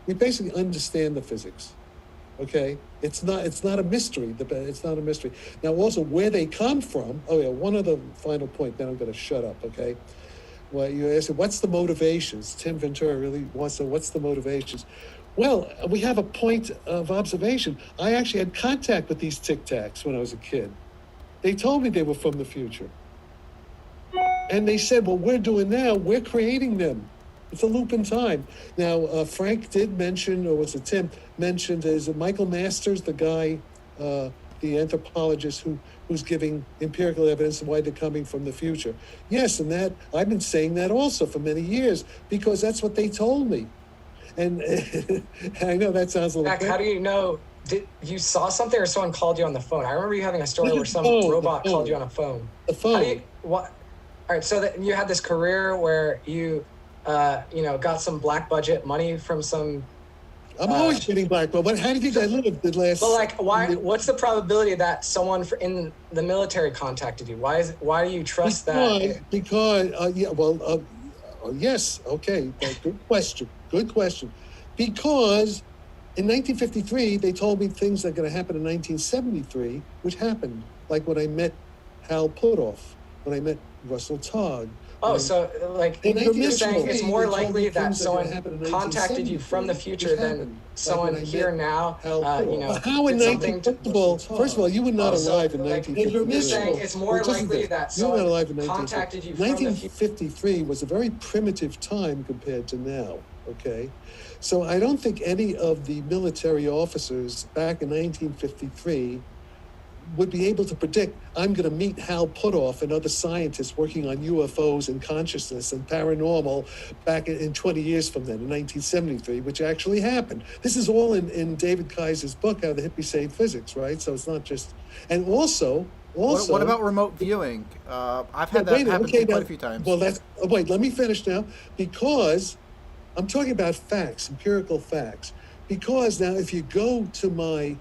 we basically understand the physics. Okay, it's not a mystery. It's not a mystery. Now, also where they come from. Oh yeah, one other final point. Then I'm going to shut up. Okay. Well, you asked, what's the motivations? Tim Ventura really wants to. What's the motivations? Well, we have a point of observation. I actually had contact with these Tic Tacs when I was a kid. They told me they were from the future, and they said, "Well, we're doing now. We're creating them. It's a loop in time." Now, Frank did mention, or was it Tim, mentioned, is it Michael Masters, the guy, the anthropologist who's giving empirical evidence of why they're coming from the future. Yes, and that, I've been saying that also for many years, because that's what they told me. And I know that sounds a little Jack, how do you know? Did you saw something or someone called you on the phone? I remember you having a story where some robot called you on a phone. The phone. All right, so that you had this career where you got some black budget money from some. I'm always getting black, but how do you think I lived the last? Well, like, why? What's the probability that someone in the military contacted you? Why do you trust that? Because yes, okay, good question. Good question. Because in 1953, they told me things that are going to happen in 1973, which happened. Like when I met Hal Puthoff, when I met Russell Todd. Oh, so like you're saying it's more likely that someone contacted you from the future than someone here now, How in 19... First of all, you were not alive in 1953. You're saying it's more likely that someone contacted you from the future. 1953 was a very primitive time compared to now, okay? So I don't think any of the military officers back in 1953 would be able to predict, I'm going to meet Hal Puthoff and other scientists working on UFOs and consciousness and paranormal back in 20 years from then, in 1973, which actually happened. This is all in David Kaiser's book, How the Hippies Saved Physics, right? So it's not just... And also... What about remote viewing? I've had that happen quite a few times. Well, wait, let me finish now. Because I'm talking about facts, empirical facts. Because now if you go to the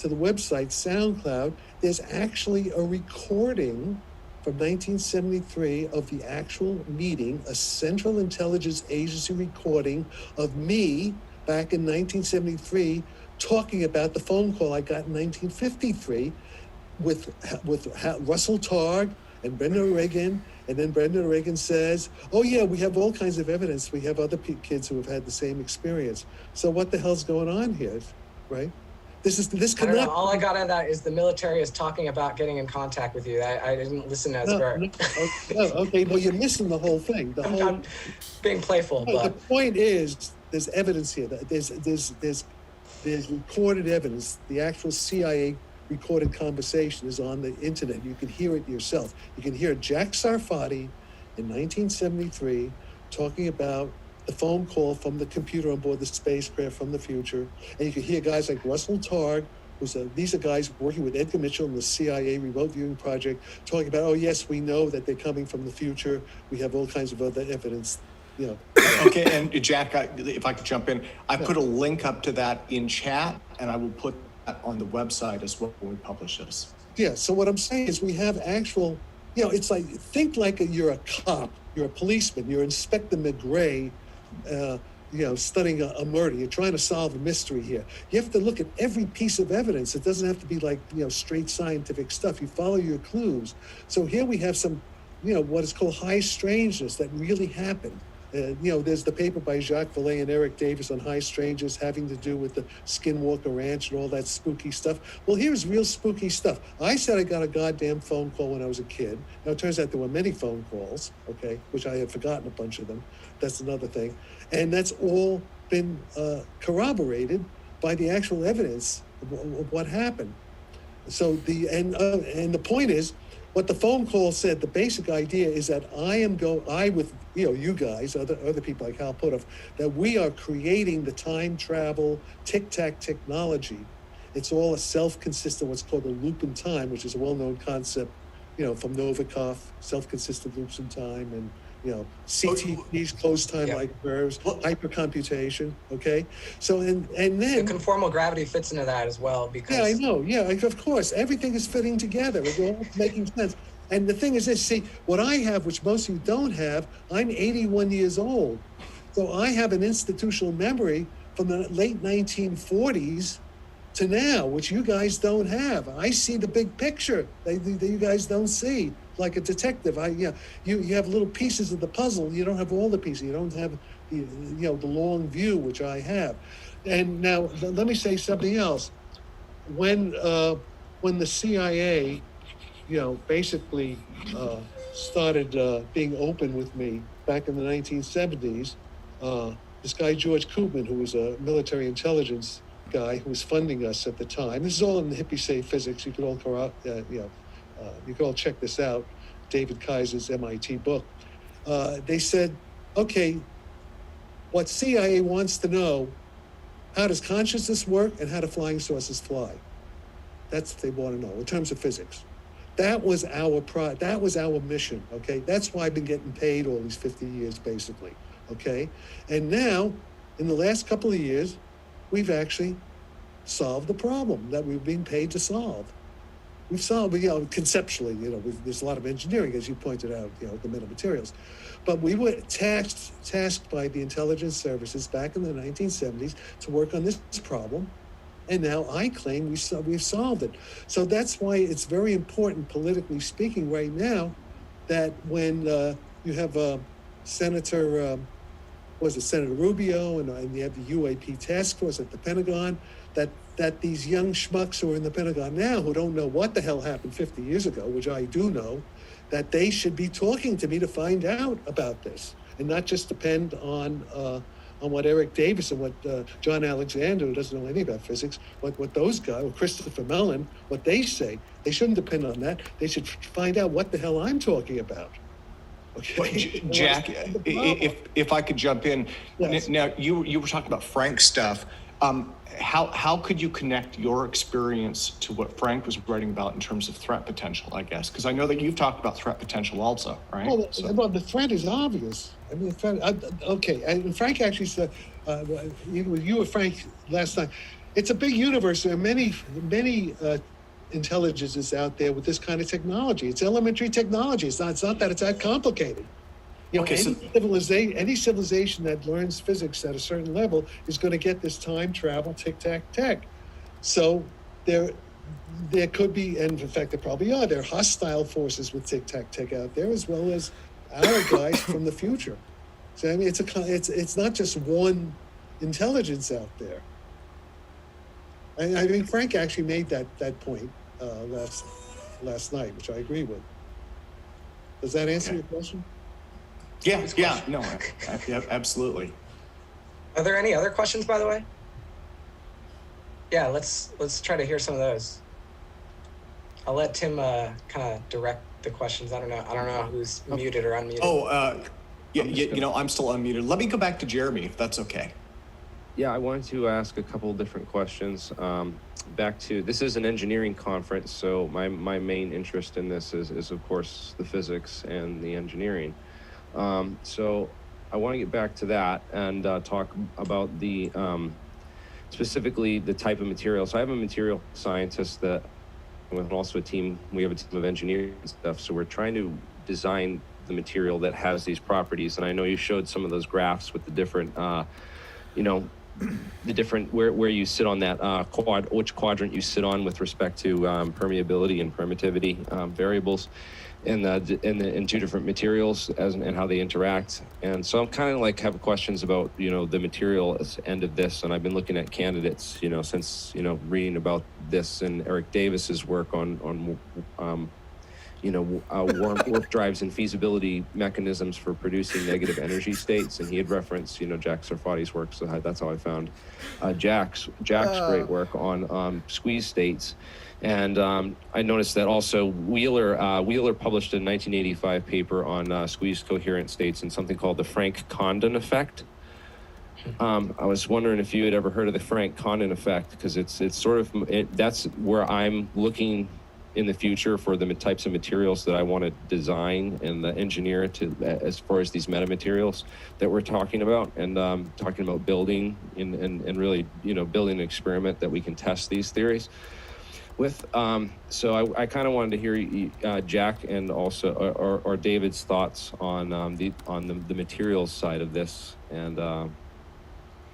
website SoundCloud, there's actually a recording from 1973 of the actual meeting, a Central Intelligence Agency recording of me back in 1973 talking about the phone call I got in 1953 with Russell Targ and Brenda Reagan. And then Brenda Reagan says, oh yeah, we have all kinds of evidence. We have other kids who have had the same experience. So what the hell's going on here, right? This I don't know. All I got out of that is the military is talking about getting in contact with you. I didn't listen as very. Okay, well, you're missing the whole thing. I'm being playful, but the point is, there's evidence here. There's recorded evidence. The actual CIA recorded conversation is on the internet. You can hear it yourself. You can hear Jack Sarfati in 1973 talking about the phone call from the computer on board the spacecraft from the future. And you can hear guys like Russell Targ, these are guys working with Edgar Mitchell in the CIA remote viewing project, talking about, oh yes, we know that they're coming from the future. We have all kinds of other evidence, Okay, and Jack, if I could jump in, I put a link up to that in chat, and I will put that on the website as well when we publish this. Yeah, so what I'm saying is we have actual, it's like, think like you're a cop, you're a policeman, you're Inspector McGray, studying a murder. You're trying to solve a mystery here. You have to look at every piece of evidence. It doesn't have to be like, straight scientific stuff. You follow your clues. So here we have some, what is called high strangeness that really happened. There's the paper by Jacques Vallée and Eric Davis on high strangeness having to do with the Skinwalker Ranch and all that spooky stuff. Well, here's real spooky stuff. I said I got a goddamn phone call when I was a kid. Now, it turns out there were many phone calls, okay, which I had forgotten a bunch of them. That's another thing. And that's all been corroborated by the actual evidence of what happened. So the point is, what the phone call said, the basic idea is that I with you guys, other people like Hal Puthoff, that we are creating the time travel tic-tac technology. It's all a self-consistent, what's called a loop in time, which is a well-known concept, from Novikov, self-consistent loops in time, and CTPs, closed time like curves, hypercomputation. Okay, so and then the conformal gravity fits into that as well, because I know. Yeah, of course, everything is fitting together. It's all making sense. And the thing is this: see, what I have, which most of you don't have, I'm 81 years old, so I have an institutional memory from the late 1940s to now, which you guys don't have. I see the big picture that you guys don't see. Like a detective, you have little pieces of the puzzle. You don't have all the pieces. You don't have the long view, which I have. And now let me say something else. When the CIA, basically started being open with me back in the 1970s, this guy George Koopman, who was a military intelligence guy who was funding us at the time. This is all in the hippie say physics. You could all you could all check this out. David Kaiser's MIT book. They said, okay, what CIA wants to know, how does consciousness work and how do flying saucers fly? That's what they want to know in terms of physics. That was our mission, okay? That's why I've been getting paid all these 50 years, basically, okay? And now, in the last couple of years, we've actually solved the problem that we've been paid to solve. We've solved, conceptually, there's a lot of engineering, as you pointed out, the metamaterials. But we were tasked by the intelligence services back in the 1970s to work on this problem. And now I claim we've solved it. So that's why it's very important, politically speaking, right now, that when you have Senator Rubio and you have the UAP task force at the Pentagon, that these young schmucks who are in the Pentagon now, who don't know what the hell happened 50 years ago, which I do know, that they should be talking to me to find out about this, and not just depend on what Eric Davis and what John Alexander, who doesn't know anything about physics, what those guys, or Christopher Mellon, what they say. They shouldn't depend on that. They should find out what the hell I'm talking about. Okay. Well, Jack, if I could jump in. Yes. Now, you were talking about Frank's stuff. How could you connect your experience to what Frank was writing about in terms of threat potential, I guess? Because I know that you've talked about threat potential also, right? Well, the threat is obvious. I mean, okay, and Frank actually said, you were Frank last time, it's a big universe. There are many intelligences out there with this kind of technology. It's elementary technology. It's not that it's that complicated. Any civilization that learns physics at a certain level is going to get this time travel tic-tac-tech. So there could be, and in fact there probably are, there are hostile forces with tic-tac-tech out there, as well as our guys from the future. So I mean, it's not just one intelligence out there. I mean, Frank actually made that point last night, which I agree with. Does that answer your question? Yeah, no, absolutely. Are there any other questions, by the way? Yeah, let's try to hear some of those. I'll let Tim kind of direct the questions. I don't know who's muted or unmuted. I'm still unmuted. Let me go back to Jeremy, if that's okay. Yeah, I wanted to ask a couple of different questions. This is an engineering conference, so my main interest in this is of course the physics and the engineering. So I want to get back to that and talk about the specifically the type of material. So I have a material scientist that, with also a team, we have a team of engineers and stuff. So we're trying to design the material that has these properties. And I know you showed some of those graphs with the different, the different where you sit on that which quadrant you sit on with respect to permeability and permittivity variables. In two different materials and how they interact. And so I'm kind of have questions about, the material end of this. And I've been looking at candidates, since, reading about this and Eric Davis's work on warp drives and feasibility mechanisms for producing negative energy states. And he had referenced, Jack Sarfati's work. So that's how I found Jack's great work on squeeze states. And I noticed that also Wheeler published a 1985 paper on squeezed coherent states and something called the Frank-Condon effect. I was wondering if you had ever heard of the Frank-Condon effect, because it's sort of that's where I'm looking in the future for the types of materials that I want to design and engineer to, as far as these metamaterials that we're talking about, and talking about building and really building an experiment that we can test these theories with. So I kind of wanted to hear Jack and also or David's thoughts on the materials side of this, and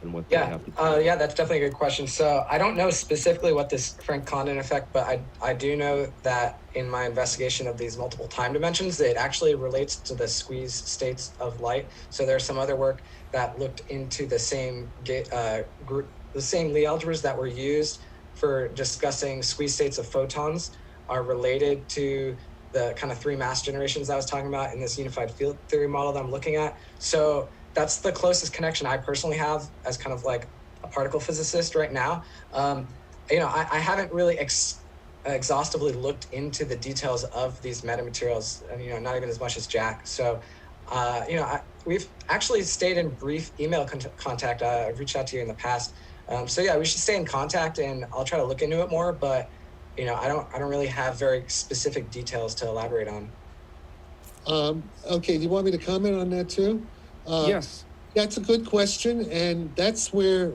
and what they have to do? Yeah, that's definitely a good question. So I don't know specifically what this Frank-Condon effect, but I do know that in my investigation of these multiple time dimensions, it actually relates to the squeeze states of light. So there's some other work that looked into the same the same Lie algebras that were used for discussing squeeze states of photons are related to the kind of three mass generations I was talking about in this unified field theory model that I'm looking at. So that's the closest connection I personally have as kind of like a particle physicist right now. I haven't really exhaustively looked into the details of these metamaterials, not even as much as Jack. So, we've actually stayed in brief email contact. I've reached out to you in the past. So yeah, we should stay in contact, and I'll try to look into it more, but I don't really have very specific details to elaborate on. Okay, do you want me to comment on that too? Yes. That's a good question, and that's where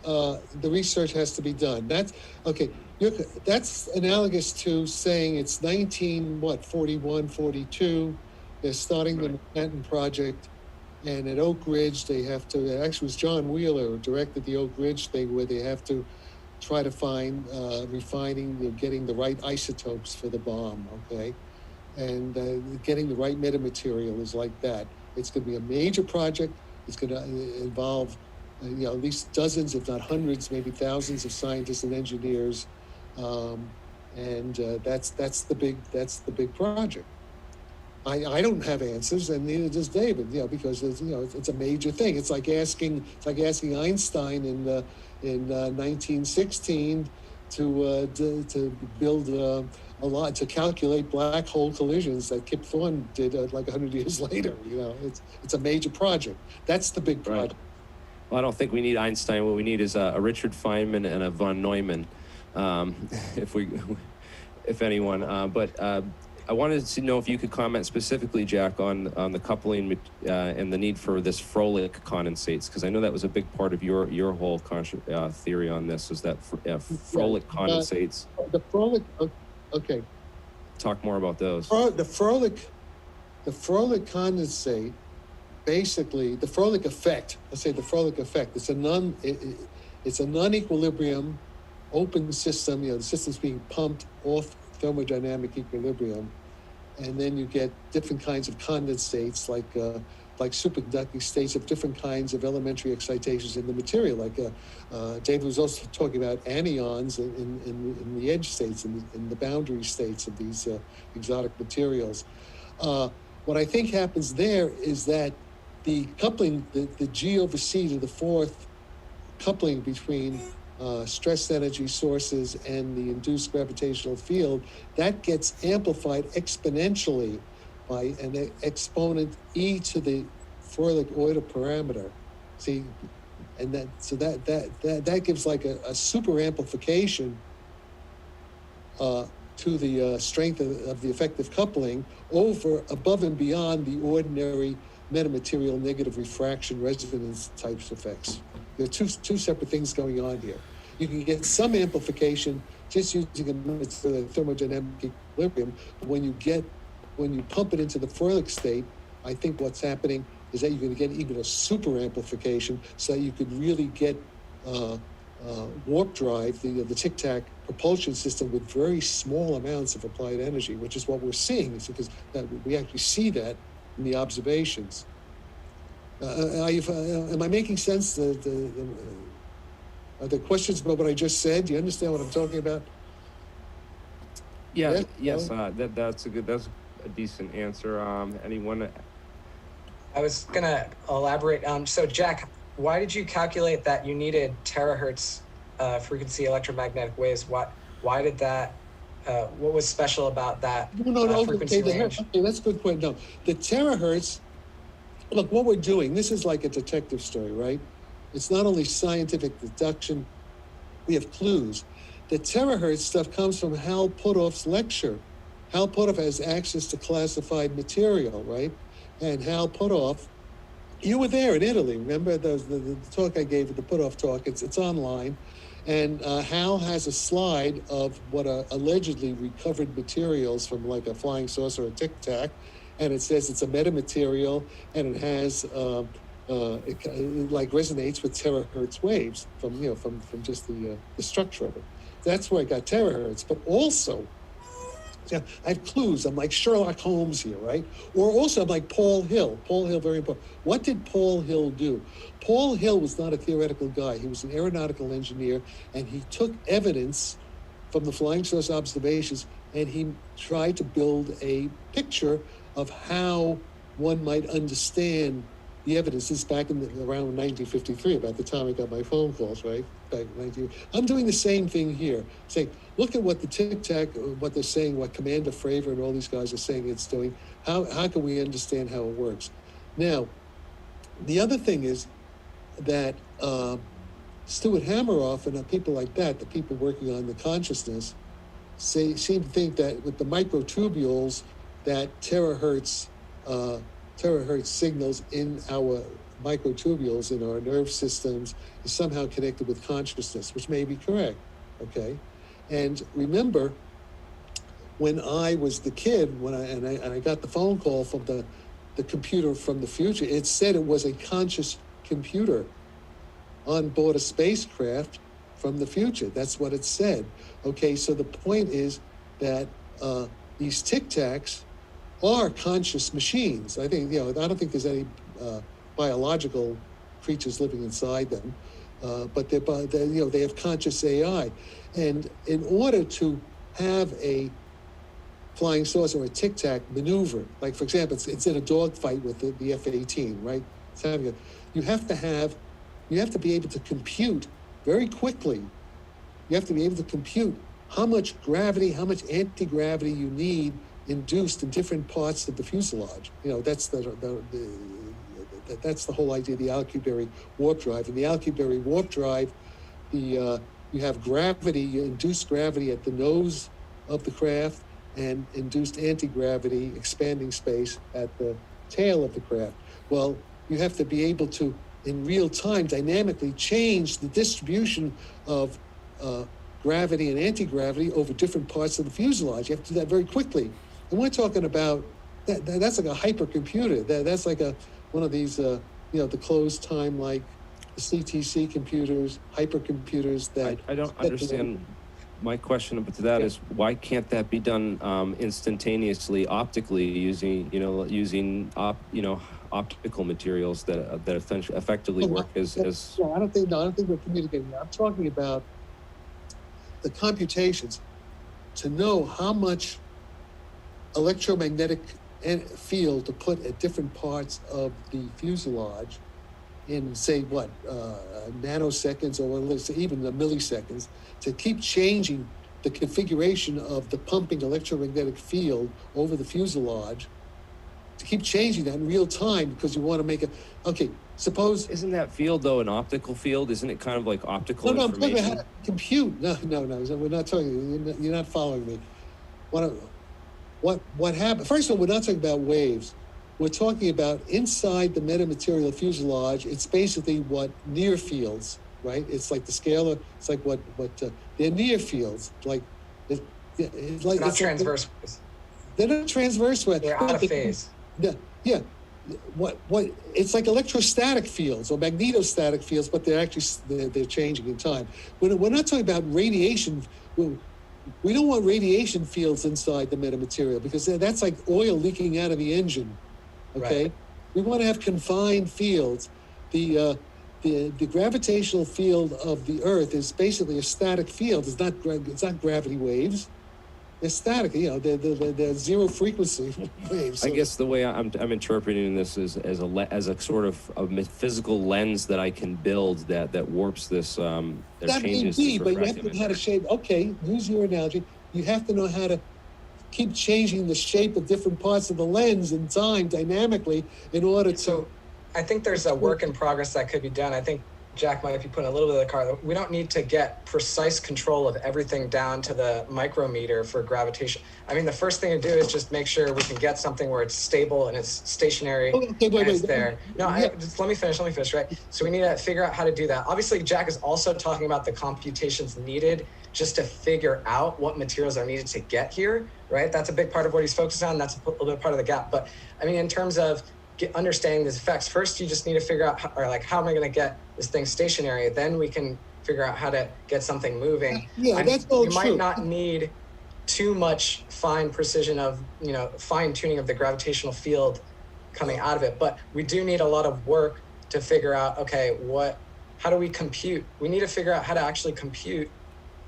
the research has to be done. That's analogous to saying it's 1941, 42. They're starting the Manhattan Project, and at Oak Ridge they have to. Actually, it was John Wheeler who directed the Oak Ridge thing, where they have to try to find refining, getting the right isotopes for the bomb. Okay, and getting the right metamaterial is like that. It's going to be a major project. It's going to involve, at least dozens, if not hundreds, maybe thousands of scientists and engineers, and that's the big project. I don't have answers, and neither does David. Because it's a major thing. It's like asking Einstein in 1916 to build to calculate black hole collisions that Kip Thorne did like 100 years later. It's a major project. That's the big project. Well, I don't think we need Einstein. What we need is a Richard Feynman and a von Neumann, if anyone. But I wanted to know if you could comment specifically, Jack, on the coupling and the need for this Froelich condensates, because I know that was a big part of your whole theory on this, is that Froelich condensates. The Froelich, okay. Talk more about those. The Froelich condensate, basically, the Froelich effect. Let's say the Froelich effect. It's a non-equilibrium open system. The system's being pumped off thermodynamic equilibrium, and then you get different kinds of condensates, like superconducting states of different kinds of elementary excitations in the material. Like David was also talking about anions in the edge states, in the boundary states of these exotic materials. What I think happens there is that the coupling, the G over C to the fourth coupling between stress energy sources and the induced gravitational field, that gets amplified exponentially by an exponent e to the Froelich order parameter. See, and that gives like a super amplification to the strength of the effective coupling above and beyond the ordinary metamaterial negative refraction resonance types effects. There are two separate things going on here. You can get some amplification just using a thermodynamic equilibrium. When you pump it into the Froelich state, I think what's happening is that you're going to get even a super amplification, so that you could really get warp drive, the tic-tac propulsion system, with very small amounts of applied energy, which is what we're seeing. It's because we actually see that in the observations. Am I making sense? Are there questions about what I just said? Do you understand what I'm talking about? Yeah. Yes. That's a decent answer. Anyone? I was gonna elaborate. So Jack, why did you calculate that you needed terahertz frequency electromagnetic waves? Why did that? What was special about that frequency range? Okay, that's a good point. No, the terahertz. Look, what we're doing. This is like a detective story, right? It's not only scientific deduction. We have clues. The terahertz stuff comes from Hal Puthoff's lecture. Hal Puthoff has access to classified material, right? And Hal Puthoff, you were there in Italy. Remember the talk I gave at the Puthoff talk? It's online. And Hal has a slide of what are allegedly recovered materials from like a flying saucer or a tic-tac. And it says it's a metamaterial, and it has it like resonates with terahertz waves from just the structure of it. That's where I got terahertz. But also, I have clues. I'm like Sherlock Holmes here, right? Or also I'm like Paul Hill. Paul Hill, very important. What did Paul Hill do? Paul Hill was not a theoretical guy. He was an aeronautical engineer, and he took evidence from the flying saucer observations, and he tried to build a picture of how one might understand the evidence. This is back in around 1953, about the time I got my phone calls, right? Back in I'm doing the same thing here, saying, look at what the Tic Tac, what they're saying, what Commander Fravor and all these guys are saying it's doing. How can we understand how it works? Now, the other thing is that Stuart Hameroff and people like that, the people working on the consciousness, seem to think that with the microtubules, that terahertz signals in our microtubules in our nerve systems is somehow connected with consciousness, which may be correct, okay? And remember, when I was the kid, I got the phone call from the computer from the future, it said it was a conscious computer on board a spacecraft from the future. That's what it said. Okay, so the point is that these Tic Tacs are conscious machines. I think, I don't think there's any biological creatures living inside them, but they have conscious AI. And in order to have a flying saucer or a Tic Tac maneuver, like for example, it's in a dogfight with the F-18, right? You have to be able to compute very quickly. You have to be able to compute how much gravity, how much anti-gravity you need induced in different parts of the fuselage. That's that's the whole idea of the Alek warp drive. In the Alek warp drive, you have gravity, you induce gravity at the nose of the craft and induced anti-gravity, expanding space at the tail of the craft. Well, you have to be able to, in real time, dynamically change the distribution of gravity and anti-gravity over different parts of the fuselage. You have to do that very quickly. And we're talking about, that's like a hypercomputer. That's like one of these, the closed time, like the CTC computers, hypercomputers that... I don't understand. My question to that is, why can't that be done instantaneously, optically, using optical materials that effectively work as... No, I don't think we're communicating. I'm talking about the computations to know how much electromagnetic field to put at different parts of the fuselage in, say, nanoseconds, or let's say even the milliseconds, to keep changing the configuration of the pumping electromagnetic field over the fuselage, to keep changing that in real time, because you want to make it, okay, suppose... Isn't that field, though, an optical field? Isn't it kind of like optical information? No, I'm talking about compute. No, we're not talking, you're not following me. What happened? First of all, we're not talking about waves. We're talking about inside the metamaterial fuselage. It's basically what near fields, right? It's like the scalar. It's like what they're near fields. Like it's not transverse. They're not transverse. They're out of phase. Yeah. What? It's like electrostatic fields or magnetostatic fields, but they're changing in time. We're not talking about radiation. We don't want radiation fields inside the metamaterial, because that's like oil leaking out of the engine. Okay, right. We want to have confined fields. The gravitational field of the Earth is basically a static field. It's not gravity waves. They're static. They're zero frequency waves. So. I guess the way I'm interpreting this is as a sort of a physical lens that I can build that warps this. That may be, but you have to know how to shape. Okay, use your analogy. You have to know how to keep changing the shape of different parts of the lens in time dynamically in order to... So I think there's a work in progress that could be done. I think Jack might be putting a little bit of the car. We don't need to get precise control of everything down to the micrometer for gravitation. I mean, the first thing to do is just make sure we can get something where it's stable and it's stationary and it's there. Let me finish, right? So we need to figure out how to do that. Obviously, Jack is also talking about the computations needed just to figure out what materials are needed to get here, right? That's a big part of what he's focused on. That's a little bit part of the gap. But I mean, in terms of understanding these effects. First, you just need to figure out how am I going to get this thing stationary? Then we can figure out how to get something moving. Yeah, that's all you true. might not need too much fine precision of, fine tuning of the gravitational field coming out of it. But we do need a lot of work to figure out, okay, how do we compute? We need to figure out how to actually compute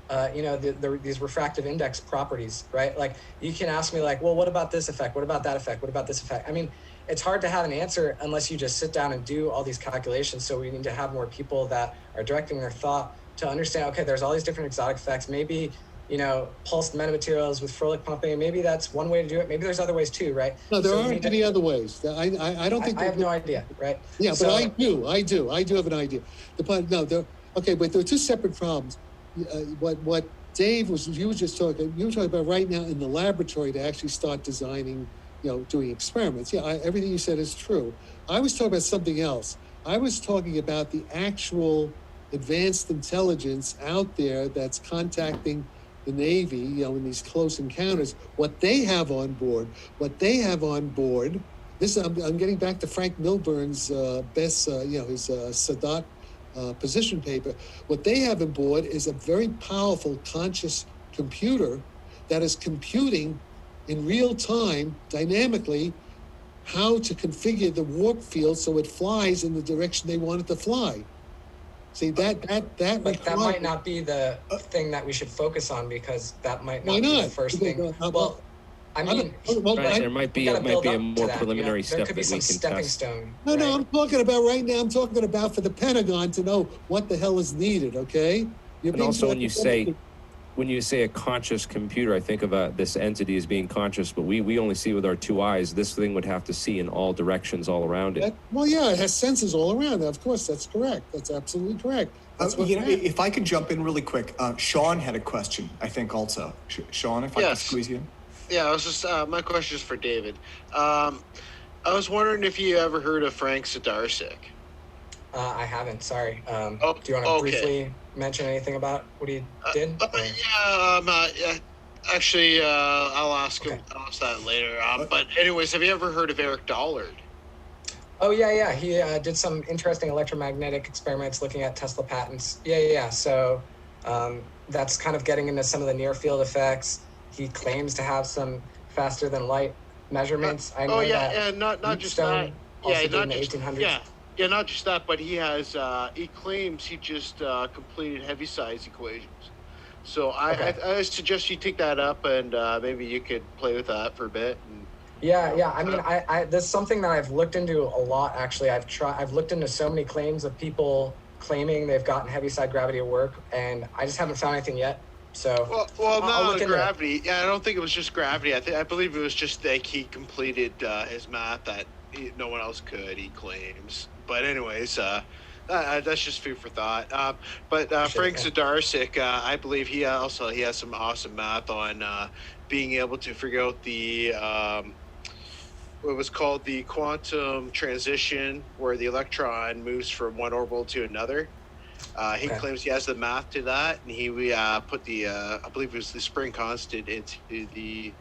these refractive index properties, right? Like, you can ask me well, what about this effect? What about that effect? What about this effect? I mean, it's hard to have an answer unless you just sit down and do all these calculations. So we need to have more people that are directing their thought to understand, okay, there's all these different exotic effects. Maybe, pulsed metamaterials with Froelich pumping, maybe that's one way to do it. Maybe there's other ways too, right? No, there aren't any other ways. I don't think. I have no idea, right? Yeah, but I do have an idea. But there are two separate problems. What Dave was just talking, you were talking about right now in the laboratory to actually start designing, doing experiments. Yeah, everything you said is true. I was talking about something else. I was talking about the actual advanced intelligence out there that's contacting the Navy, in these close encounters, what they have on board. This, I'm getting back to Frank Milburn's best, his Sadat position paper. What they have on board is a very powerful conscious computer that is computing in real time, dynamically, how to configure the warp field so it flies in the direction they want it to fly. See, that might not be the thing that we should focus on, because that might not be the first thing. There might be a more preliminary step that we can test. No, I'm talking about right now. I'm talking about for the Pentagon to know what the hell is needed. Okay. And also, when you say a conscious computer, I think of this entity as being conscious, but we only see with our two eyes. This thing would have to see in all directions, all around it. It has senses all around. Of course, that's correct. That's absolutely correct. If I could jump in really quick, Sean had a question, I think also. Sean, if I could squeeze you in. Yeah, I was just my question is for David. I was wondering if you ever heard of Frank Zadarsik. I haven't. Sorry. Do you want to briefly mention anything about what he did? Actually, I'll ask him. I'll ask that later. But anyways, have you ever heard of Eric Dollard? Oh yeah. He did some interesting electromagnetic experiments looking at Tesla patents. Yeah. So that's kind of getting into some of the near field effects. He claims to have some faster than light measurements. I know and not just that. Yeah, not just 1800s. Yeah, not just that, but he has. He claims he just completed Heaviside equations. So I suggest you take that up and maybe you could play with that for a bit. Yeah. I mean, I there's something that I've looked into a lot. Actually, I've looked into so many claims of people claiming they've gotten Heaviside gravity to work, and I just haven't found anything yet. So not gravity. Yeah, I don't think it was just gravity. I believe it was just like he completed his math that no one else could. He claims. But anyways, that's just food for thought. Frank Zadarsik, I believe he has some awesome math on being able to figure out the what was called the quantum transition, where the electron moves from one orbital to another. He claims he has the math to that, and he put the I believe it was the spring constant into the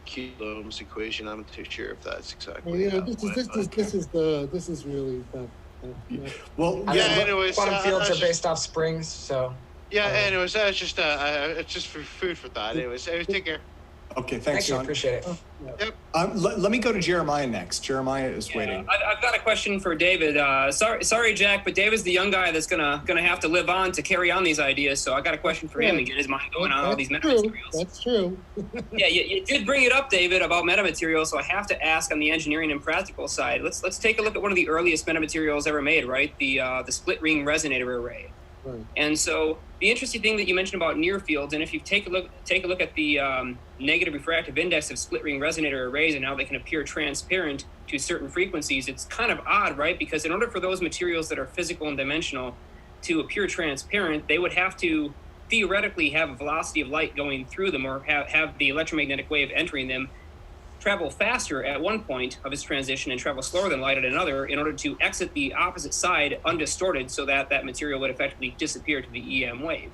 Coulomb's equation. I'm not too sure if that's exactly. This is really. Anyways, quantum fields are based off springs, so. Yeah. Anyways, that's just it's just for food for thought. Anyways, take care. Okay, thanks, Sean. Appreciate it. Yep. Let me go to Jeremiah next. Jeremiah is waiting. I've got a question for David. Sorry, Jack, but David's the young guy that's gonna have to live on to carry on these ideas. So I got a question for him and get his mind going on all these metamaterials. That's true. Yeah, you did bring it up, David, about metamaterials. So I have to ask on the engineering and practical side. Let's take a look at one of the earliest metamaterials ever made, right? The split ring resonator array. Right. And so the interesting thing that you mentioned about near fields, and if you take a look at the negative refractive index of split ring resonator arrays and how they can appear transparent to certain frequencies, it's kind of odd, right? Because in order for those materials that are physical and dimensional to appear transparent, they would have to theoretically have a velocity of light going through them, or have the electromagnetic wave entering them travel faster at one point of its transition and travel slower than light at another, in order to exit the opposite side undistorted, so that material would effectively disappear to the EM wave.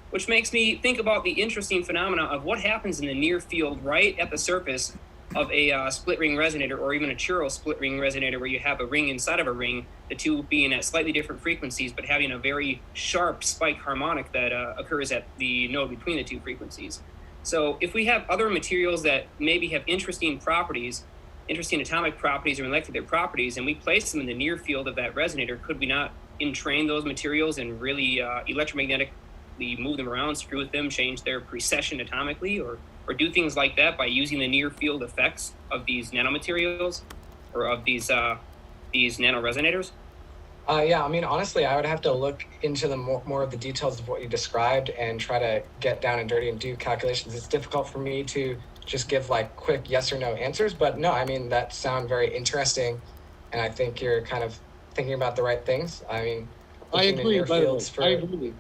Which makes me think about the interesting phenomena of what happens in the near field right at the surface of a split ring resonator, or even a churro split ring resonator, where you have a ring inside of a ring, the two being at slightly different frequencies, but having a very sharp spike harmonic that occurs at the node between the two frequencies. So if we have other materials that maybe have interesting properties, interesting atomic properties or molecular properties, and we place them in the near field of that resonator, could we not entrain those materials and really electromagnetically move them around, screw with them, change their precession atomically, or do things like that by using the near field effects of these nanomaterials or of these nanoresonators? Yeah, I mean, honestly, I would have to look into the more of the details of what you described and try to get down and dirty and do calculations. It's difficult for me to just give like quick yes or no answers, but no, I mean, that sound very interesting, and I think you're kind of thinking about the right things. I mean, I agree. I agree.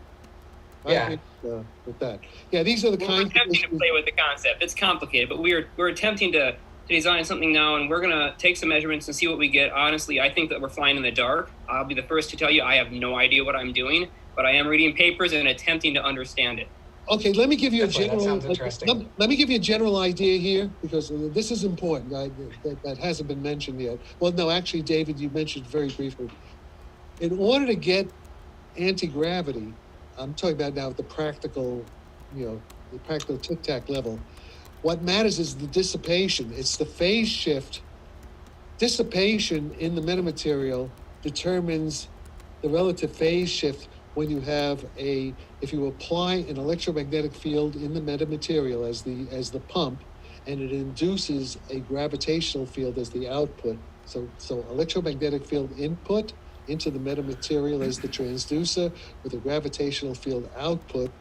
Yeah. With that. Yeah, these are the kinds of attempting to play with the concept. It's complicated, but we're attempting to design something now, and we're going to take some measurements and see what we get. Honestly, I think that we're flying in the dark. I'll be the first to tell you I have no idea what I'm doing, but I am reading papers and attempting to understand it. Okay, let me give you let me give you a general idea here, because this is important. That hasn't been mentioned yet. Well, no, actually, David, you mentioned very briefly. In order to get anti-gravity, I'm talking about now at the practical, the practical tic-tac level. What matters is the dissipation. It's the phase shift. Dissipation in the metamaterial determines the relative phase shift when you have if you apply an electromagnetic field in the metamaterial as the pump, and it induces a gravitational field as the output. So electromagnetic field input into the metamaterial as the transducer with a gravitational field output.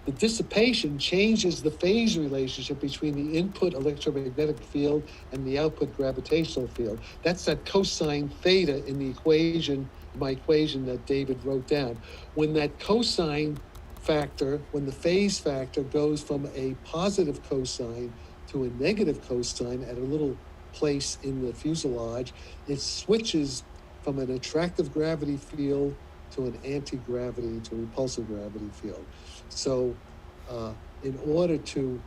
The dissipation changes the phase relationship between the input electromagnetic field and the output gravitational field. That's that cosine theta in the equation, my equation that David wrote down. When that cosine factor, when the phase factor goes from a positive cosine to a negative cosine at a little place in the fuselage, it switches from an attractive gravity field to an anti-gravity, to a repulsive gravity field. So in order to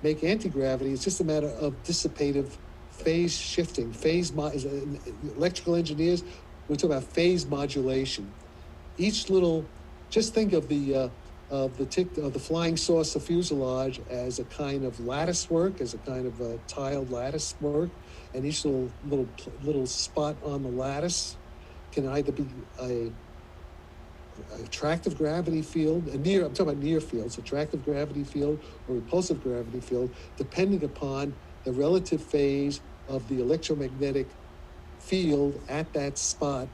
make anti-gravity, it's just a matter of dissipative phase shifting. Electrical engineers, we talk about phase modulation. Just think of the flying saucer fuselage as a kind of lattice work, as a kind of a tiled lattice work, and each little spot on the lattice can either be a attractive gravity field, I'm talking about near fields, attractive gravity field or repulsive gravity field, depending upon the relative phase of the electromagnetic field at that spot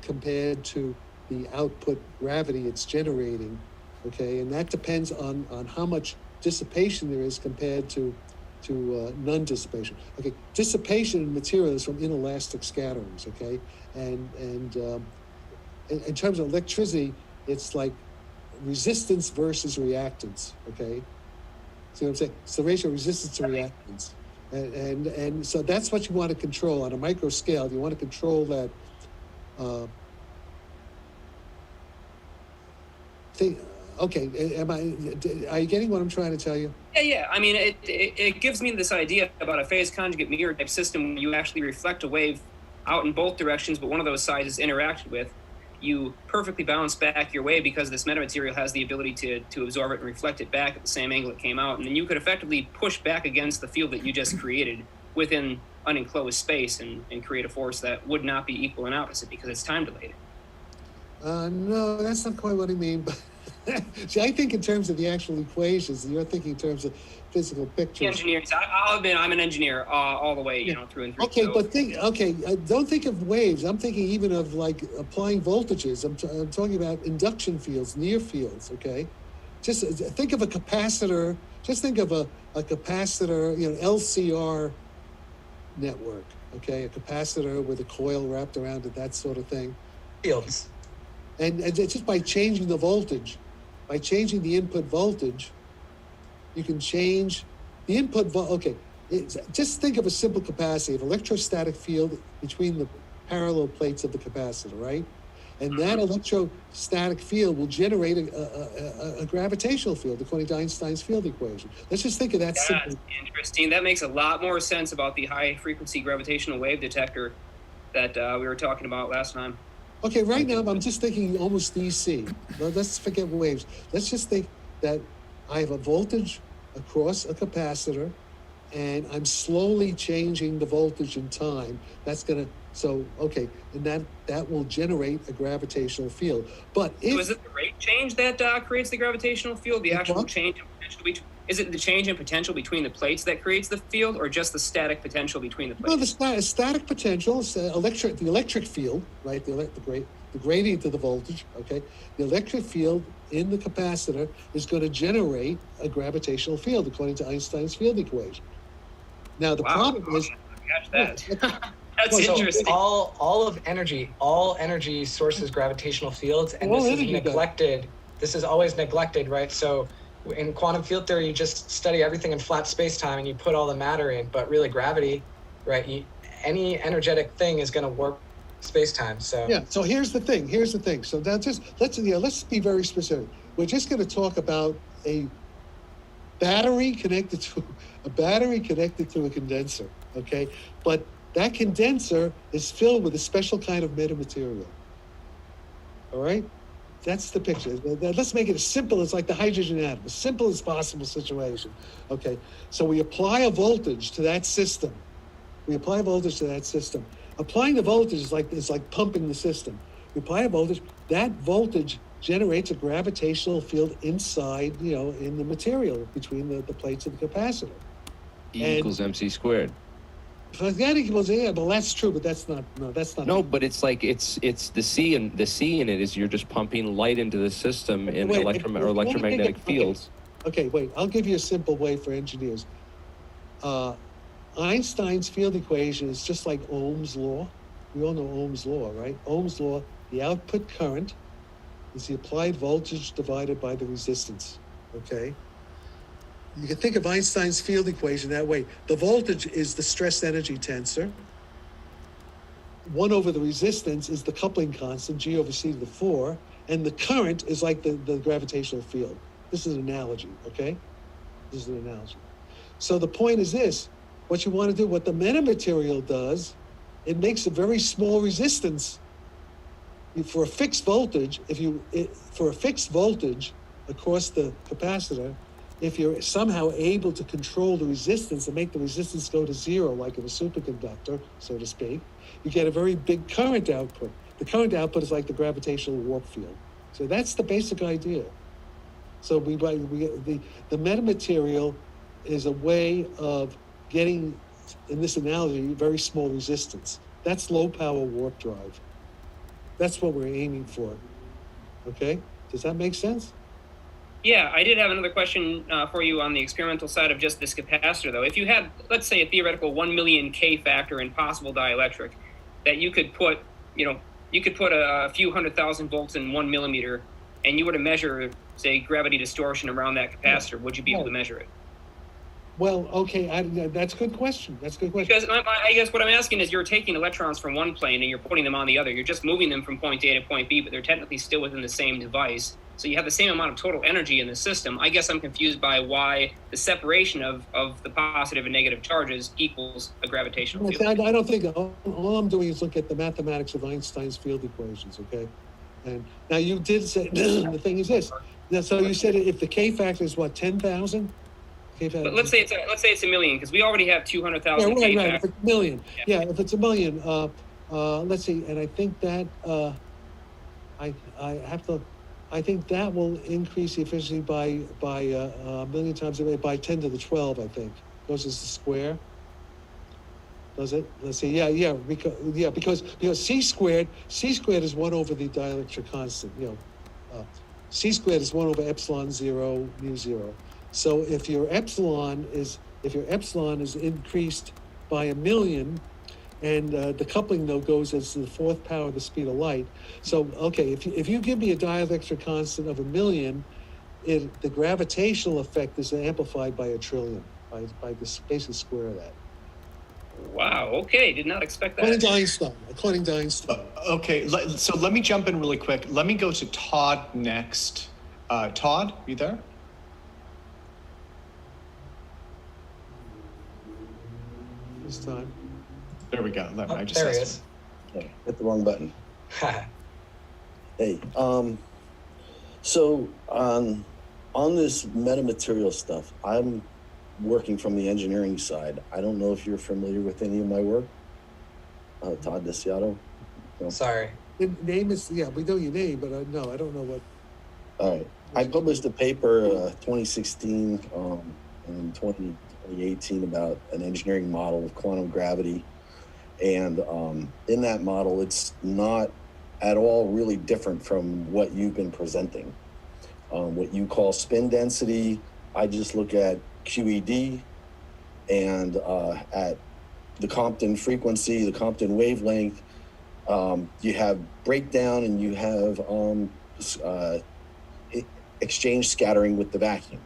compared to the output gravity it's generating, okay? And that depends on how much dissipation there is compared to non-dissipation. Okay, dissipation in material is from inelastic scatterings, okay? And in terms of electricity, it's like resistance versus reactance, okay? See what I'm saying? It's the ratio of resistance to reactance. And so that's what you want to control on a micro scale. You want to control that thing. Okay, are you getting what I'm trying to tell you? Yeah. I mean, it gives me this idea about a phase conjugate mirror type system where you actually reflect a wave out in both directions, but one of those sides is interacted with. You perfectly balance back your wave because this metamaterial has the ability to absorb it and reflect it back at the same angle it came out. And then you could effectively push back against the field that you just created within unenclosed space and create a force that would not be equal and opposite because it's time delayed. No, that's not quite what I mean. But see, I think in terms of the actual equations, you're thinking in terms of physical pictures. Engineering. I'll admit I'm an engineer all the way, through and through. Okay, so. But don't think of waves. I'm thinking even of like applying voltages. I'm talking about induction fields, near fields, okay? Just think of a capacitor. Just think of a capacitor, LCR network, okay? A capacitor with a coil wrapped around it, that sort of thing. Fields. And just by changing the voltage, by changing the input voltage, you can change the input. Just think of a simple capacitor, of electrostatic field between the parallel plates of the capacitor, right? And that electrostatic field will generate a gravitational field according to Einstein's field equation. Let's just think of that. That's interesting. That makes a lot more sense about the high frequency gravitational wave detector that we were talking about last time. Okay, right now I'm just thinking almost DC. Let's forget waves. Let's just think that I have a voltage across a capacitor, and I'm slowly changing the voltage in time. That's gonna, and that will generate a gravitational field. But so is it the rate change that creates the gravitational field? The actual change in potential is it the change in potential between the plates that creates the field, or just the static potential between the plates? No, the static potential is the electric field, right? The gradient of the voltage, okay? The electric field in the capacitor is going to generate a gravitational field according to Einstein's field equation. Now the problem is, catch that. That's interesting. All energy sources gravitational fields, and this is neglected. This is always neglected, right? So in quantum field theory, you just study everything in flat space-time and you put all the matter in, but really gravity, right? Any energetic thing is going to warp space-time. So yeah. So here's the thing. So now let's be very specific. We're just going to talk about a battery connected to a condenser, okay? But that condenser is filled with a special kind of metamaterial. All right? That's the picture. Let's make it as simple as like the hydrogen atom, as simple as possible situation. Okay, so we apply a voltage to that system. Applying the voltage is like pumping the system. We apply a voltage. That voltage generates a gravitational field inside, in the material between the plates of the capacitor. E equals mc squared. That equals, yeah, well, that's true, but that's not. No, but it's like it's the C in it is you're just pumping light into the system in electromagnetic fields. Okay, wait. I'll give you a simple way for engineers. Einstein's field equation is just like Ohm's law. We all know Ohm's law, right? Ohm's law. The output current is the applied voltage divided by the resistance. Okay. You can think of Einstein's field equation that way. The voltage is the stress energy tensor. 1 over the resistance is the coupling constant, G over C to the 4. And the current is like the gravitational field. This is an analogy, okay? This is an analogy. So the point is this. What you want to do, what the metamaterial does, it makes a very small resistance. For a fixed voltage, for a fixed voltage across the capacitor, if you're somehow able to control the resistance and make the resistance go to 0, like in a superconductor, so to speak, you get a very big current output. The current output is like the gravitational warp field. So that's the basic idea. So the metamaterial is a way of getting, in this analogy, very small resistance. That's low power warp drive. That's what we're aiming for. Okay? Does that make sense? Yeah, I did have another question for you on the experimental side of just this capacitor, though. If you had, let's say, a theoretical 1 million K factor in possible dielectric, that you could put, a few 100,000 volts in 1 millimeter, and you were to measure, say, gravity distortion around that capacitor, would you be able to measure it? Well, okay, that's a good question. Because I guess what I'm asking is, you're taking electrons from one plane and you're putting them on the other. You're just moving them from point A to point B, but they're technically still within the same device. So you have the same amount of total energy in the system. I guess I'm confused by why the separation of the positive and negative charges equals a gravitational field. I don't think, all I'm doing is look at the mathematics of Einstein's field equations, okay? And now you did say, the thing is this. Now, so you said if the K factor is what, 10,000? But let's say it's a million, because we already have 200,000 K factor. If it's a million. Yeah, if it's a million, let's see, and I think that I think that will increase the efficiency by a million times by 10 to the 12, I think. Goes as the square. Does it? Let's see. Yeah. Because c squared is 1 over the dielectric constant. C squared is 1 over epsilon 0 mu 0. So if your epsilon is increased by a million, and the coupling though goes as the 4th power of the speed of light. So okay, if you give me a dielectric constant of 1 million, the gravitational effect is amplified by 1 trillion, by the basic square of that. Wow. Okay. Did not expect According to that. Einstein. Okay, so let me jump in really quick. Let me go to Todd next. Todd, you there? This time. There we go. Oh, there he is. Okay, hit the wrong button. Hey, so on this metamaterial stuff, I'm working from the engineering side. I don't know if you're familiar with any of my work. Todd Desiato. No. Sorry. The name is, yeah, we know your name, but no, I don't know what. All right. I published a paper 2016 and 2018 about an engineering model of quantum gravity. And in that model, it's not at all really different from what you've been presenting. What you call spin density, I just look at QED and at the Compton frequency, the Compton wavelength. You have breakdown and you have exchange scattering with the vacuum.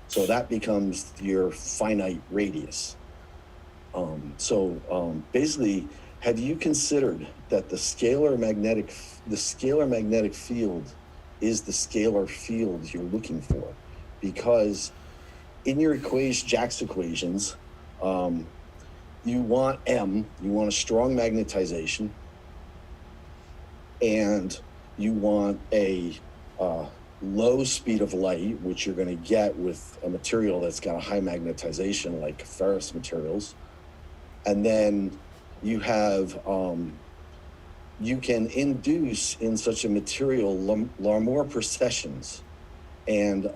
So that becomes your finite radius. Basically, have you considered that the scalar magnetic field is the scalar field you're looking for? Because in your Jack's equations, you want M, you want a strong magnetization, and you want a low speed of light, which you're going to get with a material that's got a high magnetization like ferrous materials. And then you have, you can induce in such a material Larmor precessions. And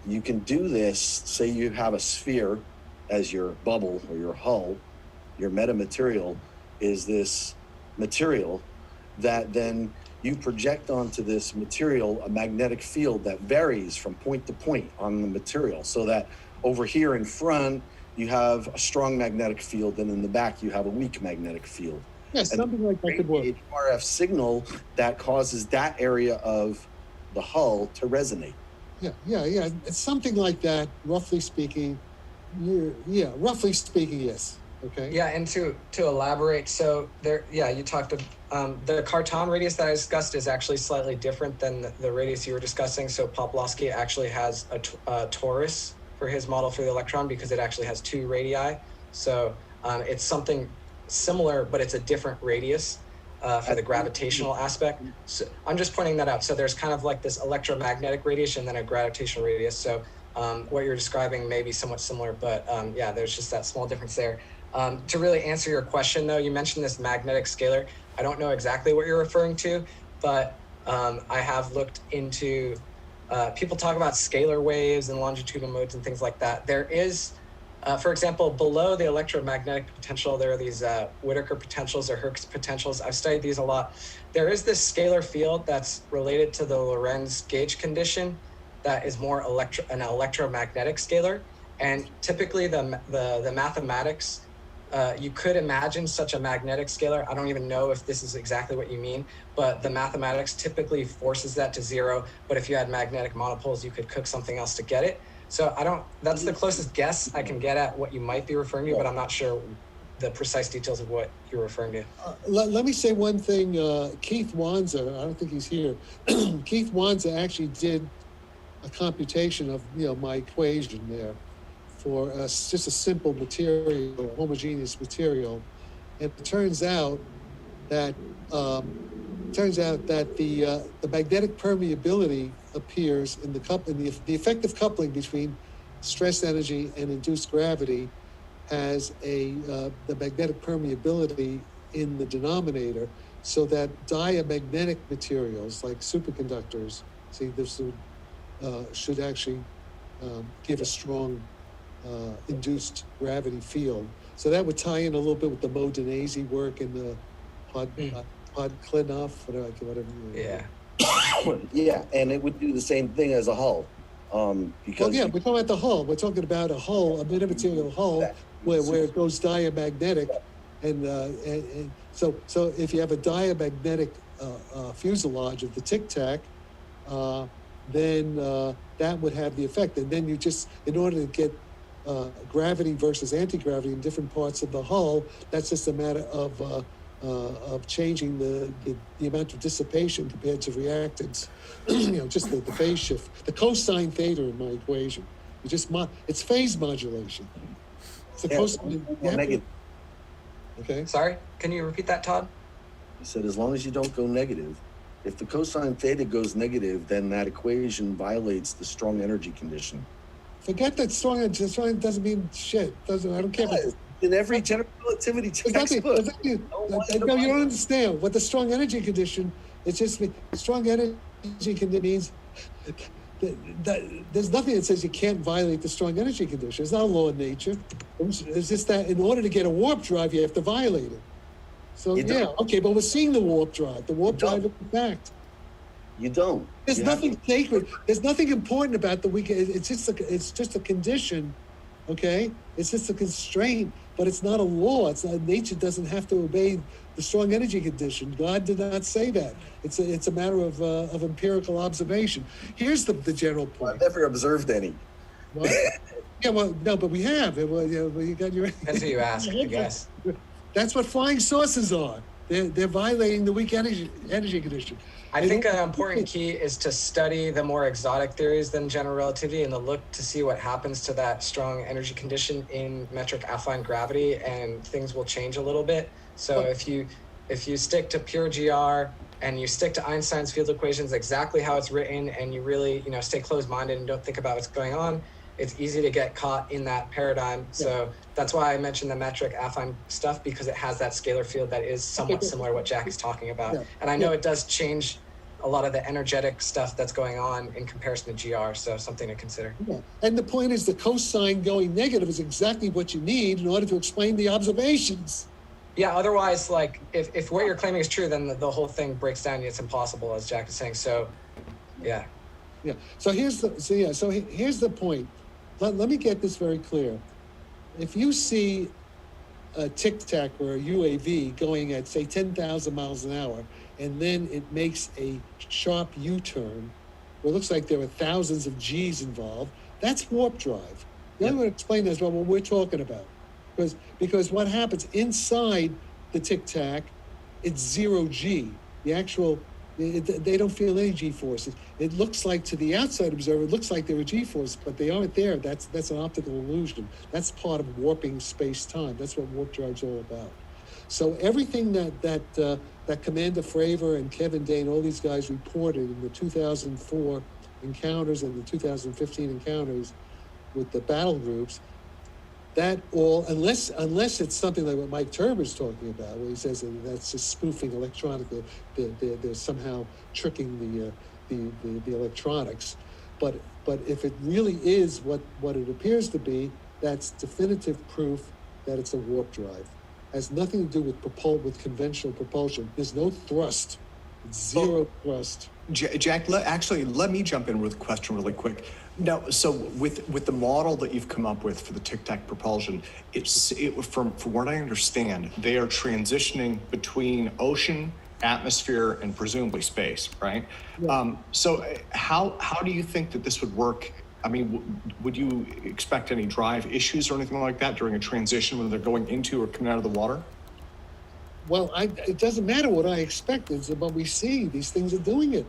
you can do this, say you have a sphere as your bubble or your hull, your metamaterial is this material that then you project onto this material a magnetic field that varies from point to point on the material, so that over here in front, you have a strong magnetic field, and in the back, you have a weak magnetic field. Yes, and something like that could work. An RF signal that causes that area of the hull to resonate. Yeah. It's something like that, roughly speaking. Roughly speaking, yes. Okay. Yeah, and to elaborate, so there, you talked of the Cartan radius that I discussed is actually slightly different than the radius you were discussing. So Poplawski actually has a torus for his model for the electron because it actually has 2 radii. So it's something similar, but it's a different radius for the gravitational aspect. So I'm just pointing that out. So there's kind of like this electromagnetic radius and then a gravitational radius. So what you're describing may be somewhat similar, but there's just that small difference there. To really answer your question, though, you mentioned this magnetic scalar. I don't know exactly what you're referring to, but I have looked into, people talk about scalar waves and longitudinal modes and things like that. There is, for example, below the electromagnetic potential, there are these Whittaker potentials or Hertz potentials. I've studied these a lot. There is this scalar field that's related to the Lorentz gauge condition that is more an electromagnetic scalar. And typically the mathematics, you could imagine such a magnetic scalar. I don't even know if this is exactly what you mean, but the mathematics typically forces that to 0. But if you had magnetic monopoles, you could cook something else to get it. So that's the closest guess I can get at what you might be referring to, but I'm not sure the precise details of what you're referring to. Let me say one thing. Keith Wanza, I don't think he's here. Keith Wanza actually did a computation of my equation there for just a simple material, a homogeneous material, and it turns out that the magnetic permeability appears in the effective coupling between stress energy and induced gravity has the magnetic permeability in the denominator, so that diamagnetic materials like superconductors, this should actually give a strong induced gravity field. So that would tie in a little bit with the Modenese work and the Podklinov, whatever. Yeah, and it would do the same thing as a hull. Because we're talking about the hull. We're talking about a hull, a metamaterial hull, where it goes diamagnetic, and so if you have a diamagnetic fuselage of the Tic Tac, then that would have the effect. And then you just, in order to get gravity versus anti-gravity in different parts of the hull. That's just a matter of changing the amount of dissipation compared to reactants. Just the phase shift. The cosine theta in my equation. It's phase modulation. It's the cosine. Negative. Okay. Sorry, can you repeat that, Todd? He said, as long as you don't go negative. If the cosine theta goes negative, then that equation violates the strong energy condition. Forget that strong energy doesn't mean shit. I don't care. In every general relativity textbook. No, you don't understand. What the strong energy condition, it's just strong energy condition means that there's nothing that says you can't violate the strong energy condition. It's not a law of nature. It's just that in order to get a warp drive, you have to violate it. So okay, but we're seeing the warp drive. The warp drive is a fact. You don't. There's nothing sacred. There's nothing important about the weak. It's just a condition, okay? It's just a constraint, but it's not a law. It's not, nature doesn't have to obey the strong energy condition. God did not say that. It's a matter of empirical observation. Here's the general point. I've never observed any. Well, yeah, well, no, but we have. You got your. That's who you ask, I guess. That's what flying saucers are. They're violating the weak energy condition. I think an important key is to study the more exotic theories than general relativity and to look to see what happens to that strong energy condition in metric affine gravity, and things will change a little bit. So if you stick to pure GR and you stick to Einstein's field equations exactly how it's written, and you really stay closed-minded and don't think about what's going on, it's easy to get caught in that paradigm. So that's why I mentioned the metric affine stuff, because it has that scalar field that is somewhat similar to what Jack is talking about. And I know it does change a lot of the energetic stuff that's going on in comparison to GR, so something to consider. Yeah. And the point is the cosine going negative is exactly what you need in order to explain the observations. Yeah, otherwise, like, if what you're claiming is true, then the whole thing breaks down and it's impossible, as Jack is saying. So, yeah. Yeah. So here's the point. Let me get this very clear. If you see a Tic Tac or a UAV going at, say, 10,000 miles an hour, and then it makes a sharp U-turn, where it looks like there are thousands of G's involved, that's warp drive. The only way to explain that is what we're talking about. Because what happens inside the Tic Tac, it's 0 G. The actual, they don't feel any G forces. It looks like, to the outside observer, it looks like there are G forces, but they aren't there. That's an optical illusion. That's part of warping space-time. That's what warp drive's all about. So everything that Commander Fravor and Kevin Dane, all these guys reported in the 2004 encounters and the 2015 encounters with the battle groups, that all, unless it's something like what Mike Turber's talking about, where he says that's just spoofing electronically, they're somehow tricking the electronics. But if it really is what it appears to be, that's definitive proof that it's a warp drive. Has nothing to do with conventional propulsion. There's no thrust. It's zero thrust. Jack, let me jump in with a question really quick. Now, so with the model that you've come up with for the Tic Tac propulsion, from what I understand, they are transitioning between ocean, atmosphere, and presumably space, right? Yeah. So how do you think that this would work? I mean, would you expect any drive issues or anything like that during a transition when they're going into or coming out of the water? Well, it doesn't matter what I expect, but we see these things are doing it.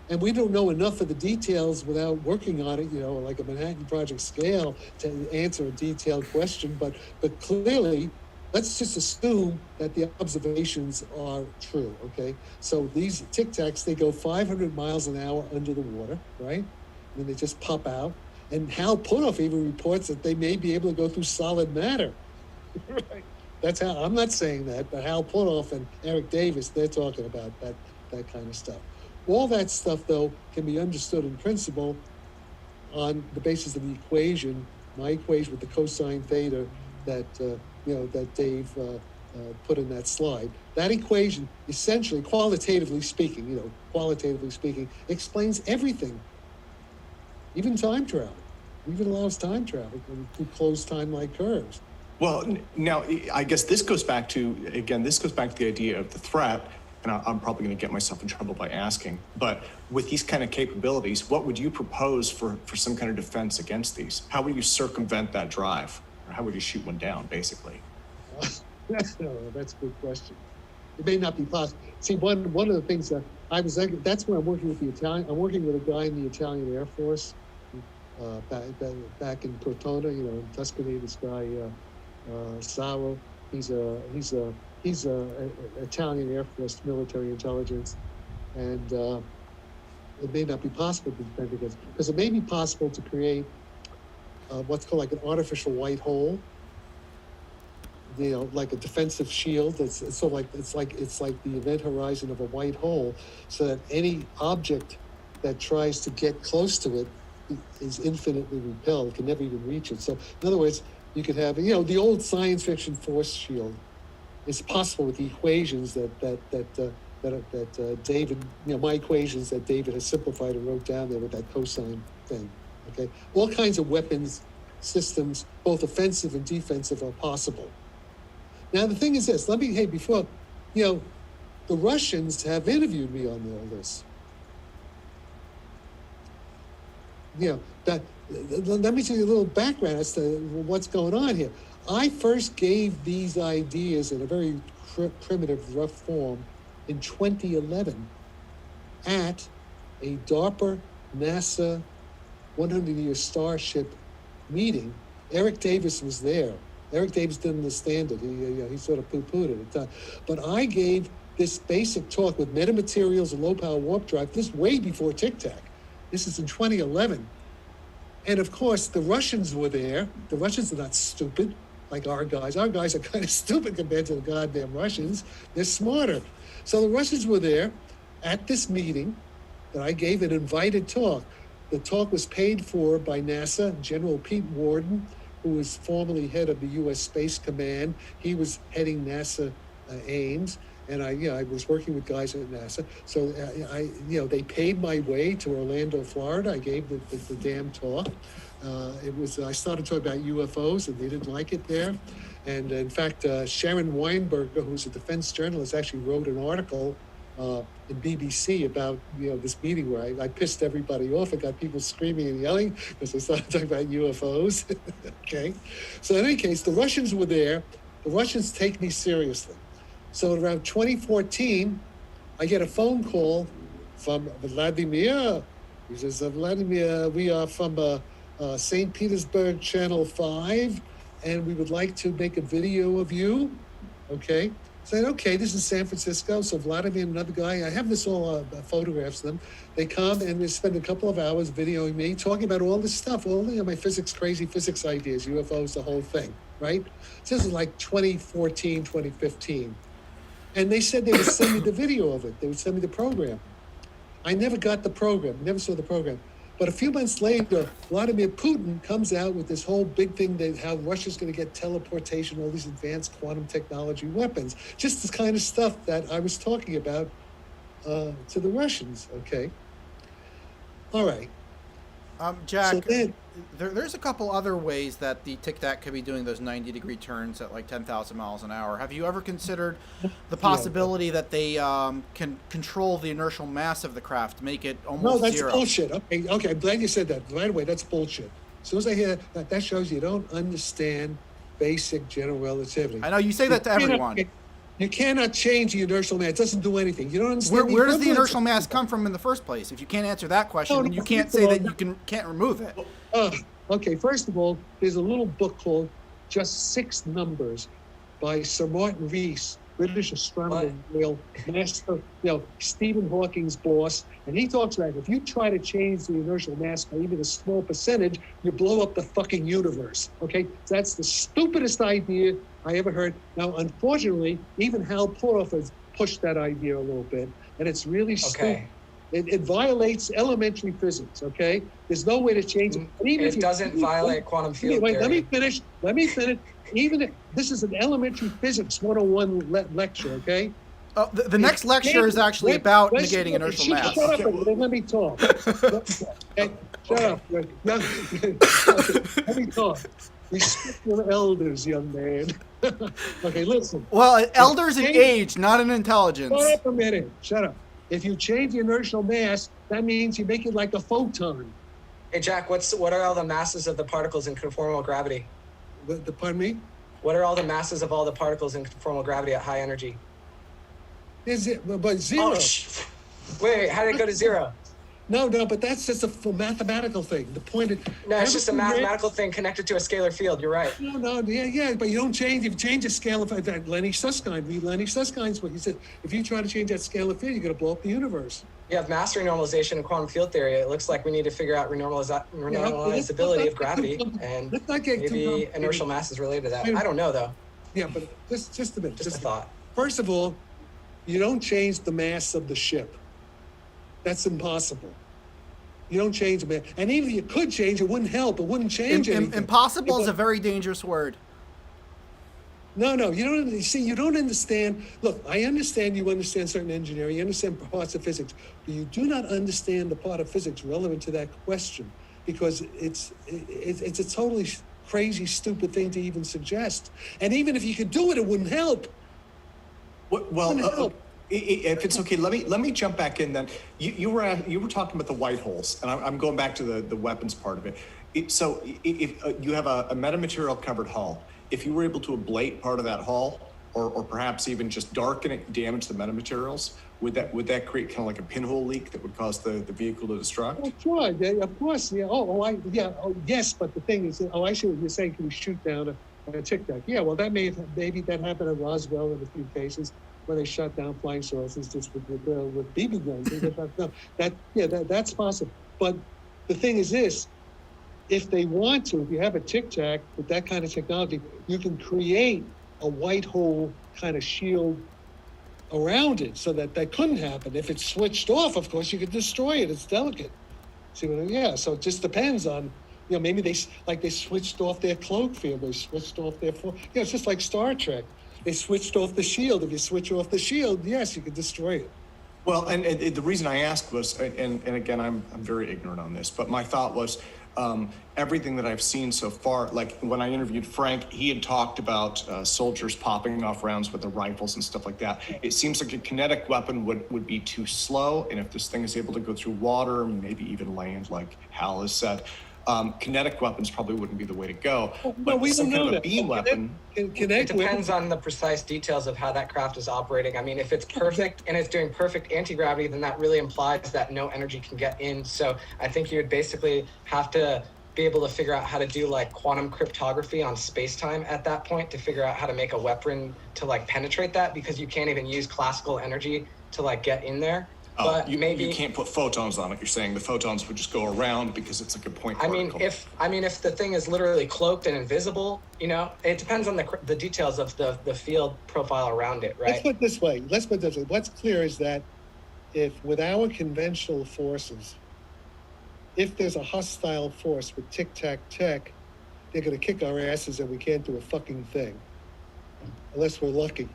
And we don't know enough of the details without working on it, like a Manhattan Project scale to answer a detailed question. But clearly, let's just assume that the observations are true, okay? So these Tic Tacs, they go 500 miles an hour under the water, right? And they just pop out. And Hal Puthoff even reports that they may be able to go through solid matter. Right. That's how, I'm not saying that, but Hal Puthoff and Eric Davis, they're talking about that kind of stuff. All that stuff, though, can be understood in principle on the basis of the equation, my equation with the cosine theta that Dave put in that slide. That equation, essentially, qualitatively speaking, explains everything. Even time travel. Even allows time travel through closed time-like curves. Well, now, I guess this goes back to the idea of the threat and I'm probably going to get myself in trouble by asking, but with these kind of capabilities, what would you propose for some kind of defense against these? How would you circumvent that drive? Or how would you shoot one down, basically? That's a good question. It may not be possible. See, one of the things that that's where I'm working with the Italian. I'm working with a guy in the Italian Air Force back in Crotone, in Tuscany. This guy Saro. He's a Italian Air Force military intelligence, and it may not be possible to defend against, because it may be possible to create what's called like an artificial white hole. Like a defensive shield. It's like the event horizon of a white hole, so that any object that tries to get close to it is infinitely repelled, can never even reach it. So in other words, you could have, the old science fiction force shield. It's possible with the equations that David, my equations that David has simplified and wrote down there with that cosine thing. Okay, all kinds of weapons systems, both offensive and defensive, are possible. Now, the thing is this, before, the Russians have interviewed me on all this. Let me tell you a little background as to what's going on here. I first gave these ideas in a very primitive, rough form in 2011 at a DARPA NASA 100-year Starship meeting. Eric Davis was there. Eric Davis didn't understand it. He sort of poo-pooed it at the time. But I gave this basic talk with metamaterials and low-power warp drive. This way before Tic Tac. This is in 2011. And of course, the Russians were there. The Russians are not stupid like our guys. Our guys are kind of stupid compared to the goddamn Russians. They're smarter. So the Russians were there at this meeting that I gave an invited talk. The talk was paid for by NASA, General Pete Worden, who was formerly head of the U.S. Space Command. He was heading NASA Ames, and I was working with guys at NASA. So they paid my way to Orlando, Florida. I gave the damn talk. I started talking about UFOs, and they didn't like it there. And in fact, Sharon Weinberger, who's a defense journalist, actually wrote an article in BBC about this meeting where I pissed everybody off. I got people screaming and yelling because I started talking about UFOs. Okay, so in any case, the Russians were there. The Russians take me seriously. So around 2014, I get a phone call from Vladimir. He says, Vladimir, we are from St. Petersburg Channel 5, and we would like to make a video of you. Okay. Said, okay, this is San Francisco. So Vladimir and another guy, I have this all photographs of them. They come and we spend a couple of hours videoing me, talking about all this stuff, all my crazy physics ideas, UFOs, the whole thing, right? So this is like 2014, 2015. And they said they would send me the video of it. They would send me the program. I never got the program, never saw the program. But a few months later, Vladimir Putin comes out with this whole big thing that how Russia's going to get teleportation, all these advanced quantum technology weapons, just this kind of stuff that I was talking about to the Russians, okay? All right. Jack, so then, there's a couple other ways that the Tic Tac could be doing those 90-degree turns at like 10,000 miles an hour. Have you ever considered the possibility that they can control the inertial mass of the craft, make it almost zero? No, that's bullshit. Okay, I'm glad you said that. Right away, that's bullshit. As soon as I hear that, that shows you don't understand basic general relativity. I know you say that to everyone. You cannot change the inertial mass. It doesn't do anything. You don't understand. Where does the inertial mass come from in the first place? If you can't answer that question, then you can't say that you can't remove it. Okay, first of all, there's a little book called Just Six Numbers by Sir Martin Rees, British astronomer, master, Stephen Hawking's boss. And he talks about if you try to change the inertial mass by even a small percentage, you blow up the fucking universe. Okay, so that's the stupidest idea I ever heard. Now, unfortunately, even Hal Puthoff has pushed that idea a little bit, and it's really stupid. It violates elementary physics, okay? There's no way to change it. And even it doesn't violate quantum field theory. Let me finish. Even if this is an elementary physics 101 lecture, okay? The next lecture is actually about negating inertial mass. Shut up and let me talk. Okay, shut up. Let me talk. Respect your elders, young man. Okay, listen. Well, elders in Hey. age, not in intelligence. Shut up a minute. Shut up. If you change the inertial mass, that means you make it like a photon. Hey, Jack, what are all the masses of the particles in conformal gravity? Pardon me? What are all the masses of all the particles in conformal gravity at high energy? Is it? But zero. Oh, wait, how did it go to zero? No, but that's just a mathematical thing. The point is. No, it's just a mathematical thing connected to a scalar field. You're right. No, yeah, but you don't change. If you change the scale of that, Lenny Susskind, read Lenny Suskind's book. He said, if you try to change that scalar field, you're going to blow up the universe. You have mass renormalization in quantum field theory. It looks like we need to figure out renormalizability of gravity, and maybe inertial mass is related to that. I don't know, though. Yeah, but just a minute. Just a thought. First of all, you don't change the mass of the ship. That's impossible. You don't change the mass. And even if you could change, it wouldn't help. It wouldn't change anything. Impossible is a very dangerous word. No, you don't see. You don't understand. Look, I understand. You understand certain engineering. You understand parts of physics, but you do not understand the part of physics relevant to that question, because it's a totally crazy, stupid thing to even suggest. And even if you could do it, it wouldn't help. Well, if it's okay, let me jump back in then. You were talking about the white holes, and I'm going back to the weapons part of it. So if you have a metamaterial covered hull, if you were able to ablate part of that hull, or perhaps even just darken it, damage the metamaterials, would that create kind of like a pinhole leak that would cause the vehicle to destruct? Oh, sure, yeah, of course, yeah. Yes, but the thing is, I see what you're saying. Can we shoot down a Tic Tac? Yeah, well, maybe that happened at Roswell in a few cases, where they shot down flying saucers just with BB guns. That's possible. But the thing is this: if they want to, if you have a Tic Tac with that kind of technology, you can create a white hole kind of shield around it so that couldn't happen. If it's switched off, of course, you could destroy it. It's delicate. See what I mean? Yeah. So it just depends on, maybe they switched off their cloak field. They switched off their it's just like Star Trek. They switched off the shield. If you switch off the shield, yes, you could destroy it. Well, and the reason I asked was, and again, I'm very ignorant on this, but my thought was, everything that I've seen so far, like when I interviewed Frank, he had talked about soldiers popping off rounds with their rifles and stuff like that. It seems like a kinetic weapon would be too slow, and if this thing is able to go through water, maybe even land, like Hal has said, kinetic weapons probably wouldn't be the way to go. But we some don't know kind of a that. beam weapon. It depends on the precise details of how that craft is operating. I mean, if it's perfect and it's doing perfect anti-gravity, then that really implies that no energy can get in. So I think you would basically have to be able to figure out how to do like quantum cryptography on space-time at that point to figure out how to make a weapon to like penetrate that, because you can't even use classical energy to like get in there. But you maybe you can't put photons on it. You're saying the photons would just go around because it's like a point particle. If the thing is literally cloaked and invisible, it depends on the details of the field profile around it, right? Let's put it this way. What's clear is that if with our conventional forces, if there's a hostile force with tic-tac-tech, they're going to kick our asses and we can't do a fucking thing. Unless we're lucky.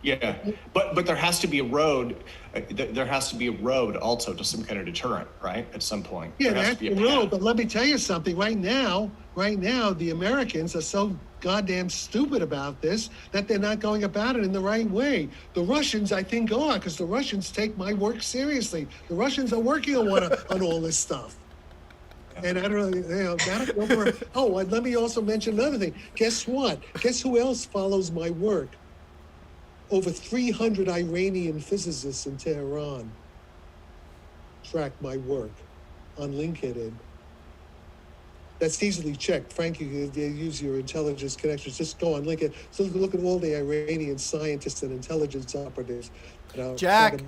Yeah, but there has to be a road. There has to be a road also to some kind of deterrent, right? At some point. Yeah, there has that's to be a the road. path. But let me tell you something. Right now, the Americans are so goddamn stupid about this that they're not going about it in the right way. The Russians, I think, are, because the Russians take my work seriously. The Russians are working on all this stuff. And I don't know, and let me also mention another thing. Guess what? Guess who else follows my work? Over 300 Iranian physicists in Tehran track my work on LinkedIn. That's easily checked. Frank, you use your intelligence connections. Just go on LinkedIn. So look at all the Iranian scientists and intelligence operators. Jack,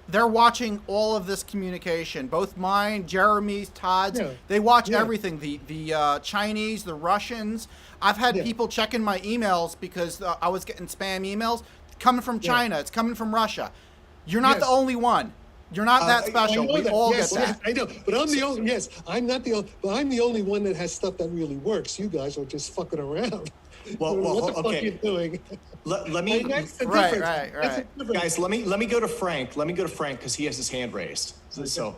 they're watching all of this communication, both mine, Jeremy's, Todd's. Yeah. They watch everything. The Chinese, the Russians. I've had people checking my emails because I was getting spam emails coming from China. It's coming from Russia. You're not the only one. You're not that special. We all get that. I know, but I'm the only. Yes, I'm not the only. But I'm the only one that has stuff that really works. You guys are just fucking around. Well, what the fuck okay. are you doing? Let me, That's the right, difference. right. That's the difference. guys. Let me go to Frank. Let me go to Frank because he has his hand raised. So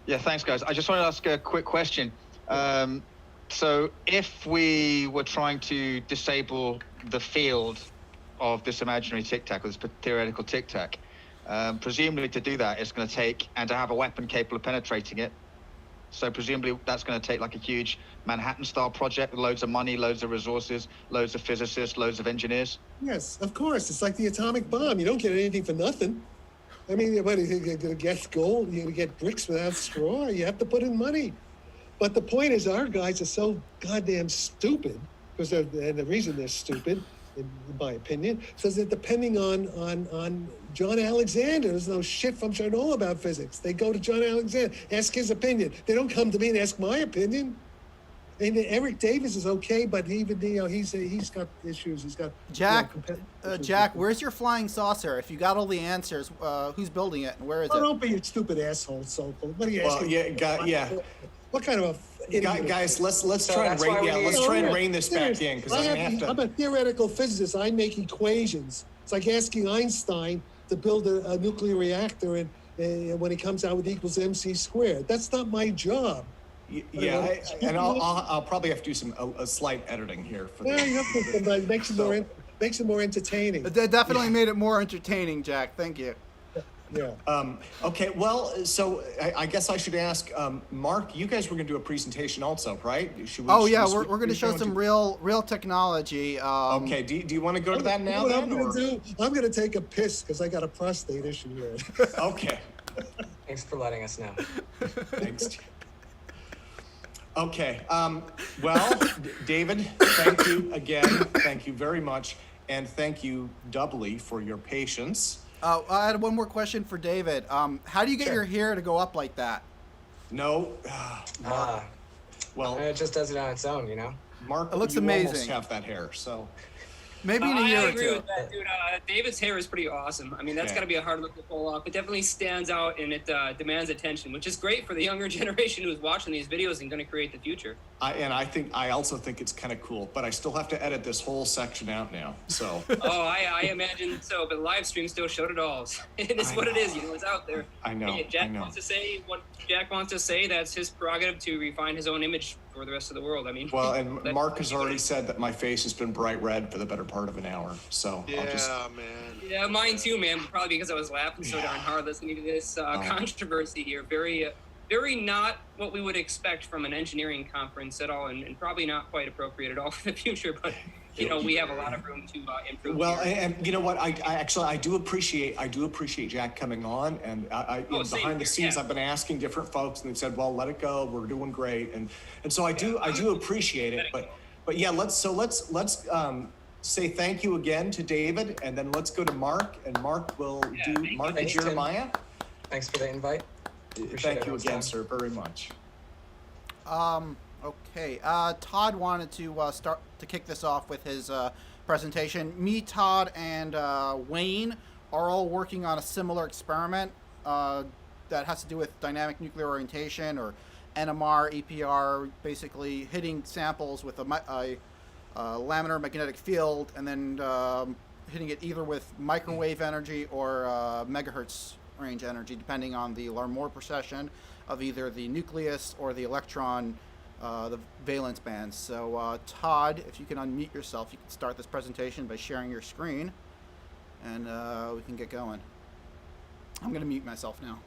Yeah, thanks, guys. I just wanted to ask a quick question. So if we were trying to disable the field of this imaginary tic-tac, or this theoretical tic-tac, presumably to do that, it's going to take, and to have a weapon capable of penetrating it. So presumably that's going to take like a huge Manhattan-style project with loads of money, loads of resources, loads of physicists, loads of engineers. Yes, of course. It's like the atomic bomb. You don't get anything for nothing. I mean, what, you're going to get gold? You're going to get bricks without straw? You have to put in money. But the point is, our guys are so goddamn stupid, because and the reason they're stupid, in my opinion, is they're depending on John Alexander. There's no shit from Chernobyl about physics. They go to John Alexander, ask his opinion. They don't come to me and ask my opinion. And Eric Davis is okay, but even he's got issues. He's got Jack. Jack, where's your flying saucer? If you got all the answers, who's building it and where is it? Don't be a stupid asshole, Sokol. What are you asking? Yeah. What kind of a idiot? Guys, let's try and rein this back in, because I'm a theoretical physicist. I make equations. It's like asking Einstein to build a nuclear reactor, and when he comes out with equals MC squared. That's not my job. Yeah, I'll probably have to do a slight editing here for this. Yeah, you have to, but it makes it more entertaining. It definitely made it more entertaining, Jack. Thank you. Yeah. Okay, well, so I guess I should ask, Mark, you guys were going to do a presentation also, right? We're going to show some real technology. Okay, do you want to go to that now? I'm going to take a piss because I got a prostate issue here. Okay. Thanks for letting us know. Thanks. Okay, well, David, thank you again. Thank you very much. And thank you doubly for your patience. I had one more question for David. How do you get your hair to go up like that? No, Mark. Well, it just does it on its own, you know. Mark, it looks you amazing. Almost have that hair, so. Maybe in a year or two. I agree with that, dude. David's hair is pretty awesome. I mean, that's got to be a hard look to pull off. It definitely stands out, and it demands attention, which is great for the younger generation who's watching these videos and going to create the future. I also think it's kind of cool, but I still have to edit this whole section out now. So. I imagine so, but live stream still showed it all. It is what it is. You know, it's out there. I know. Hey, Jack wants to say what Jack wants to say. That's his prerogative to refine his own image for the rest of the world. I mean. Well, and Mark has already said that my face has been bright red for the better part of an hour. So yeah, I'll just... man. Yeah, mine too, man. Probably because I was laughing so darn hard listening to this controversy here. Very not what we would expect from an engineering conference at all, and probably not quite appropriate at all for the future. But you know, we have a lot of room to improve. Well, and you know what? I do appreciate Jack coming on, and behind the scenes, I've been asking different folks, and they said, "Well, let it go. We're doing great," and so I do appreciate it. But yeah, let's say thank you again to David, and then let's go to Mark, and Mark will do Mark and Jeremiah. Thanks for the invite. Thank you again, sir, very much. Okay. Todd wanted to start to kick this off with his presentation. Me, Todd, and Wayne are all working on a similar experiment that has to do with dynamic nuclear orientation, or NMR, EPR, basically hitting samples with a laminar magnetic field, and then hitting it either with microwave energy or megahertz range energy, depending on the Larmor precession of either the nucleus or the electron, the valence bands. So Todd, if you can unmute yourself, you can start this presentation by sharing your screen, and we can get going. I'm going to mute myself now.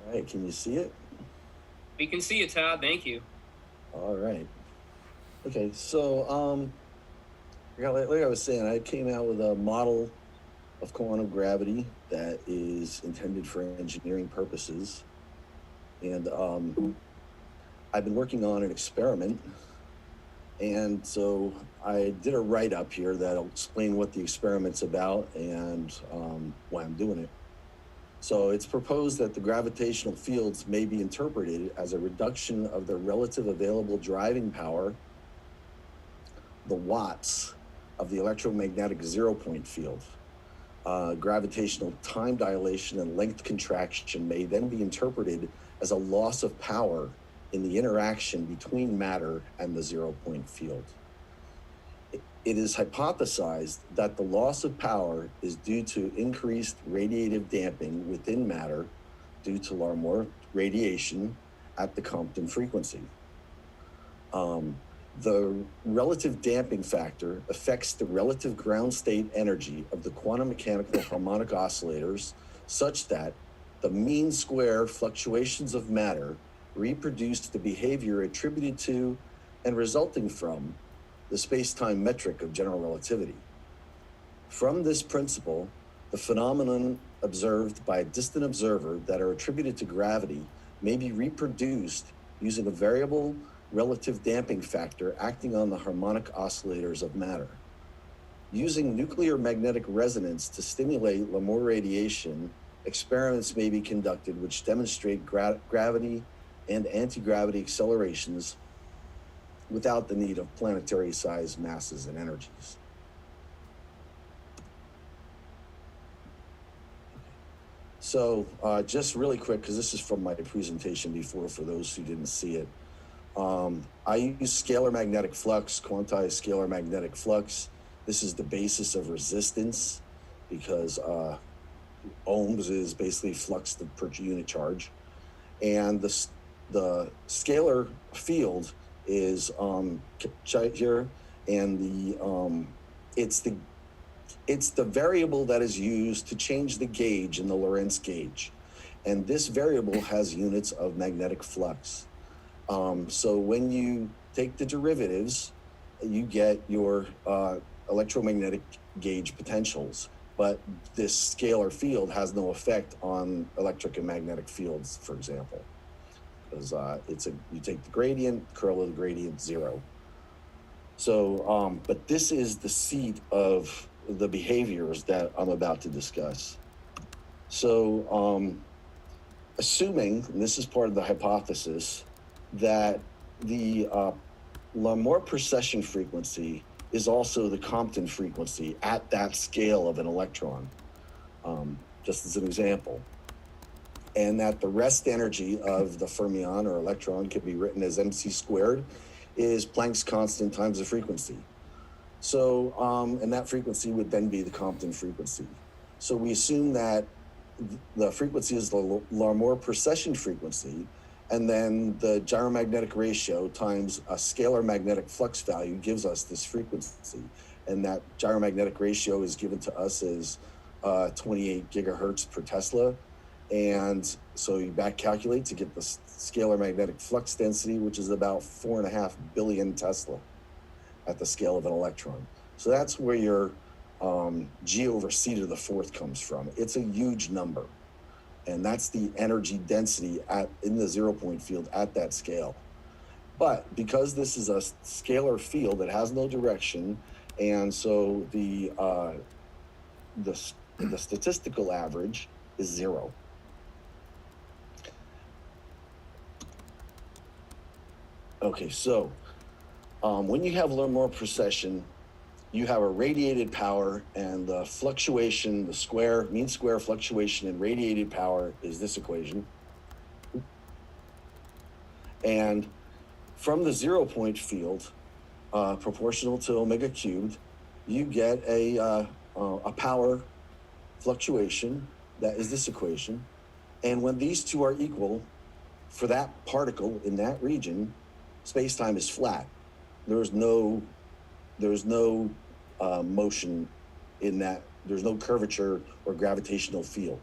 All right, can you see it? We can see it, Todd. Thank you. All right. Okay, so like I was saying, I came out with a model of quantum gravity that is intended for engineering purposes, and I've been working on an experiment, and so I did a write-up here that'll explain what the experiment's about and why I'm doing it. So it's proposed that the gravitational fields may be interpreted as a reduction of the relative available driving power, the watts, of the electromagnetic zero-point field. Gravitational time dilation and length contraction may then be interpreted as a loss of power in the interaction between matter and the zero-point field. it is hypothesized that the loss of power is due to increased radiative damping within matter due to Larmor radiation at the Compton frequency. The relative damping factor affects the relative ground state energy of the quantum mechanical harmonic oscillators such that the mean square fluctuations of matter reproduce the behavior attributed to and resulting from the space-time metric of general relativity. From this principle, the phenomenon observed by a distant observer that are attributed to gravity may be reproduced using a variable relative damping factor acting on the harmonic oscillators of matter. Using nuclear magnetic resonance to stimulate Larmor radiation, experiments may be conducted which demonstrate gravity and anti-gravity accelerations without the need of planetary-sized masses and energies. So just really quick, because this is from my presentation before for those who didn't see it. I use scalar magnetic flux, quantized scalar magnetic flux. This is the basis of resistance because ohms is basically flux per unit charge. And the scalar field is here, and it's the variable that is used to change the gauge in the Lorentz gauge. And this variable has units of magnetic flux. So when you take the derivatives, you get your electromagnetic gauge potentials, but this scalar field has no effect on electric and magnetic fields, for example, because you take the gradient, curl of the gradient, 0. So, but this is the seat of the behaviors that I'm about to discuss. So, assuming, and this is part of the hypothesis, that the Larmor precession frequency is also the Compton frequency at that scale of an electron, just as an example. And that the rest energy of the fermion or electron can be written as mc squared is Planck's constant times the frequency. So, and that frequency would then be the Compton frequency. So we assume that the frequency is the Larmor precession frequency, and then the gyromagnetic ratio times a scalar magnetic flux value gives us this frequency. And that gyromagnetic ratio is given to us as 28 gigahertz per Tesla. And so you back calculate to get the scalar magnetic flux density, which is about 4.5 billion Tesla at the scale of an electron. So that's where your G over C to the fourth comes from. It's a huge number. And that's the energy density in the 0-point field at that scale. But because this is a scalar field, it has no direction, and so the statistical average is 0. Okay, so when you have Larmor precession, you have a radiated power, and the fluctuation, the mean square fluctuation in radiated power is this equation. And from the 0-point field, proportional to omega cubed, you get a power fluctuation that is this equation. And when these two are equal, for that particle in that region, space-time is flat. There's no motion in that. There's no curvature or gravitational field.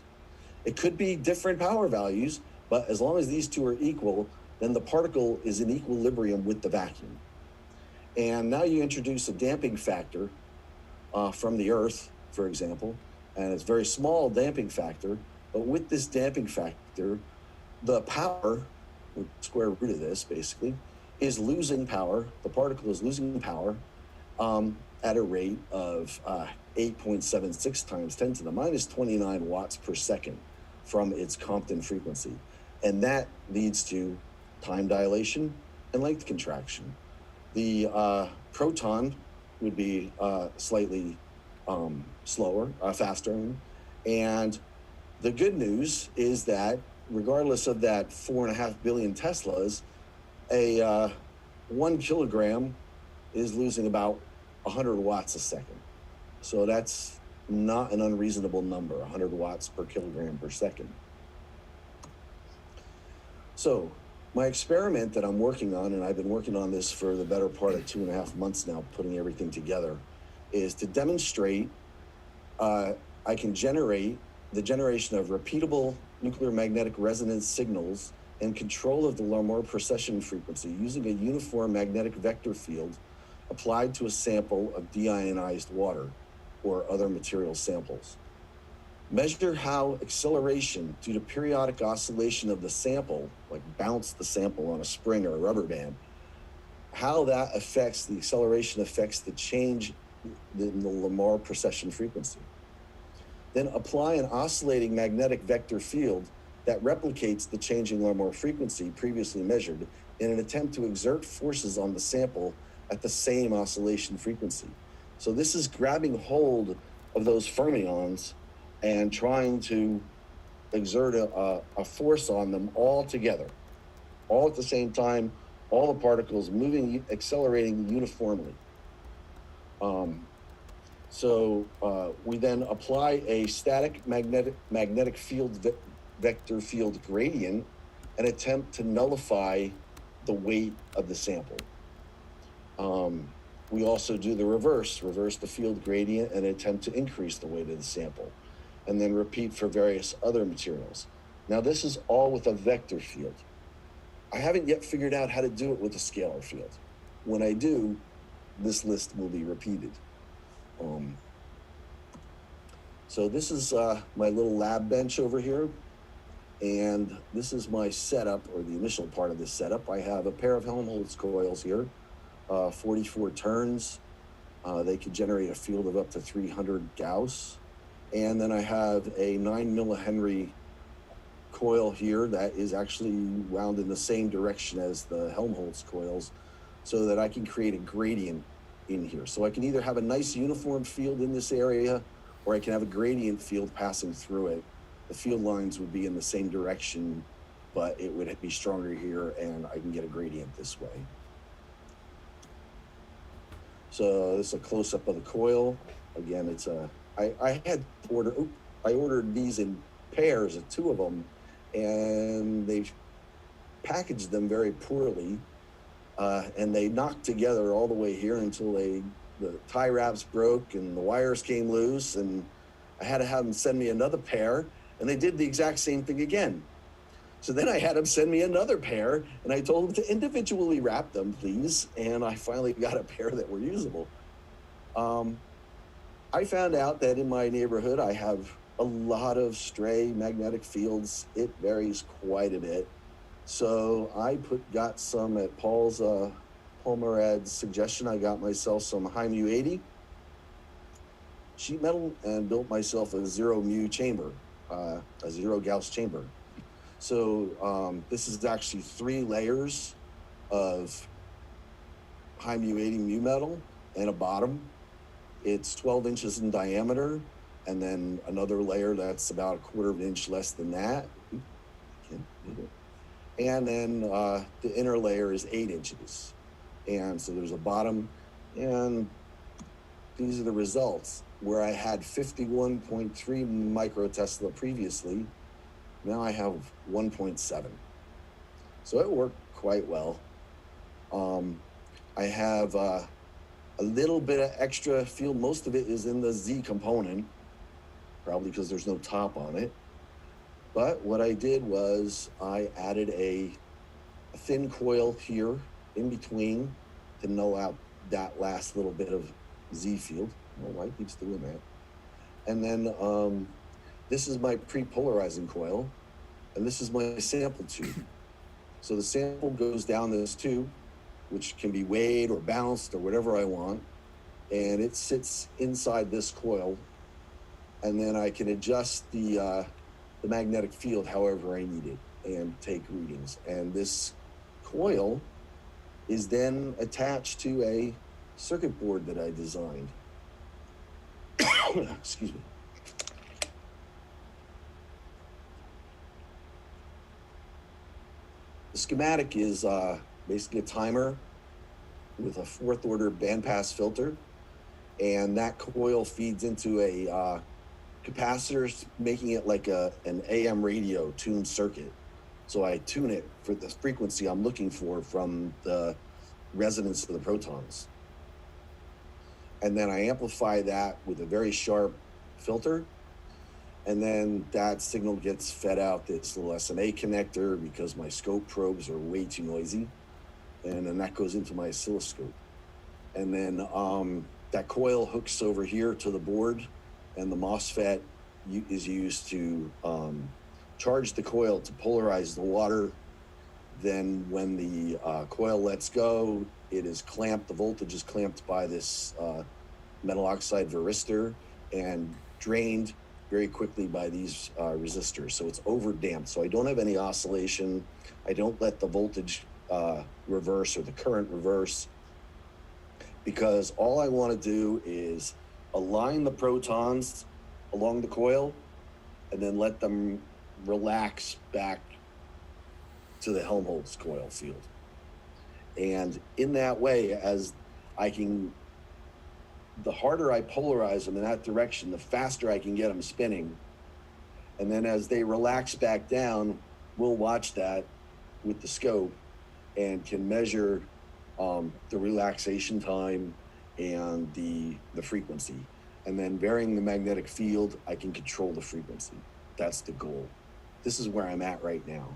It could be different power values, but as long as these two are equal, then the particle is in equilibrium with the vacuum. And now you introduce a damping factor from the Earth, for example, and it's a very small damping factor, but with this damping factor, the power, square root of this basically, is losing power. The particle is losing power at a rate of 8.76 times 10 to the minus 29 watts per second from its Compton frequency. And that leads to time dilation and length contraction. The proton would be slightly slower, faster. And the good news is that regardless of that 4.5 billion Teslas, a 1 kilogram is losing about 100 watts a second. So that's not an unreasonable number, 100 watts per kilogram per second. So my experiment that I'm working on, and I've been working on this for the better part of 2.5 months now, putting everything together, is to demonstrate I can generate the generation of repeatable nuclear magnetic resonance signals and control of the Larmor precession frequency using a uniform magnetic vector field applied to a sample of deionized water or other material samples. Measure how acceleration due to periodic oscillation of the sample, like bounce the sample on a spring or a rubber band, how that affects, the acceleration affects the change in the Larmor precession frequency. Then apply an oscillating magnetic vector field that replicates the changing Larmor frequency previously measured in an attempt to exert forces on the sample at the same oscillation frequency. So this is grabbing hold of those fermions and trying to exert a force on them all together, all at the same time, all the particles moving, accelerating uniformly. We then apply a static magnetic field vector field gradient and attempt to nullify the weight of the sample. We also do the reverse the field gradient and attempt to increase the weight of the sample, and then repeat for various other materials. Now this is all with a vector field. I haven't yet figured out how to do it with a scalar field. When I do, this list will be repeated. So this is my little lab bench over here, and this is my setup, or the initial part of this setup. I have a pair of Helmholtz coils here, 44 turns. They could generate a field of up to 300 Gauss. And then I have a 9 millihenry coil here that is actually wound in the same direction as the Helmholtz coils, so that I can create a gradient in here. So I can either have a nice uniform field in this area, or I can have a gradient field passing through it. The field lines would be in the same direction, but it would be stronger here, and I can get a gradient this way. So this is a close-up of the coil. Again, it's a, I ordered these in pairs of 2 of them, and they packaged them very poorly, and they knocked together all the way here until the tie wraps broke and the wires came loose, and I had to have them send me another pair, and they did the exact same thing again. So then I had them send me another pair, and I told them to individually wrap them, please, and I finally got a pair that were usable. I found out that in my neighborhood I have a lot of stray magnetic fields. It varies quite a bit. So I got some at Paul Morad's suggestion. I got myself some high mu 80 sheet metal and built myself a 0 mu chamber, a 0 Gauss chamber. So this is actually 3 layers of high mu 80 mu metal and a bottom. It's 12 inches in diameter, and then another layer that's about 1/4 inch less than that. And then the inner layer is 8 inches. And so there's a bottom, and these are the results. Where I had 51.3 microtesla previously, now I have 1.7. So it worked quite well. I have a little bit of extra field. Most of it is in the Z component, probably because there's no top on it. But what I did was I added a thin coil here in between to null out that last little bit of Z field. My wife keeps doing that. And then this is my pre-polarizing coil, and this is my sample tube. So the sample goes down this tube, which can be weighed or bounced or whatever I want, and it sits inside this coil, and then I can adjust the magnetic field however I need it and take readings. And this coil is then attached to a circuit board that I designed. Excuse me. The schematic is basically a timer with a 4th order bandpass filter. and that coil feeds into a capacitor, making it like an AM radio tuned circuit. So I tune it for the frequency I'm looking for from the resonance of the protons. And then I amplify that with a very sharp filter. And then that signal gets fed out this little SMA connector because my scope probes are way too noisy. And then that goes into my oscilloscope. And then that coil hooks over here to the board, and the MOSFET is used to charge the coil to polarize the water. Then when the coil lets go, it is clamped, the voltage is clamped by this metal oxide varistor and drained very quickly by these resistors. So it's over damped. So I don't have any oscillation. I don't let the voltage reverse or the current reverse, because all I want to do is align the protons along the coil and then let them relax back to the Helmholtz coil field. And in that way, as I can, the harder I polarize them in that direction, the faster I can get them spinning. And then as they relax back down, we'll watch that with the scope and can measure the relaxation time and the frequency. And then varying the magnetic field, I can control the frequency. That's the goal. This is where I'm at right now.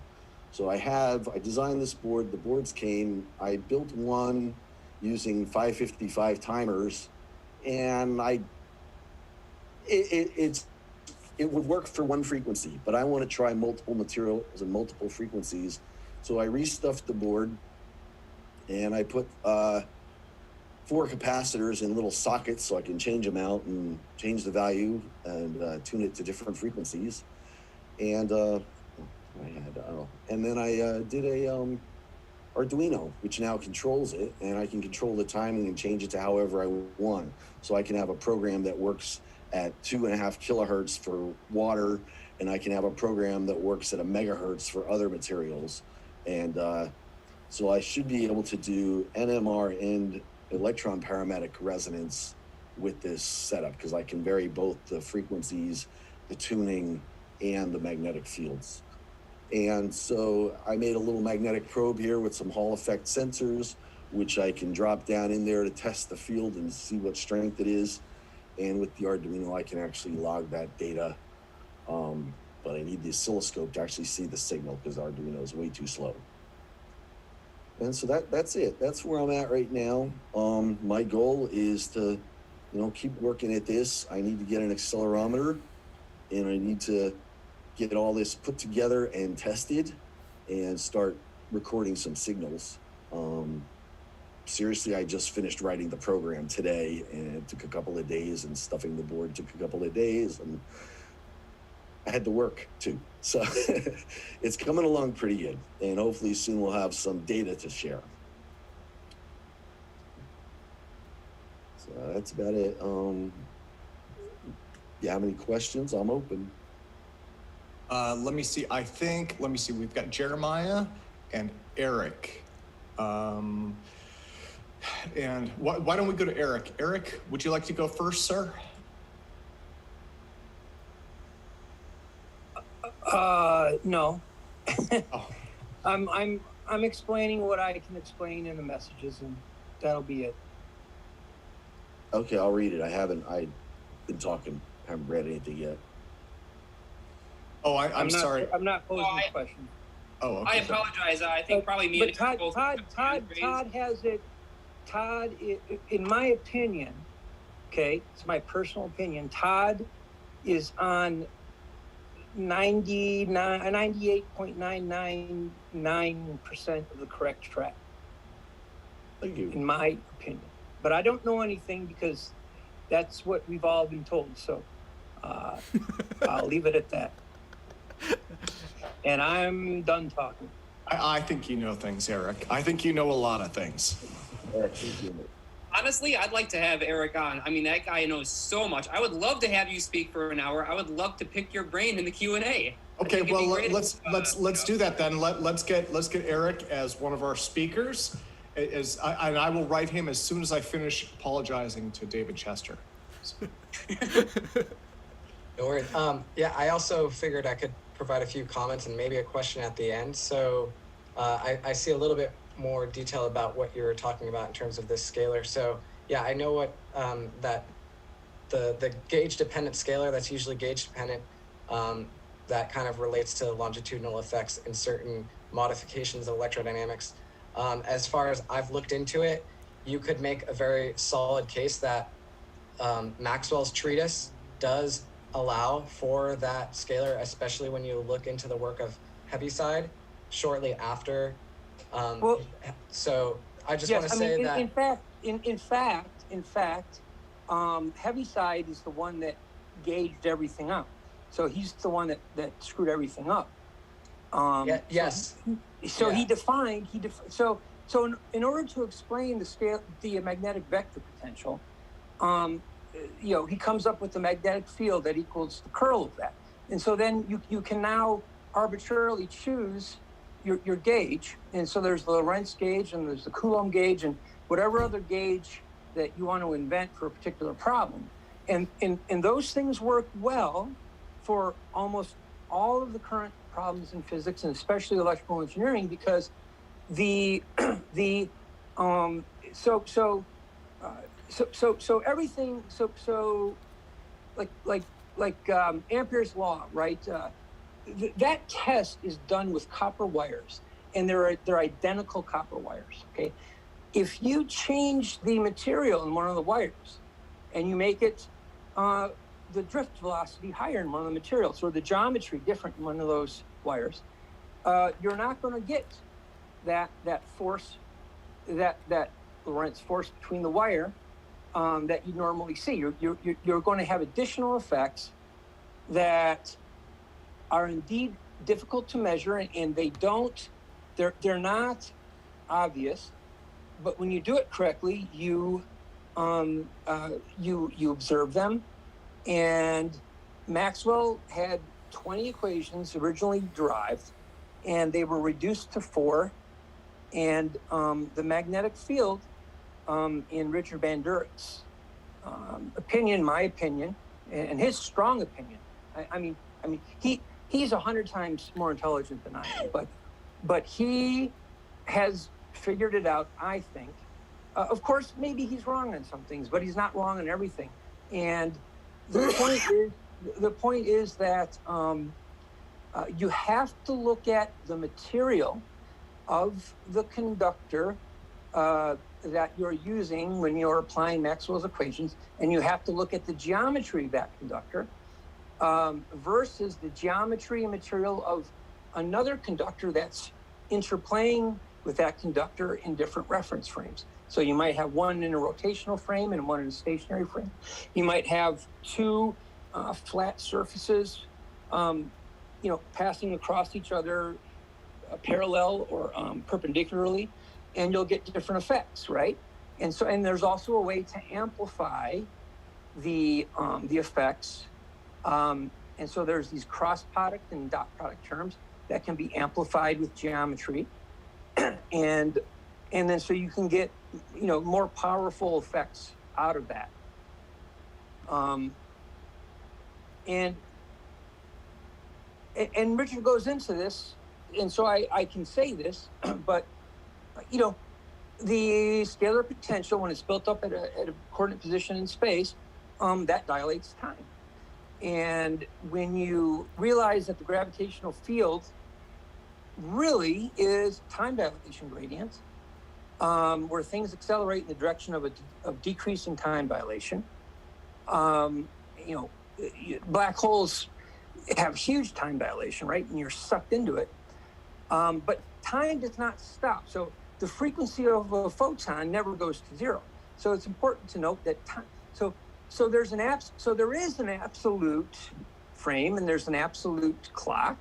So I designed this board, the boards came, I built one using 555 timers, and it would work for one frequency, but I want to try multiple materials and multiple frequencies. So I restuffed the board, and I put 4 capacitors in little sockets so I can change them out and change the value and tune it to different frequencies. And and then I did a Arduino, which now controls it, and I can control the timing and change it to however I want. So I can have a program that works at 2.5 kilohertz for water, and I can have a program that works at 1 megahertz for other materials. And so I should be able to do NMR and electron parametric resonance with this setup, because I can vary both the frequencies, the tuning, and the magnetic fields. And so I made a little magnetic probe here with some Hall effect sensors, which I can drop down in there to test the field and see what strength it is. And with the Arduino, I can actually log that data. But I need the oscilloscope to actually see the signal, because the Arduino is way too slow. And so that's it. That's where I'm at right now. My goal is to, keep working at this. I need to get an accelerometer, and I need to get all this put together and tested and start recording some signals. Seriously, I just finished writing the program today, and it took a couple of days, and stuffing the board took a couple of days, and I had to work too. So it's coming along pretty good, and hopefully soon we'll have some data to share. So that's about it. You have any questions? I'm open. Let me see. We've got Jeremiah and Eric. And why don't we go to Eric? Eric, would you like to go first, sir? No. Oh. I'm explaining what I can explain in the messages, and that'll be it. Okay, I'll read it. I've been talking. I haven't read anything yet. Oh, I'm sorry. I'm not posing a question. Oh, okay. I apologize. I think probably me and Todd has it. Todd, in my opinion, okay, it's my personal opinion, Todd is on 98.999% of the correct track. Thank you. In my opinion. But I don't know anything, because that's what we've all been told. So I'll leave it at that. And I'm done talking. I think you know things, Eric. I think you know a lot of things. Honestly, I'd like to have Eric on. I mean, that guy knows so much. I would love to have you speak for an hour. I would love to pick your brain in the Q&A. Okay, well, let's do that then. Let's get Eric as one of our speakers, And I will write him as soon as I finish apologizing to David Chester. No worries. Yeah, I also figured I could provide a few comments and maybe a question at the end. So I see a little bit more detail about what you were talking about in terms of this scalar. So yeah, I know what that the gauge dependent scalar, that's usually gauge dependent, that kind of relates to longitudinal effects in certain modifications of electrodynamics. As far as I've looked into it, you could make a very solid case that Maxwell's treatise does allow for that scalar, especially when you look into the work of Heaviside shortly after. So I just want to say that. In fact, Heaviside is the one that gauged everything up. So he's the one that screwed everything up. Yes. So he defined. So in order to explain the magnetic vector potential, he comes up with the magnetic field that equals the curl of that. And so then you can now arbitrarily choose your gauge. And so there's the Lorentz gauge and there's the Coulomb gauge and whatever other gauge that you want to invent for a particular problem. And those things work well for almost all of the current problems in physics and especially electrical engineering, because everything like Ampere's law, right? That test is done with copper wires, and they're identical copper wires. Okay, if you change the material in one of the wires, and you make it the drift velocity higher in one of the materials, or the geometry different in one of those wires, you're not going to get that force, that Lorentz force between the wire that you normally see. You're going to have additional effects that are indeed difficult to measure, and they're not obvious, but when you do it correctly, you observe them. And Maxwell had 20 equations originally derived, and they were reduced to 4. And the magnetic field, in Richard Van Durek's opinion, my opinion, and his strong opinion, I mean, he's 100 times more intelligent than I am, but he has figured it out, I think. Of course, maybe he's wrong on some things, but he's not wrong on everything. And the point is that you have to look at the material of the conductor that you're using when you're applying Maxwell's equations, and you have to look at the geometry of that conductor versus the geometry and material of another conductor that's interplaying with that conductor in different reference frames. So you might have one in a rotational frame and one in a stationary frame. You might have two flat surfaces, passing across each other parallel or perpendicularly, and you'll get different effects, right? And there's also a way to amplify the effects. And so there's these cross product and dot product terms that can be amplified with geometry, and then so you can get more powerful effects out of that. And Richard goes into this, and so I can say this, but the scalar potential, when it's built up at a coordinate position in space, that dilates time. And when you realize that the gravitational field really is time dilation gradient, where things accelerate in the direction of decreasing time dilation. Black holes have huge time dilation, right? And you're sucked into it. But time does not stop. So the frequency of a photon never goes to 0. So it's important to note that time. So there is an absolute frame, and there's an absolute clock,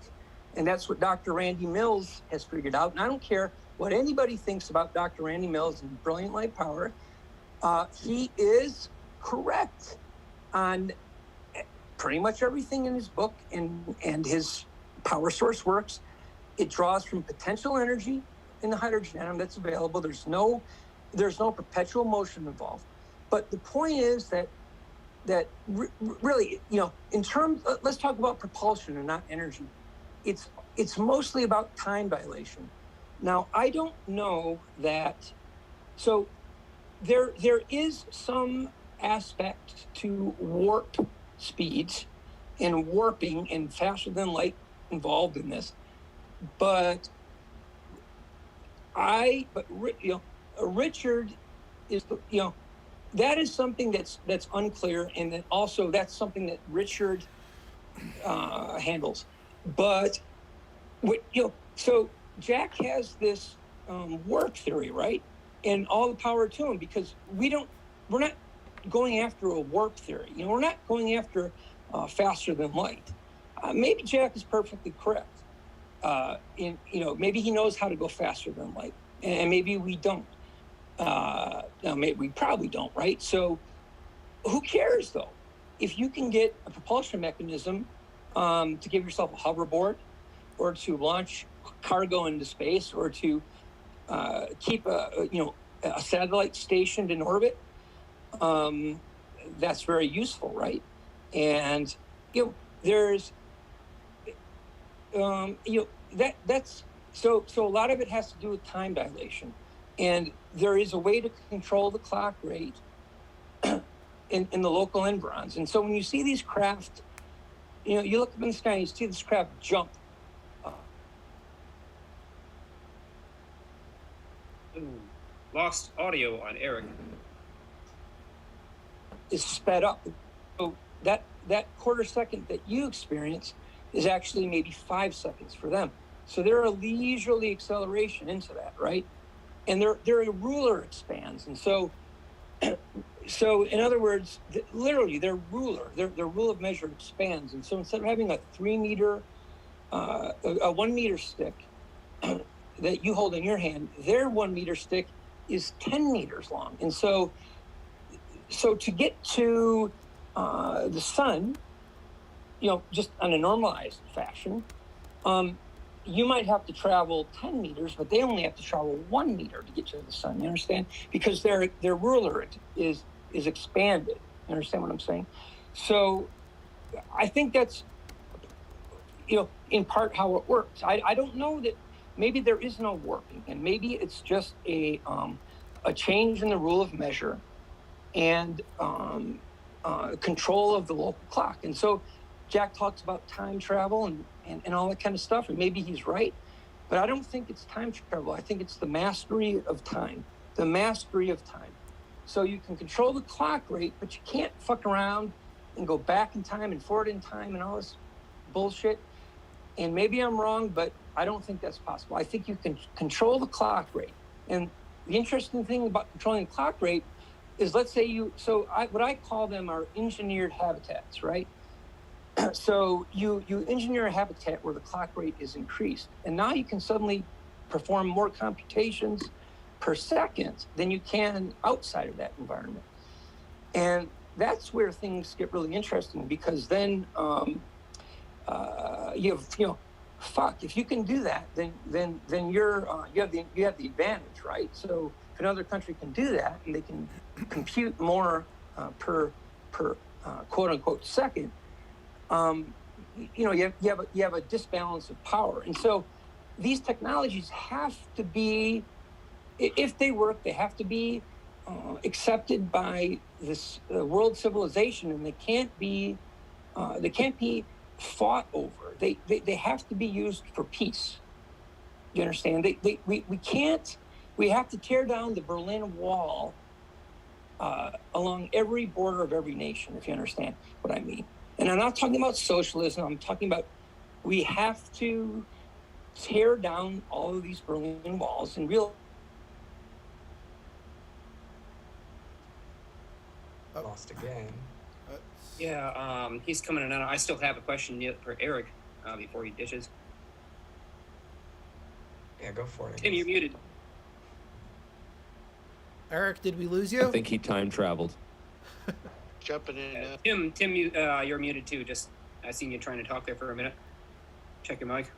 and that's what Dr. Randy Mills has figured out. And I don't care what anybody thinks about Dr. Randy Mills and brilliant light power. He is correct on pretty much everything in his book, and his power source works. It draws from potential energy in the hydrogen atom that's available. There's no perpetual motion involved. But the point is that really, in terms, let's talk about propulsion and not energy. It's mostly about time dilation. Now, I don't know that. So there is some aspect to warp speeds and warping and faster than light involved in this, but Richard is that is something that's unclear, and then also that's something that Richard handles. But so Jack has this warp theory, right? And all the power to him, because we're not going after a warp theory. We're not going after faster than light. Maybe Jack is perfectly correct. Maybe he knows how to go faster than light, and maybe we don't. Maybe we probably don't, right? So who cares though? If you can get a propulsion mechanism to give yourself a hoverboard, or to launch cargo into space, or to keep a satellite stationed in orbit, that's very useful, right? And there's that's so a lot of it has to do with time dilation, and there is a way to control the clock rate in the local environs. And so when you see these craft, you look up in the sky and you see this craft jump. Lost audio on Eric. Is sped up. So that quarter second that you experience is actually maybe 5 seconds for them. So they're a leisurely acceleration into that, right? And their ruler expands. And so in other words, literally their rule of measure expands. And so instead of having a 3 meter, a 1 meter stick that you hold in your hand, their 1 meter stick is 10 meters long. And so to get to the sun, just on a normalized fashion, you might have to travel 10 meters, but they only have to travel 1 meter to get to the sun. You understand? Because their ruler is expanded. You understand what I'm saying? So I think that's, in part how it works. I don't know that maybe there is no warping, and maybe it's just a change in the rule of measure and control of the local clock. And so Jack talks about time travel and all that kind of stuff, and maybe he's right, but I don't think it's time travel. I think it's the mastery of time. So you can control the clock rate, but you can't fuck around and go back in time and forward in time and all this bullshit. And maybe I'm wrong, but I don't think that's possible. I think you can control the clock rate. And the interesting thing about controlling the clock rate is, let's say what I call them are engineered habitats, right? So you engineer a habitat where the clock rate is increased, and now you can suddenly perform more computations per second than you can outside of that environment. And that's where things get really interesting, because then if you can do that, then you have the advantage, right? So if another country can do that and they can compute more per quote unquote second, you have a disbalance of power. And so these technologies have to be, if they work, they have to be accepted by this world civilization, and they can't be fought over. They have to be used for peace. You understand? We have to tear down the Berlin Wall along every border of every nation, if you understand what I mean. And I'm not talking about socialism. I'm talking about, we have to tear down all of these Berlin Walls and real. Lost again. Yeah, he's coming in. I still have a question yet for Eric before he ditches. Yeah, go for it. Tim, you're muted. Eric, did we lose you? I think he time traveled. Jumping in. Tim, you're muted too. Just I seen you trying to talk there for a minute. Check your mic.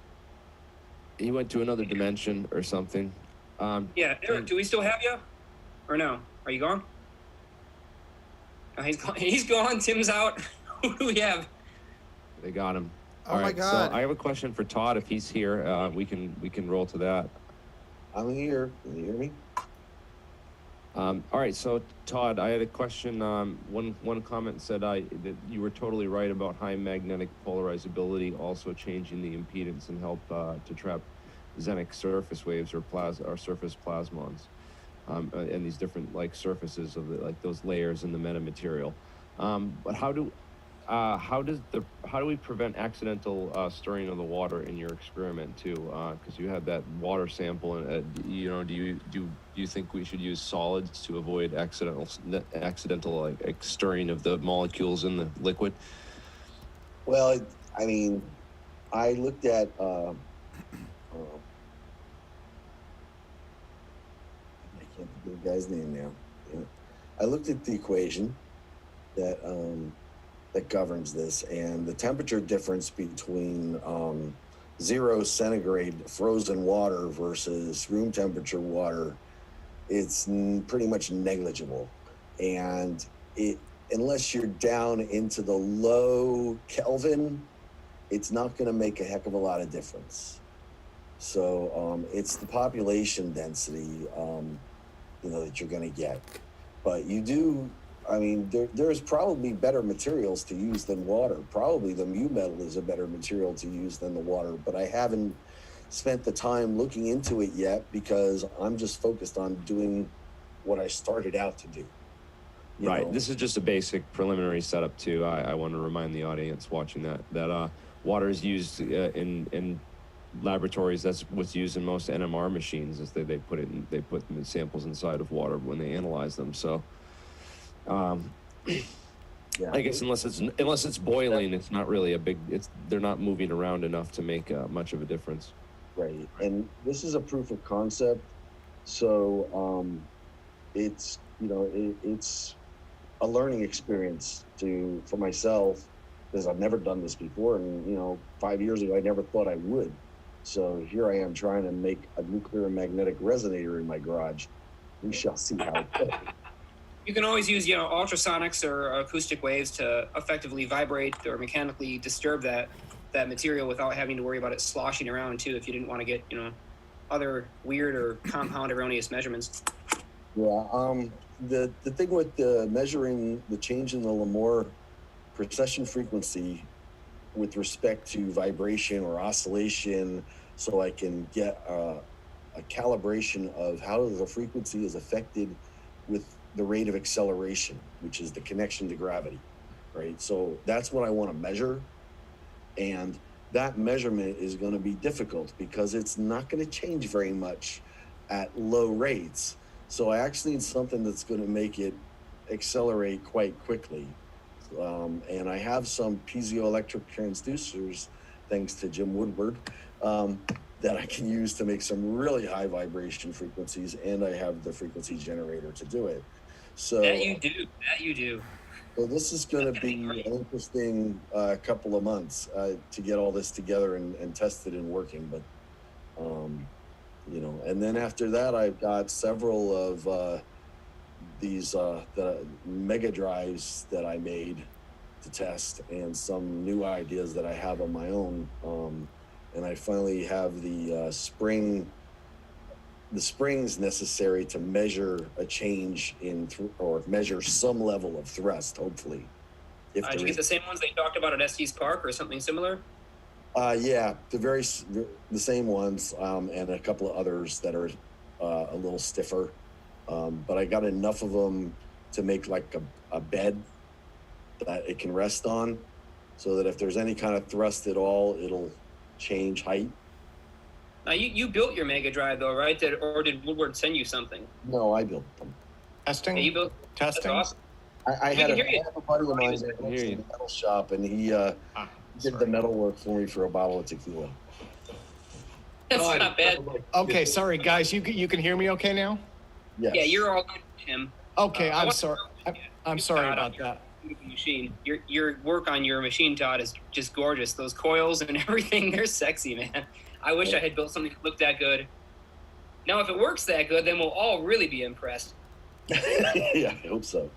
He went to another dimension or something. Yeah, Eric, do we still have you? Or no? Are you gone? Oh, he's gone. He's gone. Tim's out. Who do we have? They got him. Oh All my right, God. So I have a question for Todd. If he's here, we can roll to that. I'm here. Can you hear me? All right, so Todd, I had a question. One comment said that you were totally right about high magnetic polarizability also changing the impedance and help to trap xenic surface waves or surface plasmons, and these different like surfaces of like those layers in the metamaterial. But how do we prevent accidental stirring of the water in your experiment too? Because you had that water sample, and do you think we should use solids to avoid accidental like stirring of the molecules in the liquid? Well, I mean, I looked at I can't think of the guy's name now. Yeah. I looked at the equation that governs this, and the temperature difference between 0 centigrade frozen water versus room temperature water, it's pretty much negligible. And unless you're down into the low Kelvin, it's not going to make a heck of a lot of difference. So it's the population density, that you're going to get. But you do, I mean, there's probably better materials to use than water. Probably the mu metal is a better material to use than the water, but I haven't spent the time looking into it yet because I'm just focused on doing what I started out to do. Right. This is just a basic preliminary setup too. I want to remind the audience watching that water is used in laboratories. That's what's used in most NMR machines. Is they put the samples inside of water when they analyze them. So, I guess unless it's boiling, it's not really a big. They're not moving around enough to make much of a difference. Right. And this is a proof of concept, so it's it's a learning experience for myself, because I've never done this before, and 5 years ago I never thought I would. So here I am trying to make a nuclear magnetic resonator in my garage. We shall see how it goes. You can always use, ultrasonics or acoustic waves to effectively vibrate or mechanically disturb that material without having to worry about it sloshing around too, if you didn't want to get, other weird or compound erroneous measurements. Yeah, the thing with measuring the change in the Lamore precession frequency with respect to vibration or oscillation, so I can get a calibration of how the frequency is affected with the rate of acceleration, which is the connection to gravity, right? So that's what I want to measure. And that measurement is going to be difficult because it's not going to change very much at low rates. So I actually need something that's going to make it accelerate quite quickly. And I have some piezoelectric transducers, thanks to Jim Woodward, that I can use to make some really high vibration frequencies, and I have the frequency generator to do it. So That you do. So this is going to be an interesting couple of months to get all this together and tested and working. But and then after that, I've got several of these the mega drives that I made to test, and some new ideas that I have on my own. And I finally have the springs necessary to measure a change or measure some level of thrust, hopefully. Did you get the same ones they talked about at Estes Park or something similar? Yeah, the same ones, and a couple of others that are a little stiffer. But I got enough of them to make like a bed that it can rest on, so that if there's any kind of thrust at all, it'll change height. Now you built your Mega Drive though, right? Or did Woodward send you something? No, I built them. Testing. Yeah, you built. Testing. That's awesome. I have a buddy of mine that works in the metal shop, and he did the metal work for me for a bottle of tequila. That's not bad. Okay, sorry guys, you can hear me okay now? Yes. Yeah, you're all good, Tim. Okay, I'm sorry. I'm sorry about that. Machine. Your work on your machine, Todd, is just gorgeous. Those coils and everything, they're sexy, man. I wish I had built something that looked that good. Now, if it works that good, then we'll all really be impressed. Yeah, I hope so.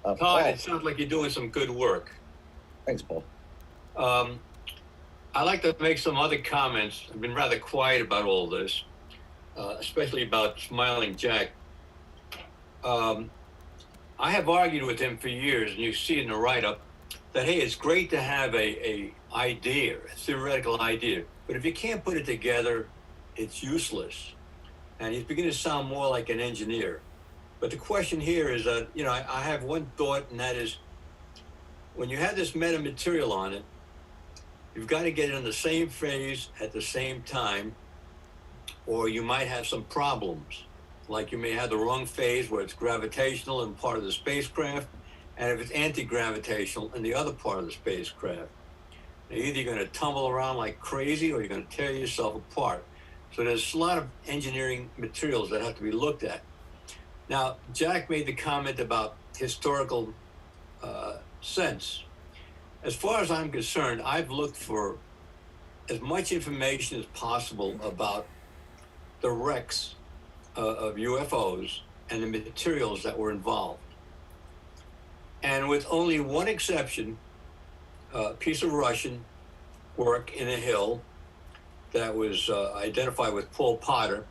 Todd, Paul. it sounds like you're doing some good work. Thanks, Paul. I'd like to make some other comments. I've been rather quiet about all this, especially about Smiling Jack. I have argued with him for years, and you see in the write-up, that, hey, it's great to have a idea, a theoretical idea, but if you can't put it together, it's useless. And he's beginning to sound more like an engineer. But the question here is that, I have one thought, and that is, when you have this metamaterial on it, you've got to get it in the same phase at the same time, or you might have some problems. Like you may have the wrong phase where it's gravitational in part of the spacecraft, and if it's anti-gravitational in the other part of the spacecraft. Now, either you're going to tumble around like crazy, or you're going to tear yourself apart. So there's a lot of engineering materials that have to be looked at. Now, Jack made the comment about historical sense. As far as I'm concerned, I've looked for as much information as possible about the wrecks of UFOs and the materials that were involved. And with only one exception, a piece of Russian work in a hill that was identified with Paul Potter,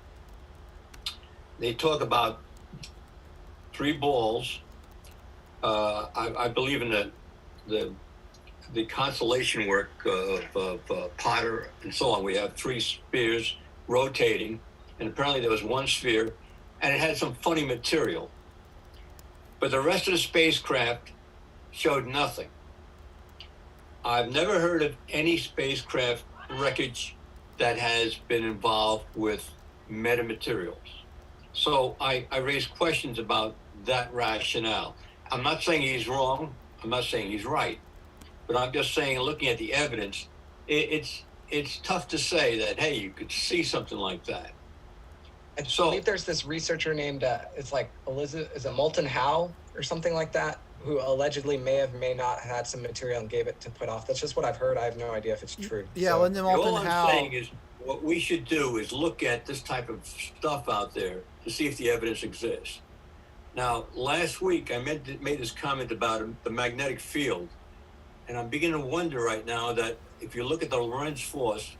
they talk about 3 balls. I believe in the constellation work of Potter and so on. We have 3 spheres rotating, and apparently there was 1 sphere, and it had some funny material. But the rest of the spacecraft showed nothing. I've never heard of any spacecraft wreckage that has been involved with metamaterials. So I raise questions about that rationale. I'm not saying he's wrong. I'm not saying he's right. But I'm just saying, looking at the evidence, it's tough to say that, hey, you could see something like that. I believe there's this researcher named, it's like Elizabeth, is it Moulton Howe or something like that, who allegedly may not have had some material and gave it to put off. That's just what I've heard. I have no idea if it's true. Yeah, so, Linda Moulton Howe. All I'm saying is, what we should do is look at this type of stuff out there to see if the evidence exists. Now, last week I made this comment about the magnetic field, and I'm beginning to wonder right now that if you look at the Lorentz force,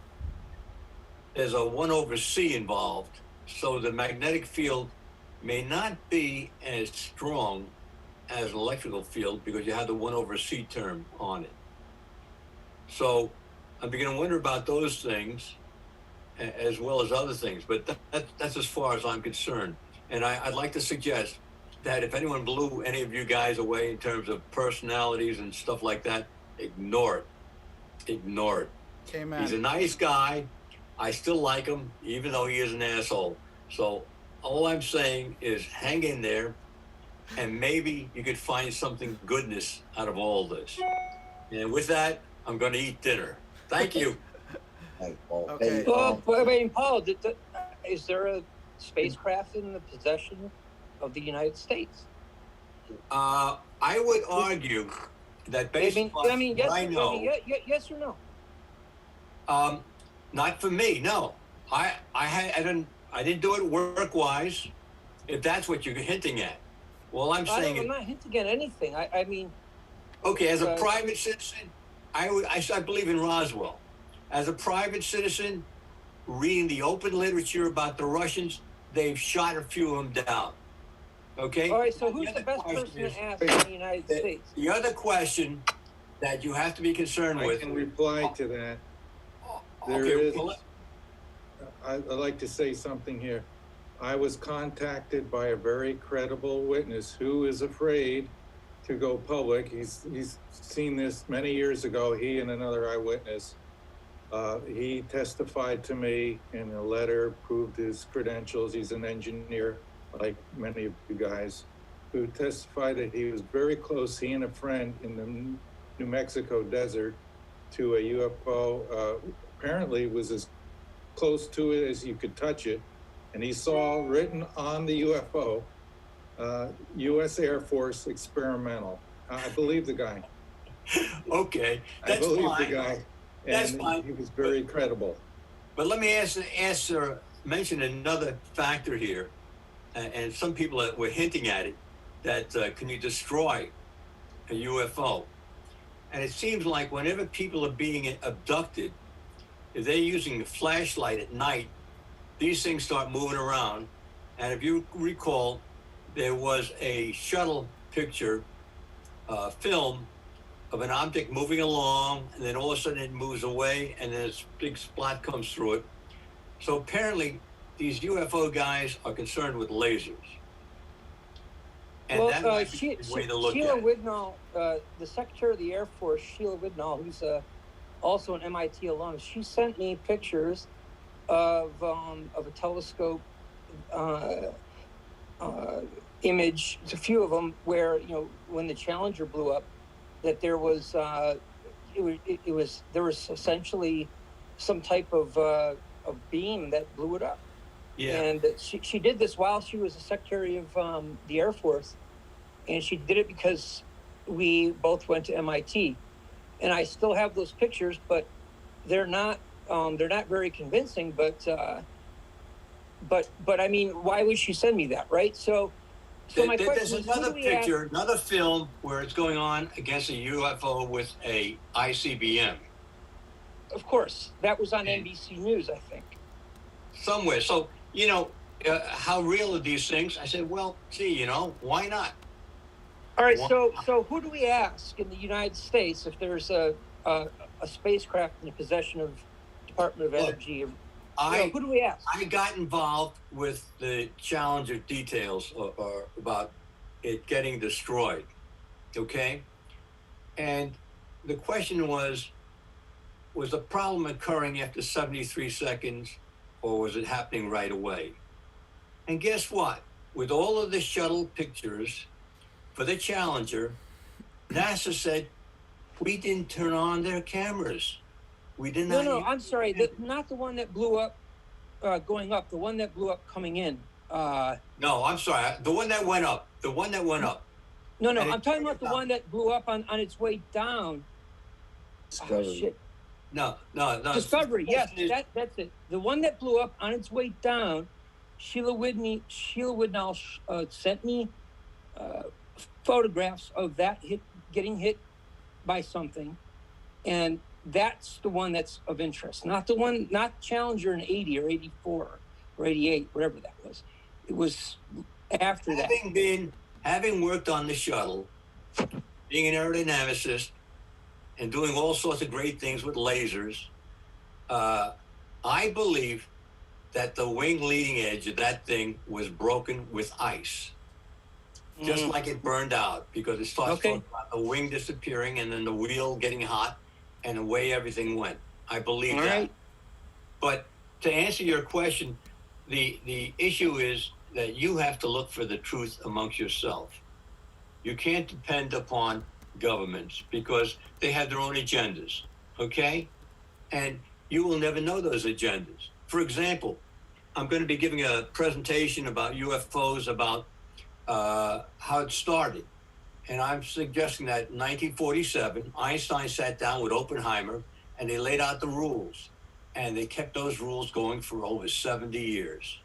there's a 1/c involved. So the magnetic field may not be as strong as an electrical field because you have the 1/c term on it. So I'm beginning to wonder about those things as well as other things, but that's as far as I'm concerned. And I'd like to suggest that if anyone blew any of you guys away in terms of personalities and stuff like that, ignore it. Ignore it. Amen. He's a nice guy. I still like him, even though he is an asshole. So all I'm saying is hang in there, and maybe you could find something goodness out of all this. And with that, I'm going to eat dinner. Thank you. Thanks, Paul. Okay. Hey, Well, I mean, Paul, is there a spacecraft in the possession of the United States? I would argue that based on what I know, yes or no? not for me, no. I didn't do it work-wise, if that's what you're hinting at. Well, I'm saying I'm not hinting at anything. I mean, okay, as a private citizen, I believe in Roswell. As a private citizen, reading the open literature about the Russians, they've shot a few of them down. Okay? all right, so who's the best person to ask in the United States? The other question that you have to be concerned I with. can reply to that. There Okay, is, well, I'd like to say something here. I was contacted by a very credible witness who is afraid to go public. He's seen this many years ago, he and another eyewitness. He testified to me in a letter, proved his credentials. He's an engineer, like many of you guys, who testified that he was very close, he and a friend, in the New Mexico desert to a UFO. Apparently was as close to it as you could touch it. And he saw written on the UFO, U.S. Air Force experimental. I believe the guy. okay, I that's believe fine. the guy. That's And fine. he was very credible. But let me answer mention another factor here, and some people were hinting at it, that can you destroy a UFO? And it seems like whenever people are being abducted, if they're using a flashlight at night, these things start moving around. And if you recall, there was a shuttle picture film of an object moving along, and then all of a sudden it moves away, and then this big spot comes through it. So apparently, these UFO guys are concerned with lasers. And well, that might be the way to look Sheila at it. Widnall, the Secretary of the Air Force, Sheila Widnall, who's also an MIT alum, she sent me pictures of a telescope image, a few of them, where, you know, when the Challenger blew up, that there was there was essentially some type of beam that blew it up. Yeah. And she did this while she was the Secretary of the Air Force, and she did it because we both went to MIT, and I still have those pictures, but they're not very convincing. But I mean, why would she send me that, right? So my question There's is, another picture, another film where it's going on against a UFO with a ICBM. Of course, that was on NBC News, I think. Somewhere. So, you know, how real are these things? I said, well, gee, you know, why not? All right, so who do we ask in the United States if there's a spacecraft in the possession of Department of Energy? Who do we ask? I got involved with the Challenger details or about it getting destroyed, okay? And the question was the problem occurring after 73 seconds, or was it happening right away? And guess what? With all of the shuttle pictures for the Challenger, NASA said, we didn't turn on their cameras. We did not. No, I'm sorry. Not the one that blew up going up, the one that blew up coming in. No, I'm sorry. The one that went up. The one that went up. No, I'm talking about the one that blew up on its way down. Discovery. Oh, shit. No. Discovery, yes, that's it. The one that blew up on its way down, Sheila Widnall sent me photographs of that getting hit by something, and that's the one that's of interest. Not the one, not Challenger in 80 or 84 or 88, whatever that was. It was after that. Having worked on the shuttle, being an aerodynamicist, and doing all sorts of great things with lasers, I believe that the wing leading edge of that thing was broken with ice. Just like it burned out, because it starts talking about the wing disappearing and then the wheel getting hot and the way everything went. I believe that. Right. But to answer your question, the issue is that you have to look for the truth amongst yourself. You can't depend upon governments because they have their own agendas, okay? And you will never know those agendas. For example, I'm going to be giving a presentation about UFOs, about how it started. And I'm suggesting that in 1947, Einstein sat down with Oppenheimer and they laid out the rules. And they kept those rules going for over 70 years.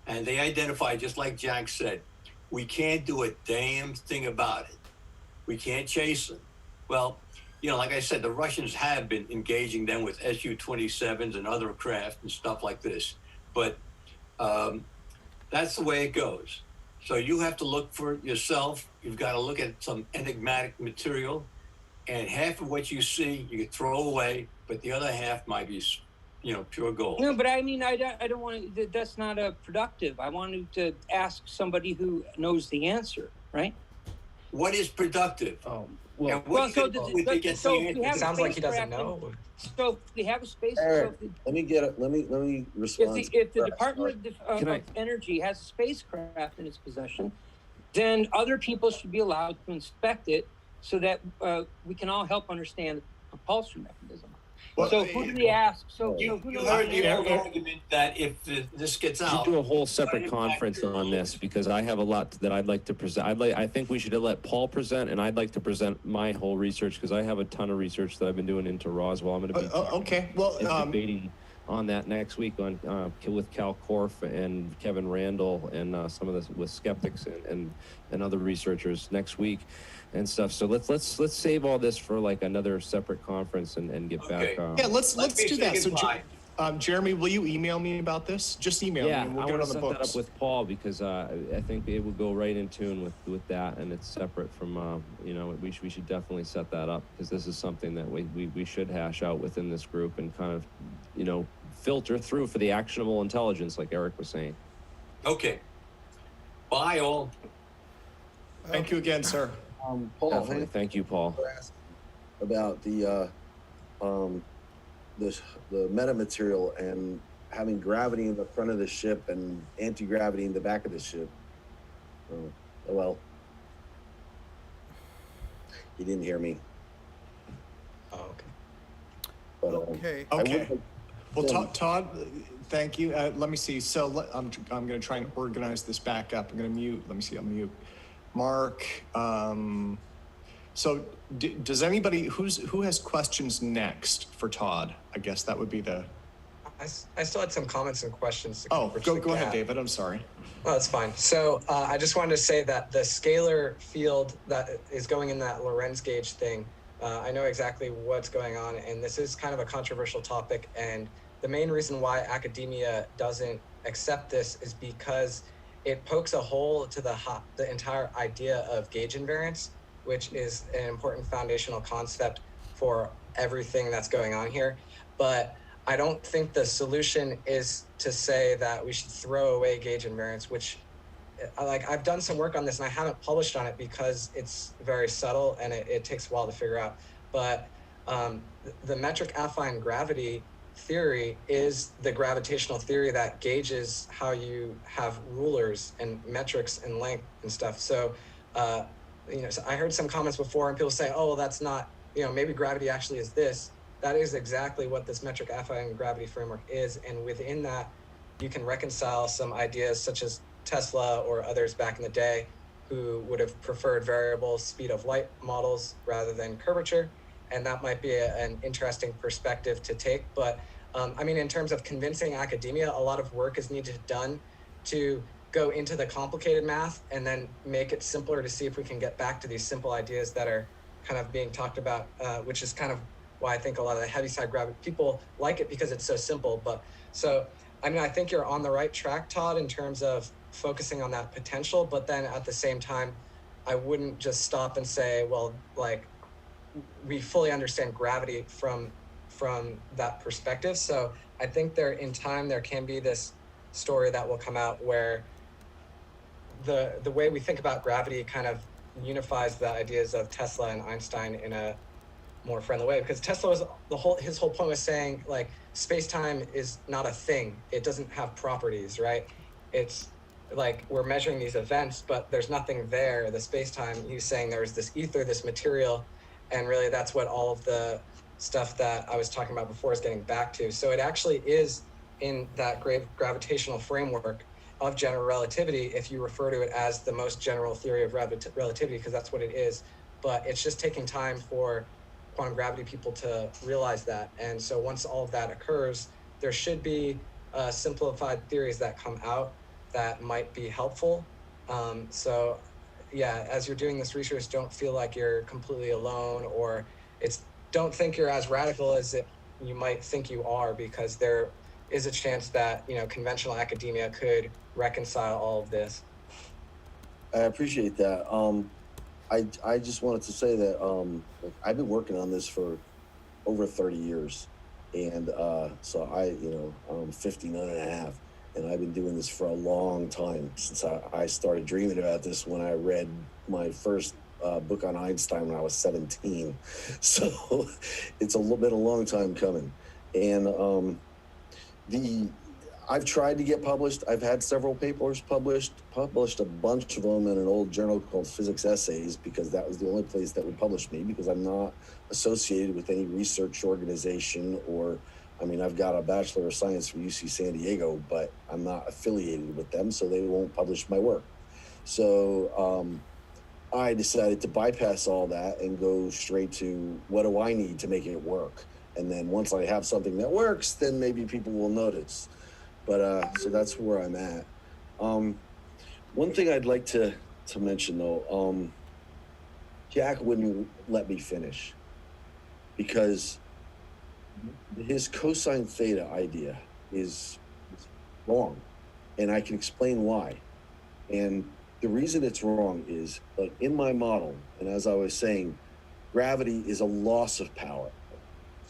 And they identified, just like Jack said, we can't do a damn thing about it. We can't chase them. Well, you know, like I said, the Russians have been engaging them with Su-27s and other craft and stuff like this. But that's the way it goes. So you have to look for yourself. You've got to look at some enigmatic material, and half of what you see you can throw away, but the other half might be, you know, pure gold. No, but I mean, I don't want to. That's not productive. I wanted to ask somebody who knows the answer, right? What is productive? Well, it sounds like he doesn't know. So we have a space. Eric, let me respond. If the Department of Energy has a spacecraft in its possession, then other people should be allowed to inspect it so that we can all help understand the propulsion mechanism. Well, so who do we ask? You heard the argument that if this gets out, we should do a whole separate conference on this because I have a lot that I'd like to present. I think we should let Paul present, and I'd like to present my whole research because I have a ton of research that I've been doing into Roswell. I'm going to be okay. Well, debating on that next week on with Cal Korf and Kevin Randall and some of the with skeptics and other researchers next week and stuff. So let's save all this for like another separate conference and get Okay. back. Yeah, let's do that. So, goodbye. Jeremy, will you email me about this? Just email me and we'll get it on the set that books. up with Paul because I think it will go right in tune with that, and it's separate from we should definitely set that up because this is something that we should hash out within this group and kind of filter through for the actionable intelligence like Eric was saying. Okay. Bye all. Thank you again, sir. Paul, Definitely. Thank you, Paul. About the metamaterial and having gravity in the front of the ship and anti-gravity in the back of the ship. Well, he didn't hear me. Oh, okay. But, Okay. Okay. Well, Todd, thank you. Let me see. So I'm going to try and organize this back up. I'm going to mute. Let me see. I'll mute Mark. So does anybody who has questions next for Todd? I guess that would be the. I still had some comments and questions. Go ahead, David. I'm sorry. Oh, that's fine. So I just wanted to say that the scalar field that is going in that Lorentz gauge thing, I know exactly what's going on, and this is kind of a controversial topic. And the main reason why academia doesn't accept this is because it pokes a hole to the entire idea of gauge invariance, which is an important foundational concept for everything that's going on here. But I don't think the solution is to say that we should throw away gauge invariance, which I've done some work on this and I haven't published on it because it's very subtle and it takes a while to figure out. But the metric affine gravity theory is the gravitational theory that gauges how you have rulers and metrics and length and stuff. So, so I heard some comments before and people say, oh, well, that's not, maybe gravity actually is this. That is exactly what this metric affine gravity framework is. And within that, you can reconcile some ideas such as Tesla or others back in the day who would have preferred variable speed of light models rather than curvature. And that might be an interesting perspective to take. But in terms of convincing academia, a lot of work is needed done to go into the complicated math and then make it simpler to see if we can get back to these simple ideas that are kind of being talked about, which is kind of why I think a lot of the heaviside gravity people like it because it's so simple. But so, I think you're on the right track, Todd, in terms of focusing on that potential. But then at the same time, I wouldn't just stop and say, well, like we fully understand gravity from that perspective. So I think in time, there can be this story that will come out where the way we think about gravity kind of unifies the ideas of Tesla and Einstein in a more friendly way, because Tesla was his whole point was saying like space-time is not a thing. It doesn't have properties, right? It's like we're measuring these events, but there's nothing there. The space-time, he's saying there's this ether, this material, and really that's what all of the stuff that I was talking about before is getting back to. So it actually is in that gravitational framework of general relativity, if you refer to it as the most general theory of relativity, because that's what it is. But it's just taking time for quantum gravity people to realize that. And so once all of that occurs, there should be simplified theories that come out that might be helpful. So yeah, as you're doing this research, don't feel like you're completely alone, or don't think you're as radical as you might think you are, because there is a chance that conventional academia could reconcile all of this. I appreciate that. I just wanted to say that I've been working on this for over 30 years. And so I'm 59 and a half, and I've been doing this for a long time, since I started dreaming about this when I read my first book on Einstein when I was 17. So it's a long time coming. And I've tried to get published. I've had several papers published a bunch of them in an old journal called Physics Essays, because that was the only place that would publish me, because I'm not associated with any research organization, or, I've got a Bachelor of Science from UC San Diego, but I'm not affiliated with them, so they won't publish my work. So I decided to bypass all that and go straight to what do I need to make it work? And then once I have something that works, then maybe people will notice. But so that's where I'm at. One thing I'd like to mention though, Jack wouldn't let me finish because his cosine theta idea is wrong, and I can explain why. And the reason it's wrong is, like, in my model, and as I was saying, gravity is a loss of power.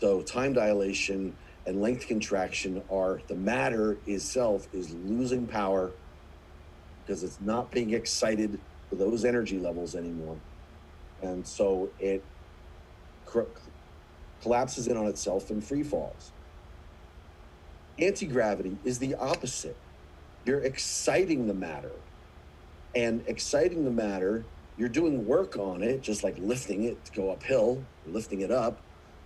So time dilation and length contraction are, the matter itself is losing power because it's not being excited for those energy levels anymore. And so it collapses in on itself and free falls. Antigravity is the opposite. You're exciting the matter. And exciting the matter, you're doing work on it, just like lifting it to go uphill, lifting it up.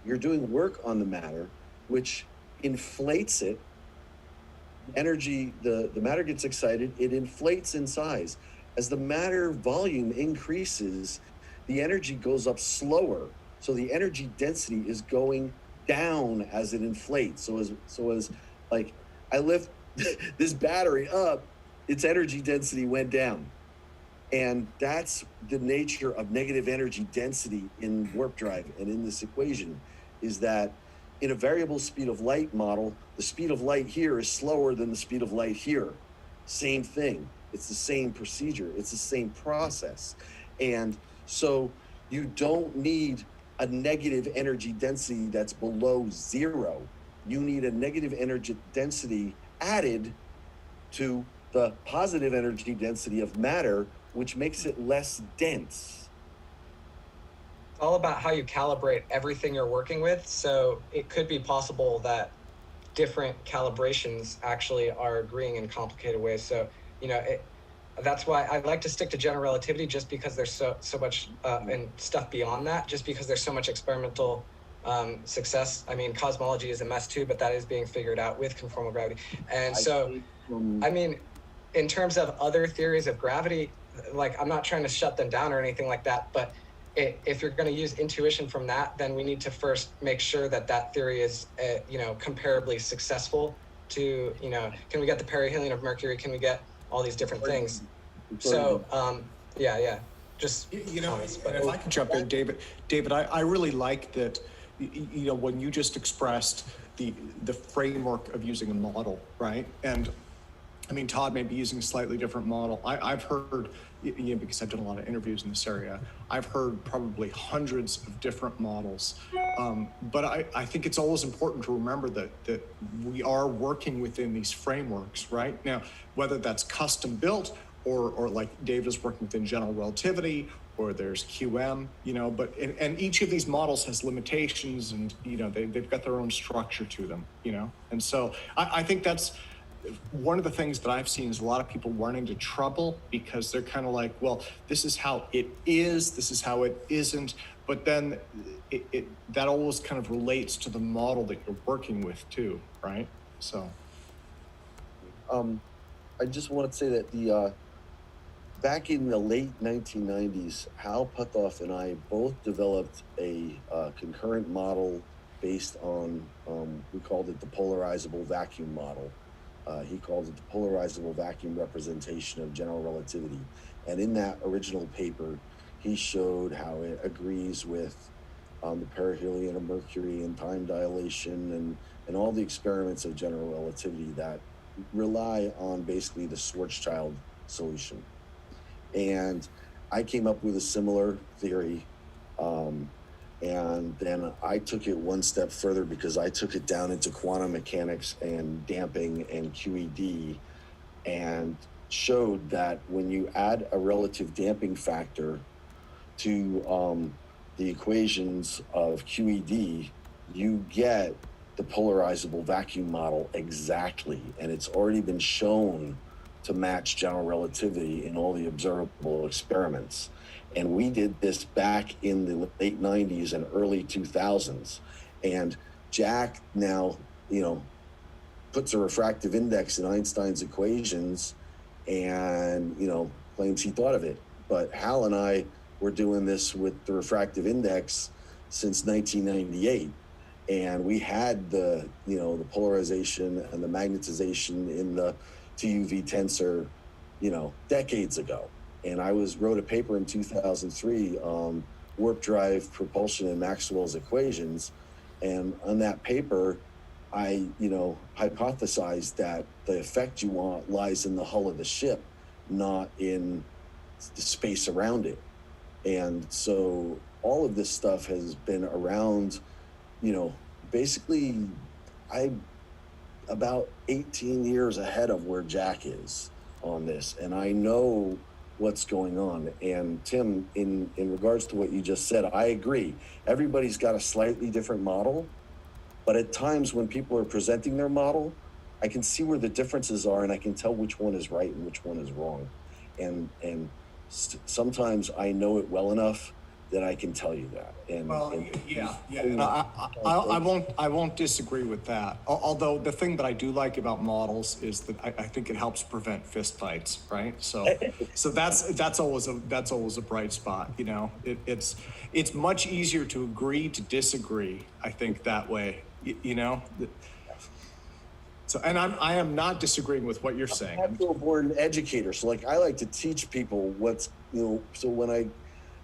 You're doing work on the matter, which inflates it. Energy, the matter gets excited, it inflates in size. As the matter volume increases, the energy goes up slower. So the energy density is going down as it inflates. So as like I lift this battery up, its energy density went down. And that's the nature of negative energy density in warp drive and in this equation, is that in a variable speed of light model, the speed of light here is slower than the speed of light here. Same thing. It's the same procedure. It's the same process. And so you don't need a negative energy density that's below zero. You need a negative energy density added to the positive energy density of matter, which makes it less dense. It's all about how you calibrate everything you're working with. So it could be possible that different calibrations actually are agreeing in complicated ways. So, that's why I like to stick to general relativity, just because there's so much and stuff beyond that, just because there's so much experimental success. I mean, cosmology is a mess too, but that is being figured out with conformal gravity. And so, I mean, in terms of other theories of gravity, like, I'm not trying to shut them down or anything like that, but if you're going to use intuition from that, then we need to first make sure that theory is, comparably successful to, can we get the perihelion of Mercury? Can we get all these different things? So, just comments, but if I can jump in, David, I really like that, when you just expressed the framework of using a model, right? And I mean, Todd may be using a slightly different model. I've heard, because I've done a lot of interviews in this area, I've heard probably hundreds of different models. But I think it's always important to remember that we are working within these frameworks, right? Now, whether that's custom built or like Dave is working within general relativity, or there's QM, and each of these models has limitations, and, they've got their own structure to them, And so I think that's one of the things that I've seen is a lot of people run into trouble because they're kind of like, well, this is how it is, this is how it isn't. But then that always kind of relates to the model that you're working with too, right? So. I just want to say that back in the late 1990s, Hal Puthoff and I both developed a concurrent model based on, we called it the polarizable vacuum model. He called it the polarizable vacuum representation of general relativity. And in that original paper, he showed how it agrees with the perihelion of Mercury and time dilation and all the experiments of general relativity that rely on basically the Schwarzschild solution. And I came up with a similar theory. And then I took it one step further because I took it down into quantum mechanics and damping and QED, and showed that when you add a relative damping factor to the equations of QED, you get the polarizable vacuum model exactly. And it's already been shown to match general relativity in all the observable experiments. And we did this back in the late 90s and early 2000s. And Jack now, puts a refractive index in Einstein's equations and, claims he thought of it. But Hal and I were doing this with the refractive index since 1998. And we had the polarization and the magnetization in the TUV tensor, decades ago. And I wrote a paper in 2003, warp drive, propulsion, and Maxwell's equations. And on that paper, I, hypothesized that the effect you want lies in the hull of the ship, not in the space around it. And so all of this stuff has been around, basically about 18 years ahead of where Jack is on this. And I know what's going on. And Tim, in regards to what you just said, I agree. Everybody's got a slightly different model, but at times when people are presenting their model, I can see where the differences are, and I can tell which one is right and which one is wrong. And sometimes I know it well enough that I can tell you that. And I won't disagree with that. Although the thing that I do like about models is that I think it helps prevent fistfights, right? So that's always a bright spot. It's much easier to agree to disagree, I think, that way. So, and I am not disagreeing with what you're saying. I'm a born educator, so I like to teach people what's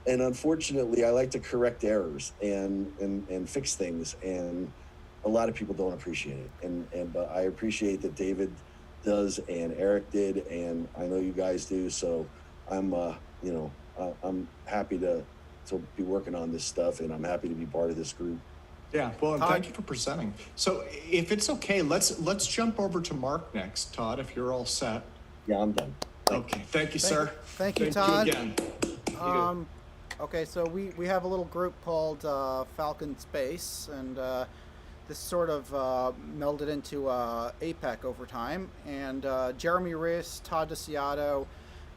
and unfortunately I like to correct errors and fix things, and a lot of people don't appreciate it. But I appreciate that David does and Eric did, and I know you guys do. So I'm I'm happy to be working on this stuff, and I'm happy to be part of this group. Yeah, well, and thank you for presenting. So if it's okay, let's jump over to Mark next. Todd, if you're all set. Yeah, I'm done. Okay, thank you, sir. Thank you, Todd. Thank you again. Okay, so we have a little group called Falcon Space, and this sort of melded into APEC over time. And Jeremy Reyes, Todd DeCiato,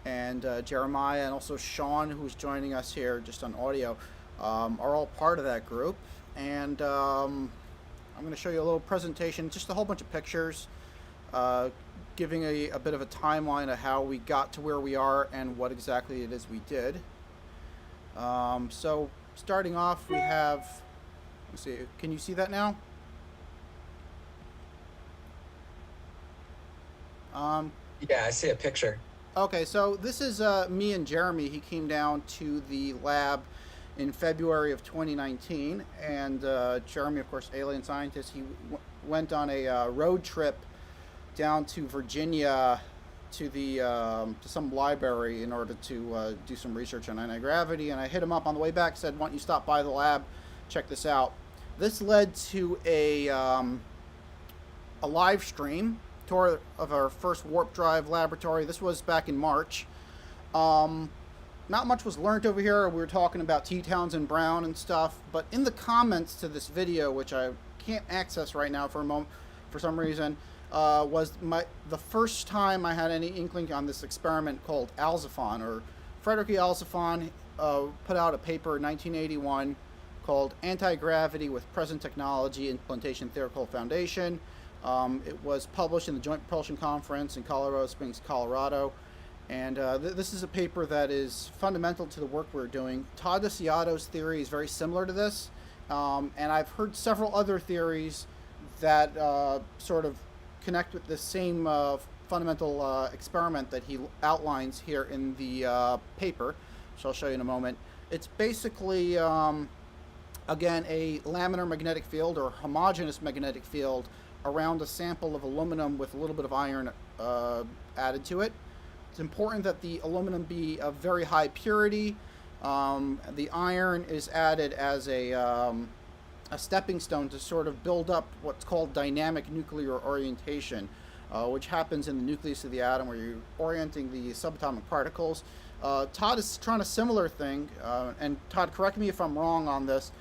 and Jeremiah, and also Sean, who's joining us here just on audio, are all part of that group. And I'm going to show you a little presentation, just a whole bunch of pictures, giving a bit of a timeline of how we got to where we are and what exactly it is we did. So starting off, we have, let's see, can you see that now? Yeah, I see a picture. Okay, so this is me and Jeremy. He came down to the lab in February of 2019, and Jeremy, of course, alien scientist, he went on a road trip down to Virginia to to some library in order to do some research on anti-gravity. And I hit him up on the way back, said, "Why don't you stop by the lab, check this out?" This led to a live stream tour of our first warp drive laboratory. This was back in March. Not much was learned over here. We were talking about T. Townsend Brown and stuff, but in the comments to this video, which I can't access right now for a moment for some reason, was the first time I had any inkling on this experiment called Alzafon, or Frederick E. Alzafon put out a paper in 1981 called Antigravity with Present Technology Implementation Theoretical Foundation. It was published in the Joint Propulsion Conference in Colorado Springs, Colorado. And this is a paper that is fundamental to the work we're doing. Todd DeCiato's theory is very similar to this. And I've heard several other theories that sort of connect with the same fundamental experiment that he outlines here in the paper, which I'll show you in a moment. It's basically, again, a laminar magnetic field or homogeneous magnetic field around a sample of aluminum with a little bit of iron added to it. It's important that the aluminum be of very high purity. The iron is added as a stepping stone to sort of build up what's called dynamic nuclear orientation, which happens in the nucleus of the atom where you're orienting the subatomic particles. Todd is trying a similar thing, and Todd, correct me if I'm wrong on this,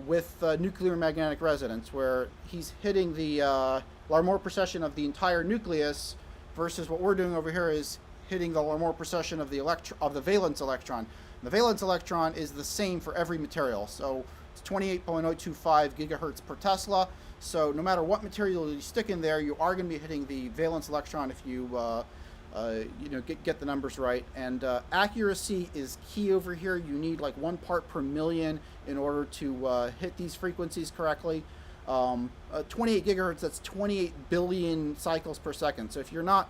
with nuclear magnetic resonance, where he's hitting the Larmor precession of the entire nucleus, versus what we're doing over here is hitting the Larmor precession of the valence electron. The valence electron is the same for every material, so it's 28.025 gigahertz per Tesla. So no matter what material you stick in there, you are going to be hitting the valence electron if you get the numbers right. And accuracy is key over here. You need like 1 part per million in order to hit these frequencies correctly. 28 gigahertz, that's 28 billion cycles per second. So if you're not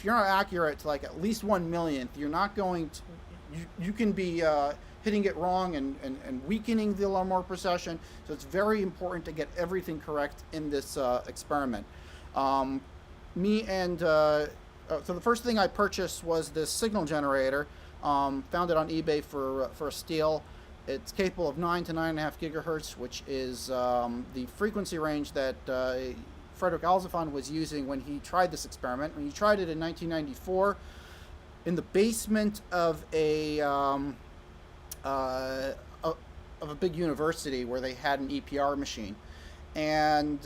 accurate to like at least 1 millionth, you're not going to, you can be hitting it wrong and weakening the alarm precession. So it's very important to get everything correct in this experiment. So the first thing I purchased was this signal generator. Found it on eBay for a steal. It's capable of 9 to 9.5 gigahertz, which is the frequency range that Frederick Alzafan was using when he tried this experiment. When he tried it in 1994 in the basement of a big university where they had an EPR machine. And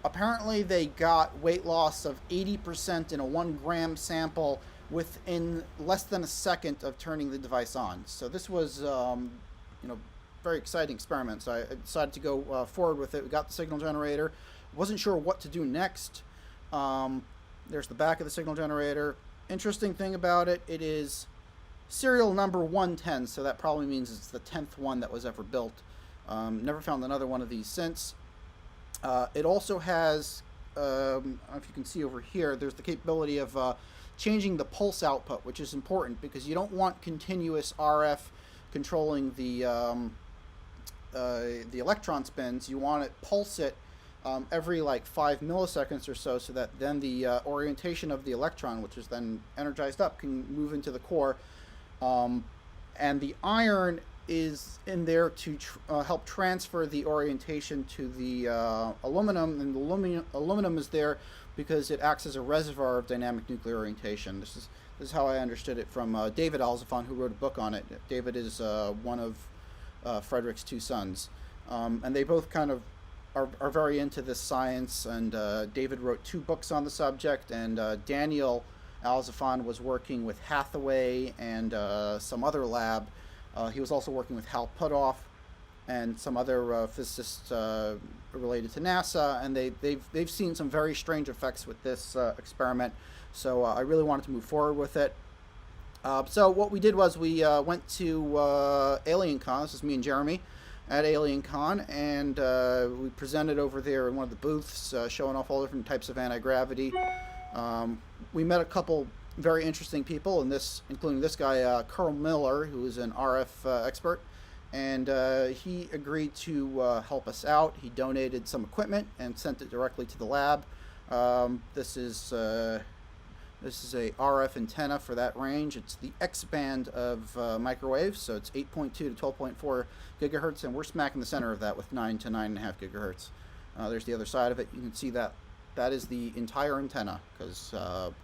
apparently they got weight loss of 80% in a 1 gram sample within less than a second of turning the device on. So this was, very exciting experiment. So I decided to go forward with it. We got the signal generator. Wasn't sure what to do next. There's the back of the signal generator. Interesting thing about it, it is serial number 110, so that probably means it's the 10th one that was ever built. Never found another one of these since. It also has, I don't know if you can see over here, there's the capability of changing the pulse output, which is important because you don't want continuous RF controlling the electron spins. You want to pulse it every like 5 milliseconds or so that then the orientation of the electron, which is then energized up, can move into the core. And the iron is in there to help transfer the orientation to the aluminum, and the aluminum is there because it acts as a reservoir of dynamic nuclear orientation. This is how I understood it from David Alzafan, who wrote a book on it. David is one of Frederick's 2 sons, and they both kind of are very into this science. And David wrote 2 books on the subject, and Daniel Alzafan was working with Hathaway and some other lab. He was also working with Hal Puthoff and some other physicists related to NASA, and they've seen some very strange effects with this experiment. So I really wanted to move forward with it. So what we did was we went to AlienCon. This is me and Jeremy at AlienCon, and we presented over there in one of the booths, showing off all different types of anti-gravity. We met a couple very interesting people, including this guy, Carl Miller, who is an RF expert, and he agreed to help us out. He donated some equipment and sent it directly to the lab. This is a RF antenna for that range. It's the X band of microwaves, so it's 8.2 to 12.4 gigahertz, and we're smack in the center of that with 9 to 9.5 gigahertz. There's the other side of it. You can see that is the entire antenna, because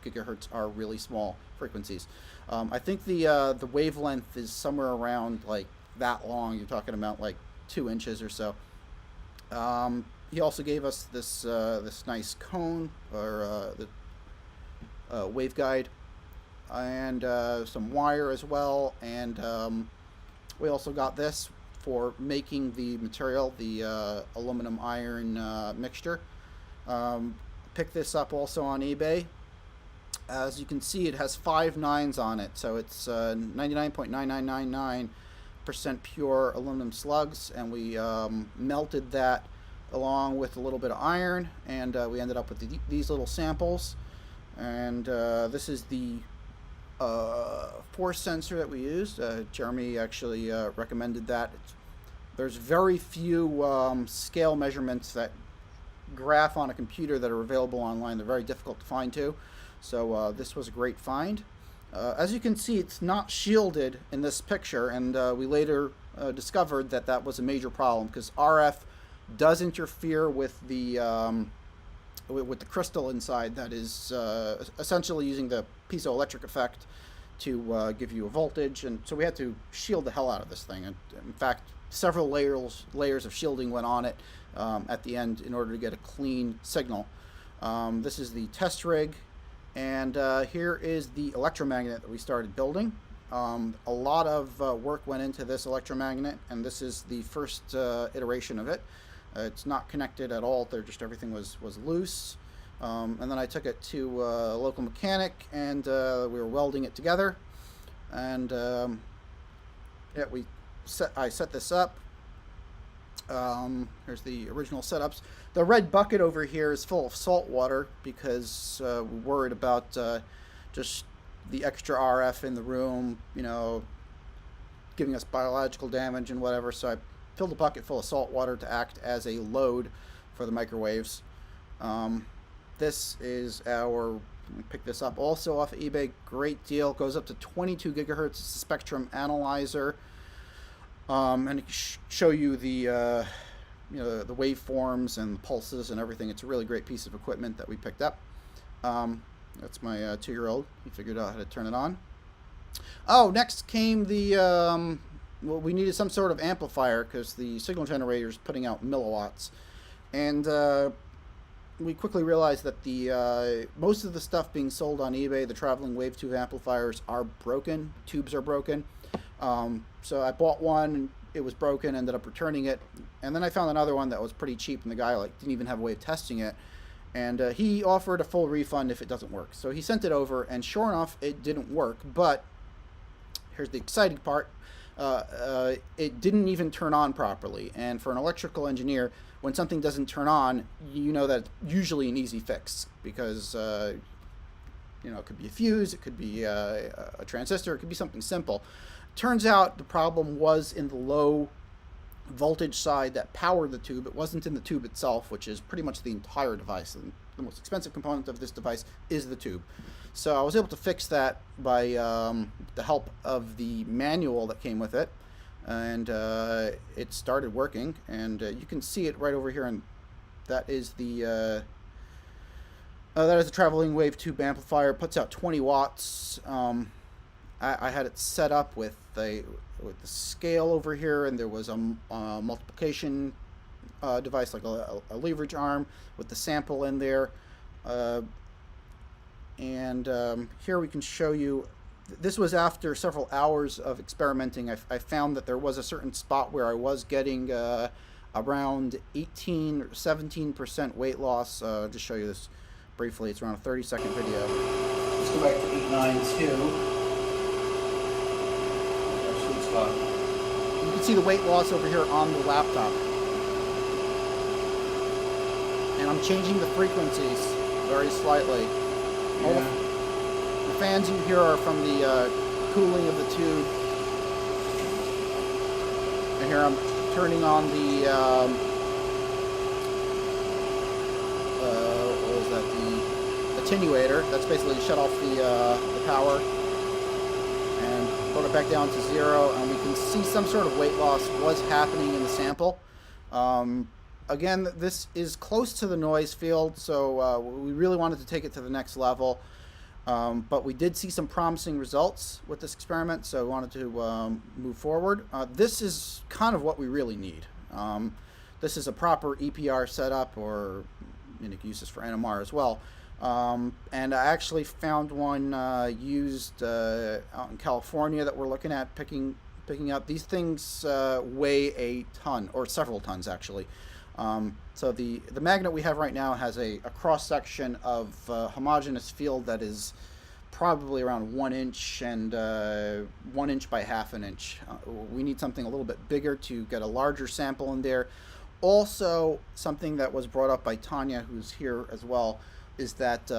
gigahertz are really small frequencies. I think the wavelength is somewhere around like that long. You're talking about like 2 inches or so. He also gave us this nice cone, or the waveguide, and some wire as well. And we also got this for making the material, the aluminum iron mixture. Picked this up also on eBay. As you can see, it has 5 9s on it, so it's 99.9999% pure aluminum slugs, and we melted that along with a little bit of iron, and we ended up with these little samples. And this is the force sensor that we used. Jeremy actually recommended that. There's very few scale measurements that graph on a computer that are available online. They're very difficult to find too. So this was a great find. As you can see, it's not shielded in this picture, and we later discovered that was a major problem, because RF does interfere with the crystal inside, that is essentially using the piezoelectric effect to give you a voltage. And so we had to shield the hell out of this thing. And in fact, several layers of shielding went on it at the end in order to get a clean signal. This is the test rig, and here is the electromagnet that we started building. A lot of work went into this electromagnet, and this is the first iteration of it. It's not connected at all. Everything was loose. And then I took it to a local mechanic, and we were welding it together. And yeah, I set this up. Here's the original setups. The red bucket over here is full of salt water because we're worried about just the extra RF in the room, you know, giving us biological damage and whatever. So I filled the bucket full of salt water to act as a load for the microwaves. This is our, pick this up also off of eBay, great deal, goes up to 22 gigahertz, it's a spectrum analyzer, and it can show you the you know, the waveforms and the pulses and everything. It's a really great piece of equipment that we picked up. That's my 2-year-old. He figured out how to turn it on. Oh, next came the well, we needed some sort of amplifier because the signal generator is putting out milliwatts, and we quickly realized that the most of the stuff being sold on eBay, the traveling wave tube amplifiers, are broken. Tubes are broken. So I bought one, and it was broken, ended up returning it, and then I found another one that was pretty cheap, and the guy like didn't even have a way of testing it, and he offered a full refund if it doesn't work. So he sent it over, and sure enough, it didn't work. But here's the exciting part. It didn't even turn on properly, and for an electrical engineer, when something doesn't turn on, you know that it's usually an easy fix, because you know, it could be a fuse, it could be a transistor, it could be something simple. Turns out the problem was in the low voltage side that powered the tube. It wasn't in the tube itself, which is pretty much the entire device. And the most expensive component of this device is the tube. So I was able to fix that by the help of the manual that came with it, and it started working. And you can see it right over here, and that is the traveling wave tube amplifier. It puts out 20 watts. I had it set up with the scale over here, and there was a multiplication device, like a leverage arm with the sample in there. And here we can show you, this was after several hours of experimenting. I found that there was a certain spot where I was getting around 18 or 17% weight loss. I'll just show you this briefly. It's around a 30-second video. Let's go back to 892. You can see the weight loss over here on the laptop. And I'm changing the frequencies very slightly. All the fans you hear are from the cooling of the tube. And here I'm turning on the what was that? The attenuator. That's basically to shut off the power. And put it back down to 0, and we can see some sort of weight loss was happening in the sample. Again, this is close to the noise field, so we really wanted to take it to the next level. But we did see some promising results with this experiment, so we wanted to move forward. This is kind of what we really need. This is a proper EPR setup, or you can use this for NMR as well. And I actually found one used out in California that we're looking at picking up. These things weigh a ton, or several tons actually. So the magnet we have right now has a cross section of homogeneous field that is probably around 1 inch and 1 inch by half an inch. We need something a little bit bigger to get a larger sample in there. Also, something that was brought up by Tanya, who's here as well, is that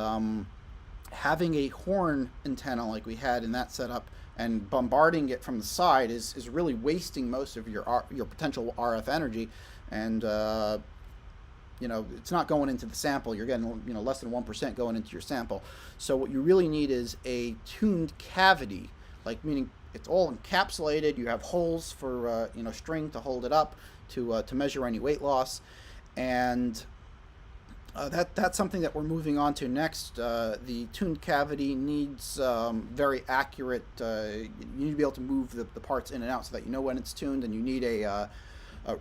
having a horn antenna like we had in that setup and bombarding it from the side is really wasting most of your potential RF energy, and you know, it's not going into the sample. You're getting, you know, less than 1% going into your sample. So what you really need is a tuned cavity, like meaning it's all encapsulated. You have holes for you know, string to hold it up to measure any weight loss, and that's something that we're moving on to next. The tuned cavity needs very accurate, you need to be able to move the parts in and out so that you know when it's tuned, and you need a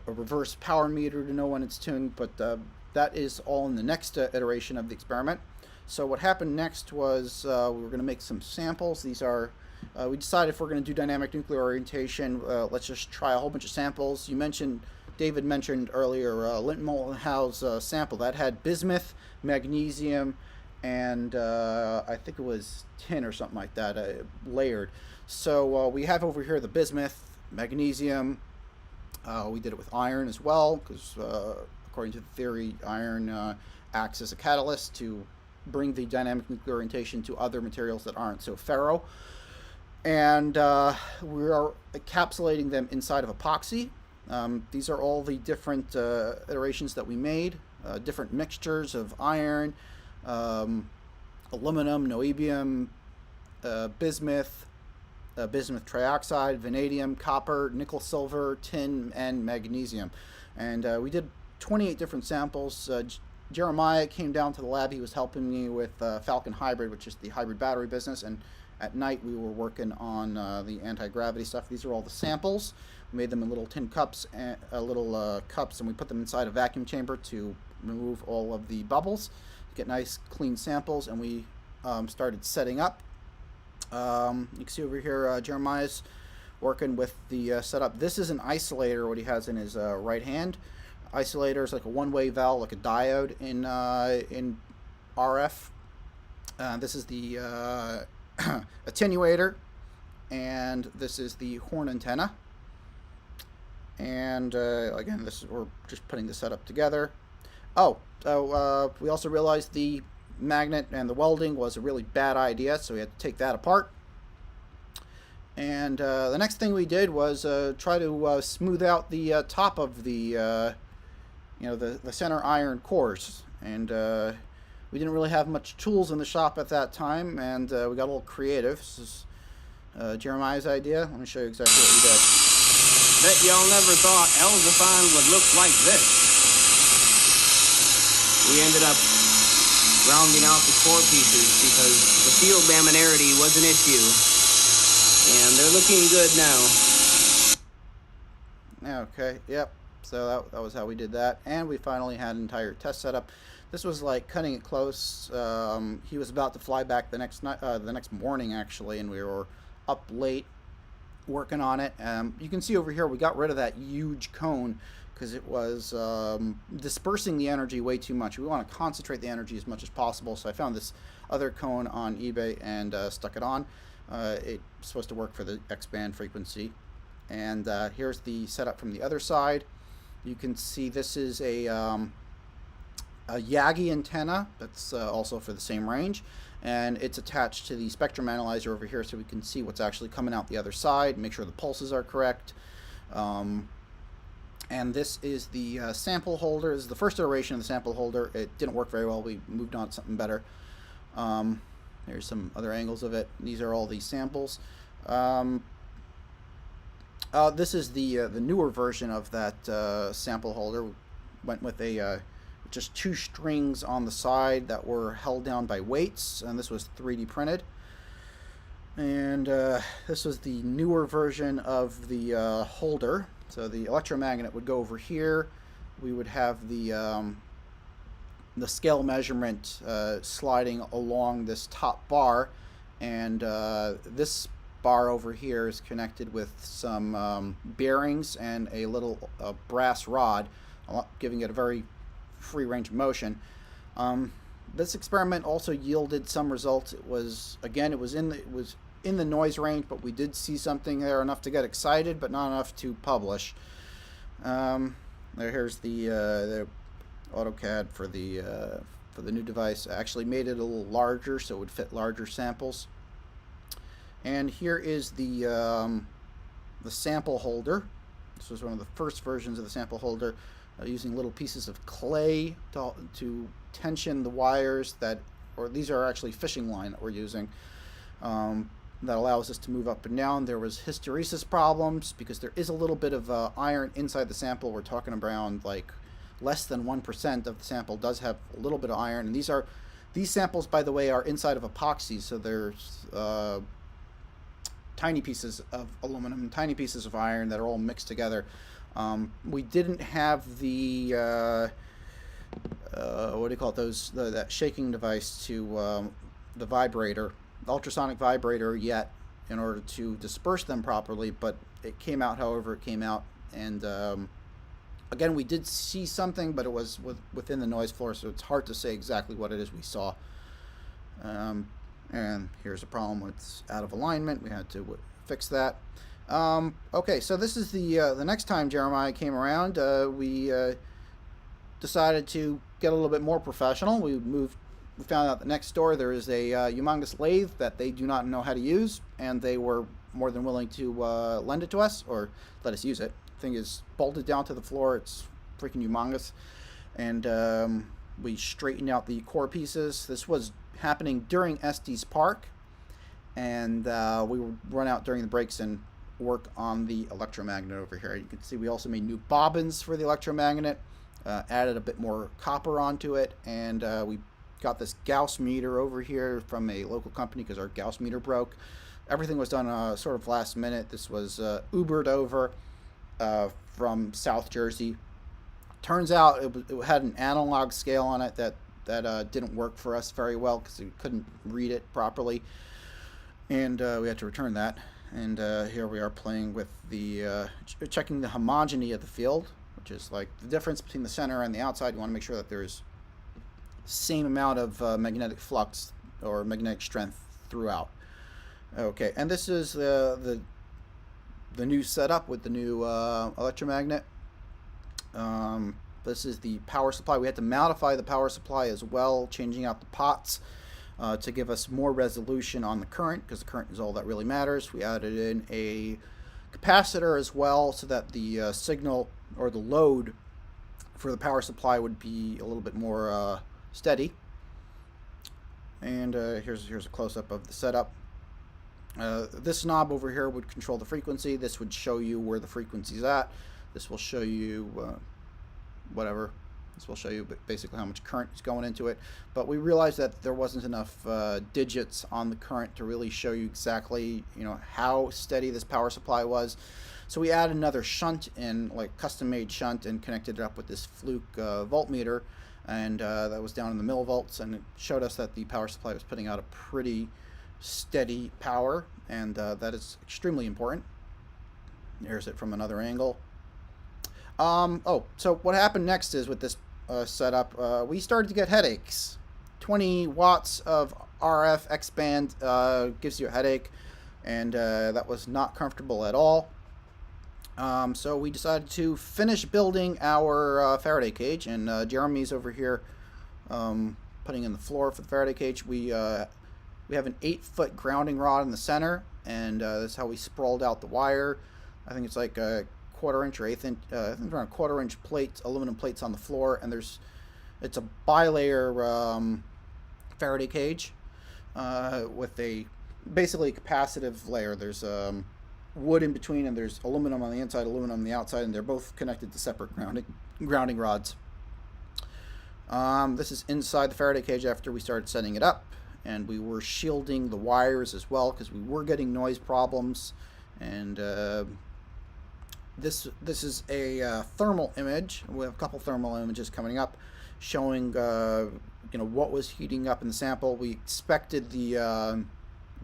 reverse power meter to know when it's tuned, but that is all in the next iteration of the experiment. So what happened next was we were going to make some samples. These are, we decided if we're going to do dynamic nuclear orientation, let's just try a whole bunch of samples. You mentioned David mentioned earlier, Linton Moulton Howe's sample that had bismuth, magnesium, and I think it was tin or something like that, layered. So we have over here the bismuth, magnesium. We did it with iron as well, because according to the theory, iron acts as a catalyst to bring the dynamic nuclear orientation to other materials that aren't so ferro. And we are encapsulating them inside of epoxy. These are all the different iterations that we made, different mixtures of iron, aluminum, niobium, bismuth, bismuth trioxide, vanadium, copper, nickel, silver, tin, and magnesium. And we did 28 different samples. Jeremiah came down to the lab. He was helping me with Falcon Hybrid, which is the hybrid battery business. And at night, we were working on the anti-gravity stuff. These are all the samples. We made them in little tin cups, and cups, and we put them inside a vacuum chamber to remove all of the bubbles, get nice, clean samples. And we started setting up. You can see over here, Jeremiah's working with the setup. This is an isolator, what he has in his right hand. Isolator is like a one-way valve, like a diode in RF. This is the attenuator, and this is the horn antenna. And again, we're just putting the setup together. Oh, so we also realized the magnet and the welding was a really bad idea, so we had to take that apart. And the next thing we did was try to smooth out the top of the the center iron cores. And we didn't really have much tools in the shop at that time, and we got a little creative. This is Jeremiah's idea. Let me show you exactly what we did. Bet y'all never thought Elzaphan would look like this. We ended up rounding out the core pieces because the field laminarity was an issue, and they're looking good now. Okay, yep. So that was how we did that, and we finally had an entire test setup. This was like cutting it close. He was about to fly back the next night, the next morning actually, and we were up late working on it. You can see over here we got rid of that huge cone because it was dispersing the energy way too much. We want to concentrate the energy as much as possible. So I found this other cone on eBay and stuck it on. It's supposed to work for the X-band frequency. And here's the setup from the other side. You can see this is a Yagi antenna that's also for the same range, and it's attached to the spectrum analyzer over here, so we can see what's actually coming out the other side, make sure the pulses are correct. And this is the sample holder. This is the first iteration of the sample holder. It didn't work very well. We moved on to something better. There's some other angles of it. These are all the samples. This is the newer version of that sample holder. We went with a just two strings on the side that were held down by weights, and this was 3D printed. And this was the newer version of the holder. So the electromagnet would go over here. We would have the scale measurement sliding along this top bar, and this bar over here is connected with some bearings and a little brass rod, giving it a very free range of motion. This experiment also yielded some results. It was in the noise range, but we did see something there enough to get excited, but not enough to publish. Here's the AutoCAD for the new device. I actually made it a little larger so it would fit larger samples. And here is the sample holder. This was one of the first versions of the sample holder, using little pieces of clay to tension the wires these are actually fishing line that we're using. That allows us to move up and down. There was hysteresis problems because there is a little bit of iron inside the sample. We're talking around like less than 1% of the sample does have a little bit of iron. And these samples, by the way, are inside of epoxy, so there's tiny pieces of aluminum and tiny pieces of iron that are all mixed together. We didn't have the what do you call it? That shaking device to the vibrator, the ultrasonic vibrator, yet in order to disperse them properly. But it came out, however it came out, and Again, we did see something, but it was within the noise floor, so it's hard to say exactly what it is we saw. And here's a problem with it's out of alignment. We had to fix that. Okay, so this is the next time Jeremiah came around. We decided to get a little bit more professional. We found out that next door there is a humongous lathe that they do not know how to use, and they were more than willing to lend it to us or let us use it. The thing is bolted down to the floor. It's freaking humongous. And we straightened out the core pieces. This was happening during Estes Park, and we would run out during the breaks and work on the electromagnet over here. You can see we also made new bobbins for the electromagnet, added a bit more copper onto it, and we got this Gauss meter over here from a local company because our Gauss meter broke. Everything was done sort of last minute. This was Ubered over from South Jersey. Turns out it had an analog scale on it that didn't work for us very well because we couldn't read it properly, and we had to return that. And here we are playing with the checking the homogeneity of the field, which is like the difference between the center and the outside. You want to make sure that there's same amount of magnetic flux or magnetic strength throughout. Okay, and this is the new setup with the new electromagnet. This is the power supply. We had to modify the power supply as well, changing out the pots to give us more resolution on the current, because the current is all that really matters. We added in a capacitor as well so that the signal or the load for the power supply would be a little bit more steady. And here's a close-up of the setup. This knob over here would control the frequency. This would show you where the frequency's at. This will show you whatever. This will show you basically how much current is going into it. But we realized that there wasn't enough digits on the current to really show you exactly, how steady this power supply was. So we added another shunt in, like custom-made shunt, and connected it up with this Fluke voltmeter, and that was down in the millivolts, and it showed us that the power supply was putting out a pretty steady power, and that is extremely important. There's it from another angle. So what happened next is with this setup, we started to get headaches. 20 watts of RF X-band gives you a headache, and that was not comfortable at all. So we decided to finish building our Faraday cage, and Jeremy's over here putting in the floor for the Faraday cage. We have an 8-foot grounding rod in the center, and that's how we sprawled out the wire. I think it's like a 1/4 inch or 1/8 inch, I think around 1/4 inch plates, aluminum plates on the floor, and it's a bilayer Faraday cage with basically a capacitive layer. There's wood in between, and there's aluminum on the inside, aluminum on the outside, and they're both connected to separate grounding rods. This is inside the Faraday cage after we started setting it up, and we were shielding the wires as well because we were getting noise problems. And this is a thermal image. We have a couple thermal images coming up showing what was heating up in the sample. We expected the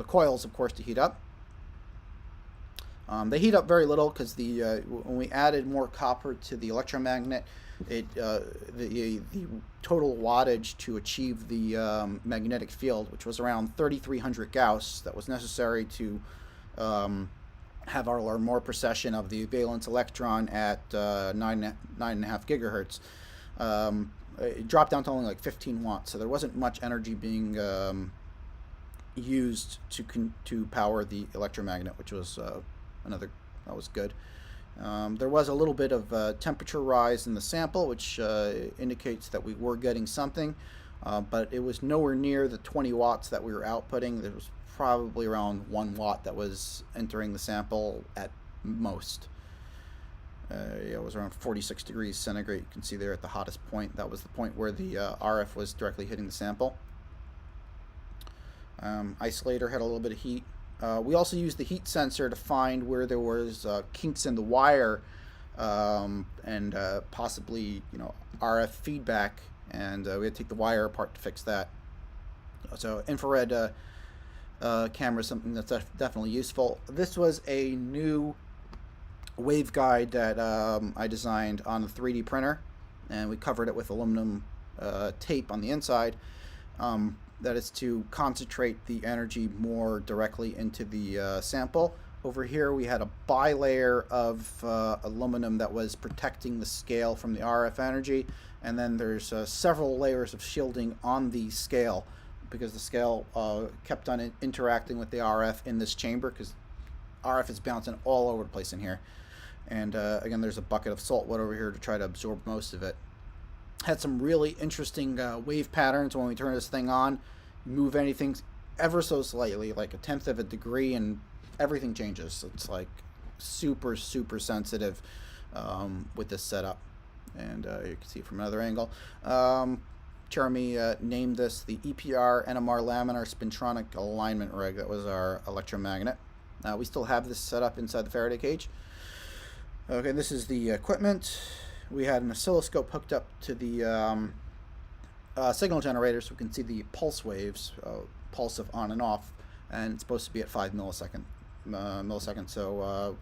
coils, of course, to heat up. They heat up very little because when we added more copper to the electromagnet, the total wattage to achieve the magnetic field, which was around 3,300 Gauss, that was necessary to have our more precession of the valence electron at 9.5 gigahertz. It dropped down to only like 15 watts, so there wasn't much energy being used to power the electromagnet, which was that was good. There was a little bit of temperature rise in the sample, which indicates that we were getting something, but it was nowhere near the 20 watts that we were outputting. There was probably around 1 watt that was entering the sample at most. It was around 46 degrees centigrade. You can see there at the hottest point. That was the point where the RF was directly hitting the sample. Isolator had a little bit of heat. We also used the heat sensor to find where there was kinks in the wire and possibly RF feedback, and we had to take the wire apart to fix that. So infrared camera is something that's definitely useful. This was a new waveguide that I designed on the 3D printer, and we covered it with aluminum tape on the inside. That is to concentrate the energy more directly into the sample. Over here we had a bilayer of aluminum that was protecting the scale from the RF energy, and then there's several layers of shielding on the scale, because the scale kept on interacting with the RF in this chamber, because RF is bouncing all over the place in here. And again, there's a bucket of salt water over here to try to absorb most of it. Had some really interesting wave patterns when we turn this thing on. Move anything ever so slightly, like a tenth of a degree, and everything changes. It's like super sensitive with this setup, and you can see it from another angle. Jeremy named this the EPR NMR laminar spintronic alignment rig. That was our electromagnet. We still have this set up inside the Faraday cage. Okay, this is the equipment. We had an oscilloscope hooked up to the signal generator, so we can see the pulse waves, pulse of on and off, and it's supposed to be at 5 milliseconds. So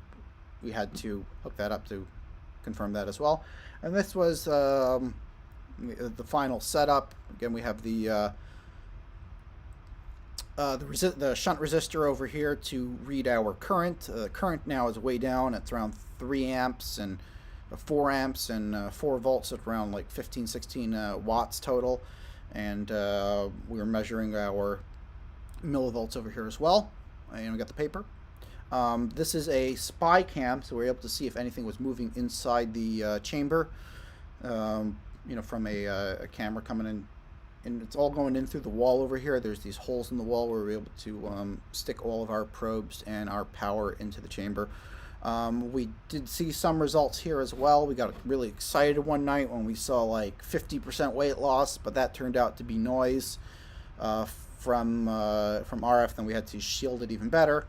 we had to hook that up to confirm that as well. And this was the final setup. Again, we have the shunt resistor over here to read our current. Current now is way down. It's around 3 amps and 4 amps and 4 volts at around like 15-16 watts total. And we were measuring our millivolts over here as well. And we got the paper. This is a spy cam, so we're able to see if anything was moving inside the chamber. From a camera coming in, and it's all going in through the wall over here. There's these holes in the wall where we're able to stick all of our probes and our power into the chamber. We did see some results here as well. We got really excited one night when we saw like 50% weight loss, but that turned out to be noise from RF. Then we had to shield it even better.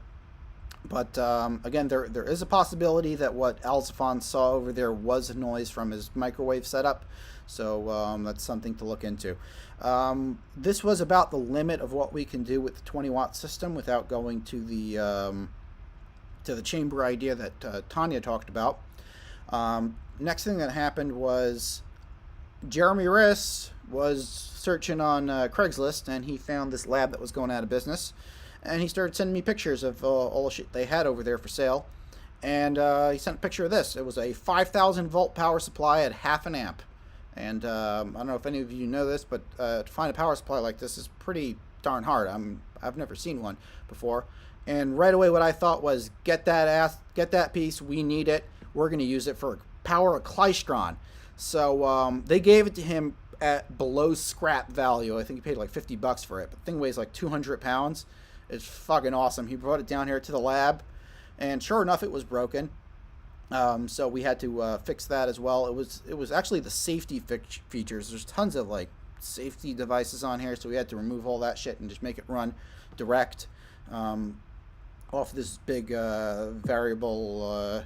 But again, there is a possibility that what Alzafon saw over there was a noise from his microwave setup. So that's something to look into. This was about the limit of what we can do with the 20-watt system without going to the chamber idea that Tanya talked about. Next thing that happened was Jeremy Riss was searching on Craigslist, and he found this lab that was going out of business. And he started sending me pictures of all the shit they had over there for sale. And he sent a picture of this. It was a 5,000 volt power supply at 0.5 amp. And I don't know if any of you know this, but to find a power supply like this is pretty darn hard. I've never seen one before. And right away what I thought was, get that piece, we need it. We're going to use it for power a Klystron. So they gave it to him at below scrap value. I think he paid like $50 for it. But the thing weighs like 200 pounds. It's fucking awesome. He brought it down here to the lab, and sure enough, it was broken. So we had to fix that as well. It was actually the safety features. There's tons of like safety devices on here, so we had to remove all that shit and just make it run direct off this big variable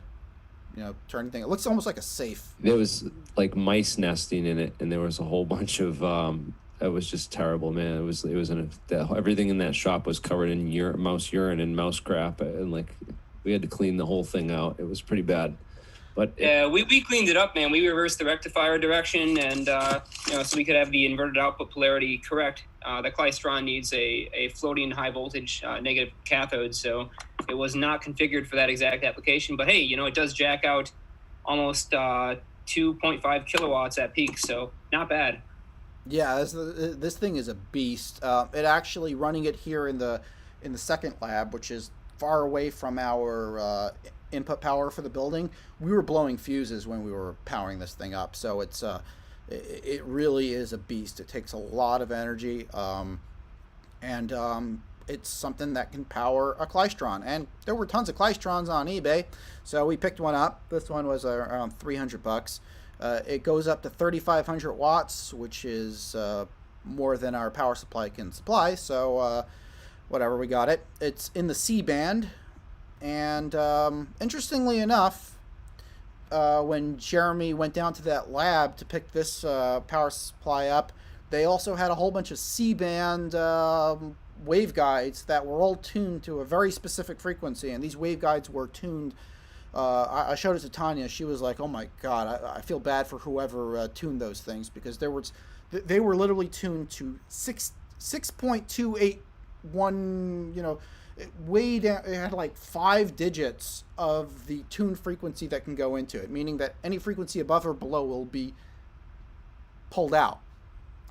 turning thing. It looks almost like a safe. There was like mice nesting in it, and there was a whole bunch of it was just terrible, man. It was everything in that shop was covered in mouse urine and mouse crap, and like we had to clean the whole thing out. It was pretty bad. But yeah, we cleaned it up, man. We reversed the rectifier direction, and so we could have the inverted output polarity correct. The Klystron needs a floating high voltage negative cathode, so it was not configured for that exact application. But hey, it does jack out almost 2.5 kilowatts at peak, so not bad. Yeah, this thing is a beast. It actually running it here in the second lab, which is far away from our input power for the building. We were blowing fuses when we were powering this thing up, so it really is a beast. It takes a lot of energy, and it's something that can power a Klystron. And there were tons of Klystrons on eBay, so we picked one up. This one was around $300. It goes up to 3,500 watts, which is more than our power supply can supply. So whatever, we got it. It's in the C band. And interestingly enough, when Jeremy went down to that lab to pick this power supply up, they also had a whole bunch of C-band waveguides that were all tuned to a very specific frequency. And these waveguides were tuned I showed it to Tanya. She was like, "Oh my God, I feel bad for whoever tuned those things because they were literally tuned to 6.281. You know, way down. It had like 5 digits of the tuned frequency that can go into it, meaning that any frequency above or below will be pulled out.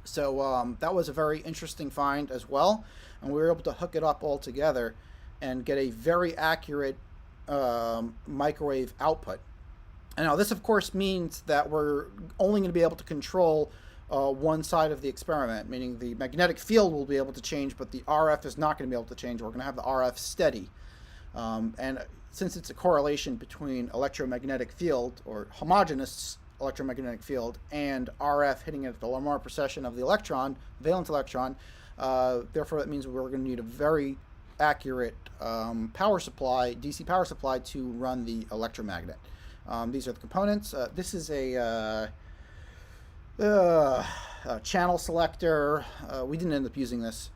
So that was a very interesting find as well, and we were able to hook it up all together and get a very accurate microwave output. And now this, of course, means that we're only going to be able to control one side of the experiment, meaning the magnetic field will be able to change, but the RF is not going to be able to change. We're going to have the RF steady. And since it's a correlation between electromagnetic field or homogeneous electromagnetic field and RF hitting it at the Lamar precession of the electron, valence electron, therefore that means we're going to need a very accurate power supply, DC power supply, to run the electromagnet. These are the components. This is a channel selector. We didn't end up using this.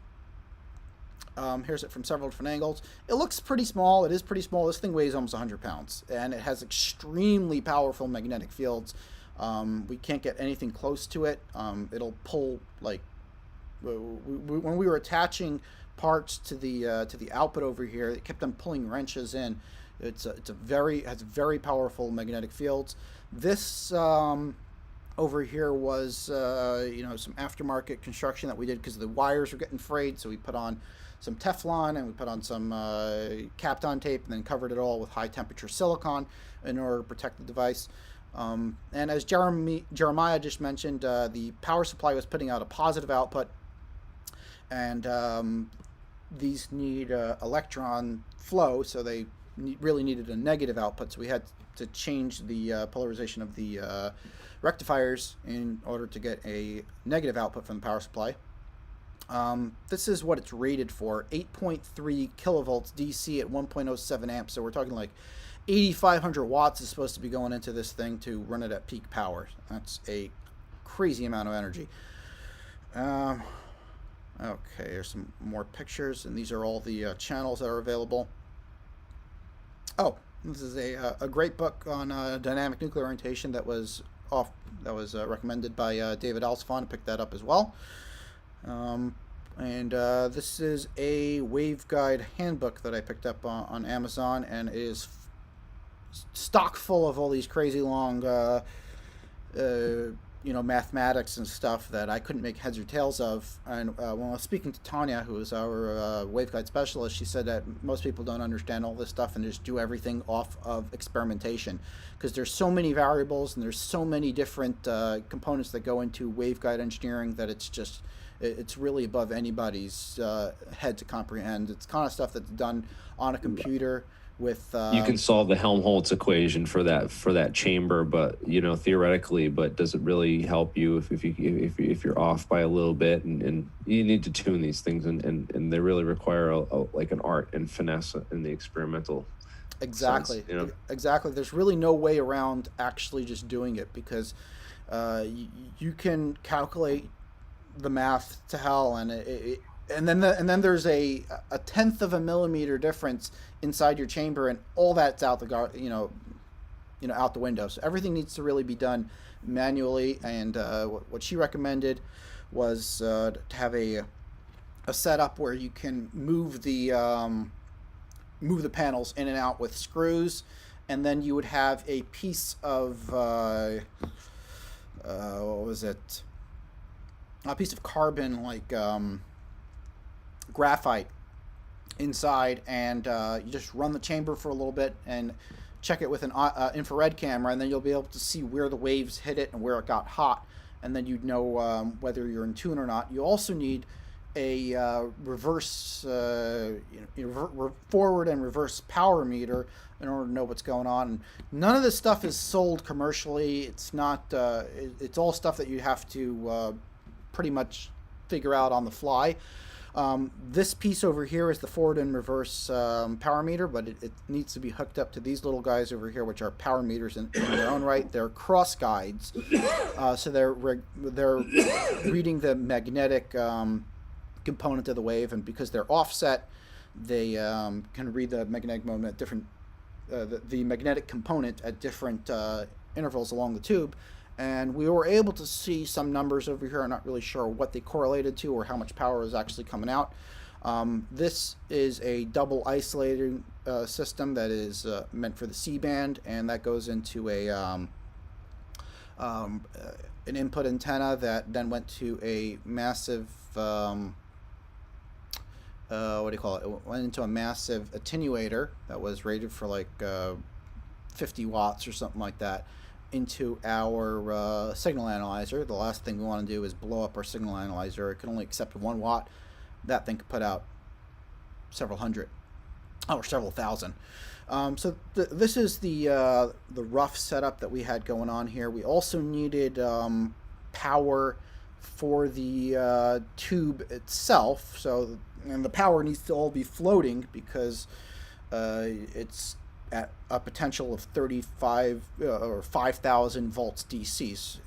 Here's it from several different angles. It looks pretty small. It is pretty small. This thing weighs almost 100 pounds, and it has extremely powerful magnetic fields. We can't get anything close to it. It'll pull, like, when we were attaching parts to the output over here, it kept on pulling wrenches in. Has very powerful magnetic fields. This over here was some aftermarket construction that we did because the wires were getting frayed, so we put on some Teflon and we put on some Kapton tape and then covered it all with high temperature silicon in order to protect the device. And as Jeremiah just mentioned, the power supply was putting out a positive output, and these need electron flow, so they really needed a negative output, so we had to change the polarization of the rectifiers in order to get a negative output from the power supply. This is what it's rated for, 8.3 kilovolts DC at 1.07 amps, so we're talking like 8,500 watts is supposed to be going into this thing to run it at peak power. That's a crazy amount of energy. Okay, there's some more pictures, and these are all the channels that are available. Oh, this is a great book on dynamic nuclear orientation that was recommended by David Alsfon. I picked that up as well. This is a waveguide handbook that I picked up on Amazon, and it is stock full of all these crazy long mathematics and stuff that I couldn't make heads or tails of. And when I was speaking to Tanya, who is our waveguide specialist, she said that most people don't understand all this stuff and just do everything off of experimentation, because there's so many variables and there's so many different components that go into waveguide engineering that it's really above anybody's head to comprehend. It's kind of stuff that's done on a computer with you can solve the Helmholtz equation for that chamber, but theoretically, but does it really help you if you're off by a little bit? And you need to tune these things, and they really require like an art and finesse in the experimental exactly sense, exactly. There's really no way around actually just doing it, because you can calculate the math to hell, and then there's a tenth of a millimeter difference inside your chamber, and all that's out the out the window. So everything needs to really be done manually. And what she recommended was to have a setup where you can move the panels in and out with screws, and then you would have a piece of what was it? A piece of carbon, like graphite inside, and you just run the chamber for a little bit and check it with an infrared camera, and then you'll be able to see where the waves hit it and where it got hot, and then you'd know whether you're in tune or not. You also need a reverse forward and reverse power meter in order to know what's going on. And none of this stuff is sold commercially. It's not it's all stuff that you have to pretty much figure out on the fly. This piece over here is the forward and reverse power meter, but it needs to be hooked up to these little guys over here, which are power meters in their own right. They're cross guides, so they're reading the magnetic component of the wave, and because they're offset, they can read the magnetic moment at different the magnetic component at different intervals along the tube. And we were able to see some numbers over here. I'm not really sure what they correlated to or how much power is actually coming out. This is a double isolating system that is meant for the C-band, and that goes into an input antenna that then went to a massive, what do you call it? It went into a massive attenuator that was rated for like 50 watts or something like that, into our signal analyzer. The last thing we want to do is blow up our signal analyzer. It can only accept 1 watt. That thing could put out several hundred or several thousand. So this is the rough setup that we had going on here. We also needed power for the tube itself. And the power needs to all be floating because it's at a potential of 35 or 5,000 volts DC,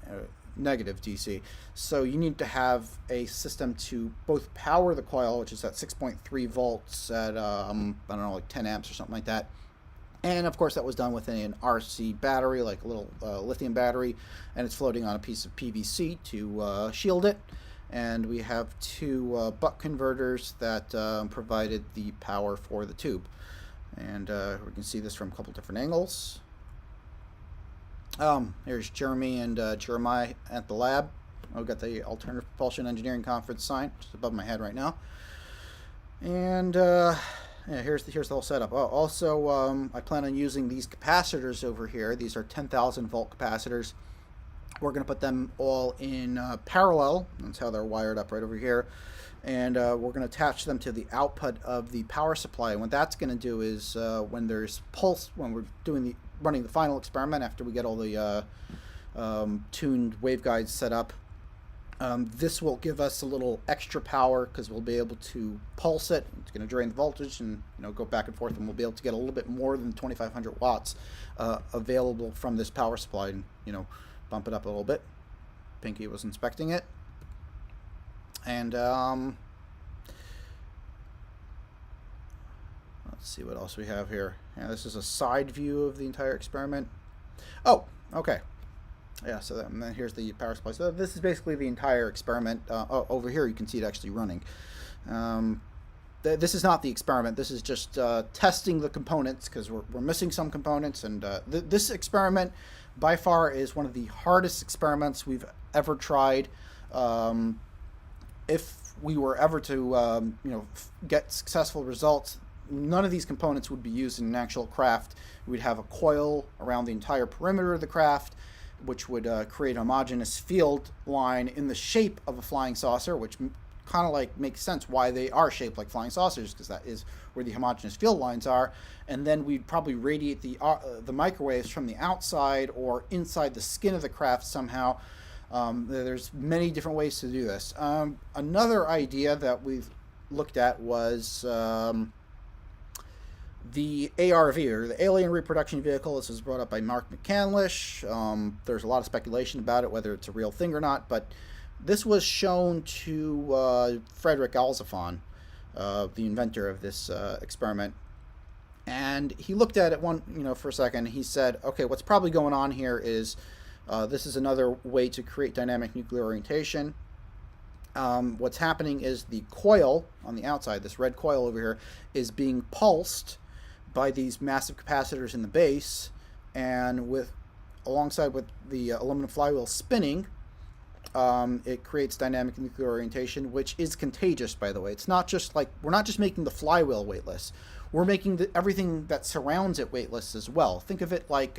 negative DC. So you need to have a system to both power the coil, which is at 6.3 volts at, I don't know, like 10 amps or something like that. And of course that was done with an RC battery, like a little lithium battery, and it's floating on a piece of PVC to shield it. And we have 2 buck converters that provided the power for the tube. And we can see this from a couple different angles. Here's Jeremy and Jeremiah at the lab. I've got the Alternative Propulsion Engineering Conference sign just above my head right now. And yeah, here's the whole setup. Oh, also, I plan on using these capacitors over here. These are 10,000 volt capacitors. We're going to put them all in parallel. That's how they're wired up right over here. And we're going to attach them to the output of the power supply. And what that's going to do is when there's pulse, when we're running the final experiment after we get all the tuned waveguides set up, this will give us a little extra power because we'll be able to pulse it. It's going to drain the voltage and go back and forth, and we'll be able to get a little bit more than 2,500 watts available from this power supply, and bump it up a little bit. Pinky was inspecting it. And let's see what else we have here. Yeah, this is a side view of the entire experiment. Oh, okay. Yeah, so then here's the power supply. So this is basically the entire experiment. Over here you can see it actually running. This is not the experiment. This is just testing the components because we're missing some components. And this experiment by far is one of the hardest experiments we've ever tried. If we were ever to get successful results, none of these components would be used in an actual craft. We'd have a coil around the entire perimeter of the craft, which would create a homogeneous field line in the shape of a flying saucer, which kind of like makes sense why they are shaped like flying saucers, because that is where the homogeneous field lines are. And then we'd probably radiate the microwaves from the outside or inside the skin of the craft somehow. There's many different ways to do this. Another idea that we've looked at was the ARV, or the Alien Reproduction Vehicle. This was brought up by Mark McCandlish. There's a lot of speculation about it, whether it's a real thing or not, but this was shown to Frederick Alzafon, the inventor of this experiment. And he looked at it for a second. He said, okay, what's probably going on here is this is another way to create dynamic nuclear orientation. What's happening is the coil on the outside, this red coil over here, is being pulsed by these massive capacitors in the base, and alongside with the aluminum flywheel spinning, it creates dynamic nuclear orientation, which is contagious, by the way. It's not just like, we're not just making the flywheel weightless. We're making everything that surrounds it weightless as well. Think of it like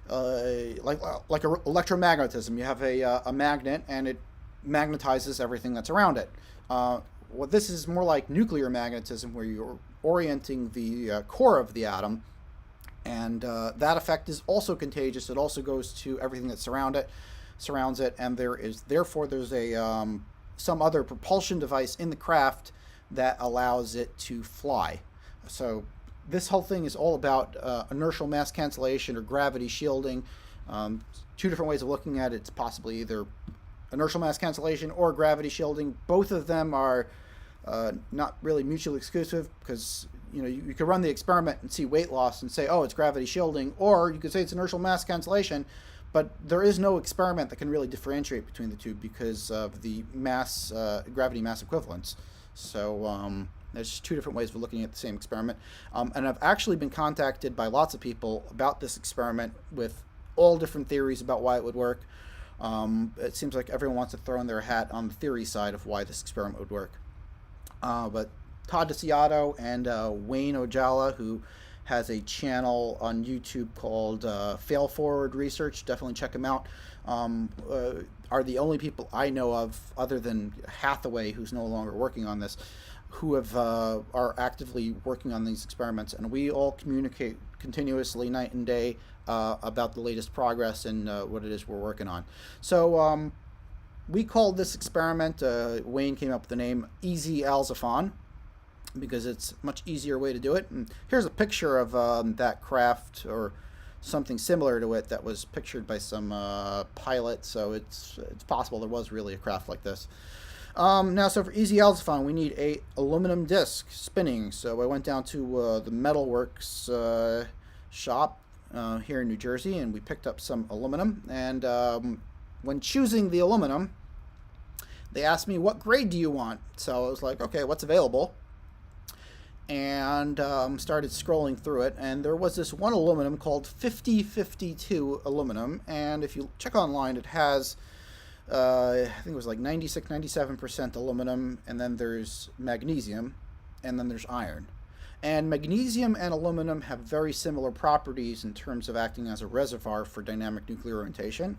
electromagnetism. You have a magnet, and it magnetizes everything that's around it. What this is more like nuclear magnetism, where you're orienting the core of the atom, and that effect is also contagious. It also goes to everything that surrounds it, and therefore there's some other propulsion device in the craft that allows it to fly. So this whole thing is all about inertial mass cancellation or gravity shielding. Two different ways of looking at it. It's possibly either inertial mass cancellation or gravity shielding. Both of them are not really mutually exclusive, because you could run the experiment and see weight loss and say, oh, it's gravity shielding, or you could say it's inertial mass cancellation, but there is no experiment that can really differentiate between the two because of the mass, gravity mass equivalence. So there's just two different ways of looking at the same experiment. And I've actually been contacted by lots of people about this experiment with all different theories about why it would work. It seems like everyone wants to throw in their hat on the theory side of why this experiment would work. But Todd DeCiato and Wayne Ojala, who has a channel on YouTube called Fail Forward Research, definitely check him out, are the only people I know of, other than Hathaway, who's no longer working on this, who are actively working on these experiments. And we all communicate continuously, night and day, about the latest progress and what it is we're working on. So we called this experiment, Wayne came up with the name Easy Alzaphon, because it's a much easier way to do it. And here's a picture of that craft, or something similar to it, that was pictured by some pilot, so it's possible there was really a craft like this. Now, so for Easy Alzaphon, we need a aluminum disc spinning. So I went down to the Metalworks shop here in New Jersey, and we picked up some aluminum. And when choosing the aluminum, they asked me, what grade do you want? So I was like, okay, what's available? And started scrolling through it, and there was this one aluminum called 5052 aluminum, and if you check online, it has I think it was like 96-97% aluminum, and then there's magnesium, and then there's iron. And magnesium and aluminum have very similar properties in terms of acting as a reservoir for dynamic nuclear orientation,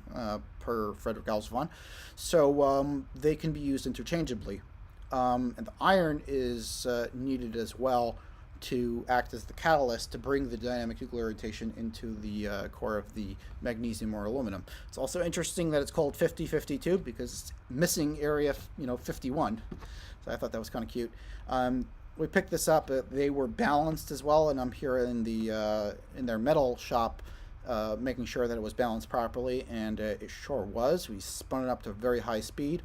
per Frederick Alzaphon, so they can be used interchangeably. And the iron is needed as well to act as the catalyst to bring the dynamic nuclear orientation into the core of the magnesium or aluminum. It's also interesting that it's called 5052 because it's missing area 51. So I thought that was kind of cute. We picked this up. They were balanced as well, and I'm here in their metal shop making sure that it was balanced properly, and it sure was. We spun it up to very high speed.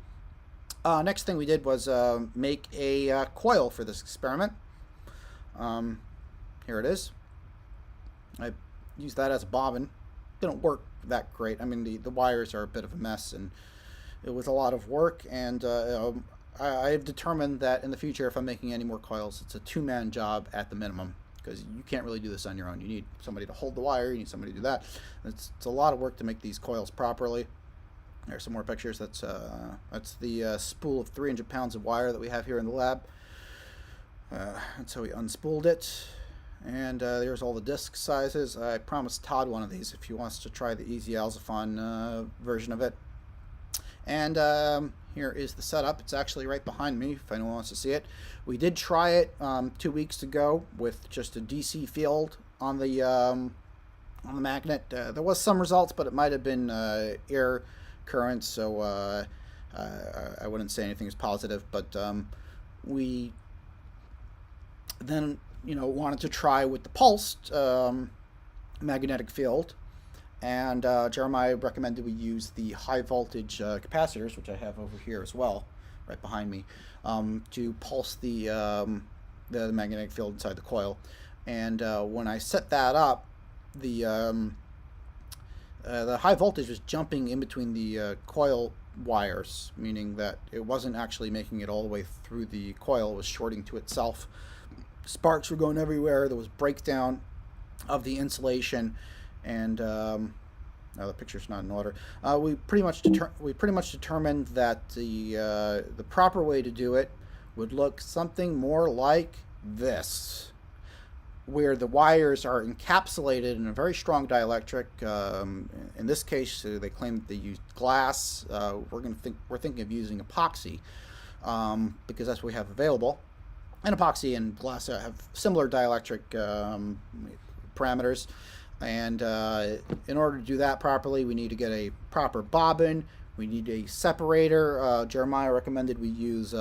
Next thing we did was make a coil for this experiment. Here it is. I used that as a bobbin. Didn't work that great. I mean, the wires are a bit of a mess, and it was a lot of work. And I've determined that in the future, if I'm making any more coils, it's a two-man job at the minimum, because you can't really do this on your own. You need somebody to hold the wire. You need somebody to do that. It's a lot of work to make these coils properly. There's some more pictures. That's the spool of 300 pounds of wire that we have here in the lab. That's how we unspooled it. And there's all the disc sizes. I promised Todd one of these if he wants to try the Easy Alzaphon version of it. And here is the setup. It's actually right behind me if anyone wants to see it. We did try it 2 weeks ago with just a DC field on the magnet. There was some results, but it might have been air currents, so I wouldn't say anything is positive. But we then wanted to try with the pulsed magnetic field, and Jeremiah recommended we use the high voltage capacitors, which I have over here as well, right behind me, to pulse the magnetic field inside the coil. And when I set that up, the high voltage was jumping in between the coil wires, meaning that it wasn't actually making it all the way through the coil. It was shorting to itself. Sparks were going everywhere. There was breakdown of the insulation, and now the picture's not in order. We pretty much determined that the proper way to do it would look something more like this, where the wires are encapsulated in a very strong dielectric. In this case, they claim that they used glass. We're thinking of using epoxy because that's what we have available. And epoxy and glass have similar dielectric parameters. And in order to do that properly, we need to get a proper bobbin. We need a separator. Jeremiah recommended we use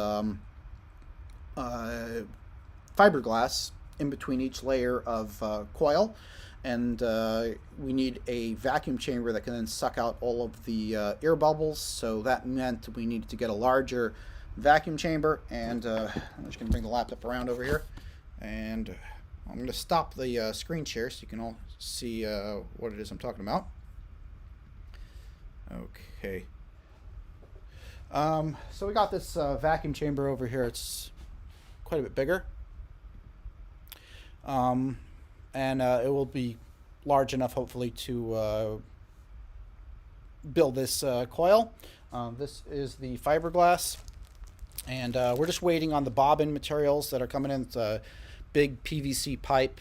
fiberglass in between each layer of coil, and we need a vacuum chamber that can then suck out all of the air bubbles. So that meant we needed to get a larger vacuum chamber, and I'm just going to bring the laptop around over here, and I'm going to stop the screen share so you can all see what it is I'm talking about. Okay. So we got this vacuum chamber over here. It's quite a bit bigger. And it will be large enough, hopefully, to build this coil. This is the fiberglass. And we're just waiting on the bobbin materials that are coming in. It's a big PVC pipe.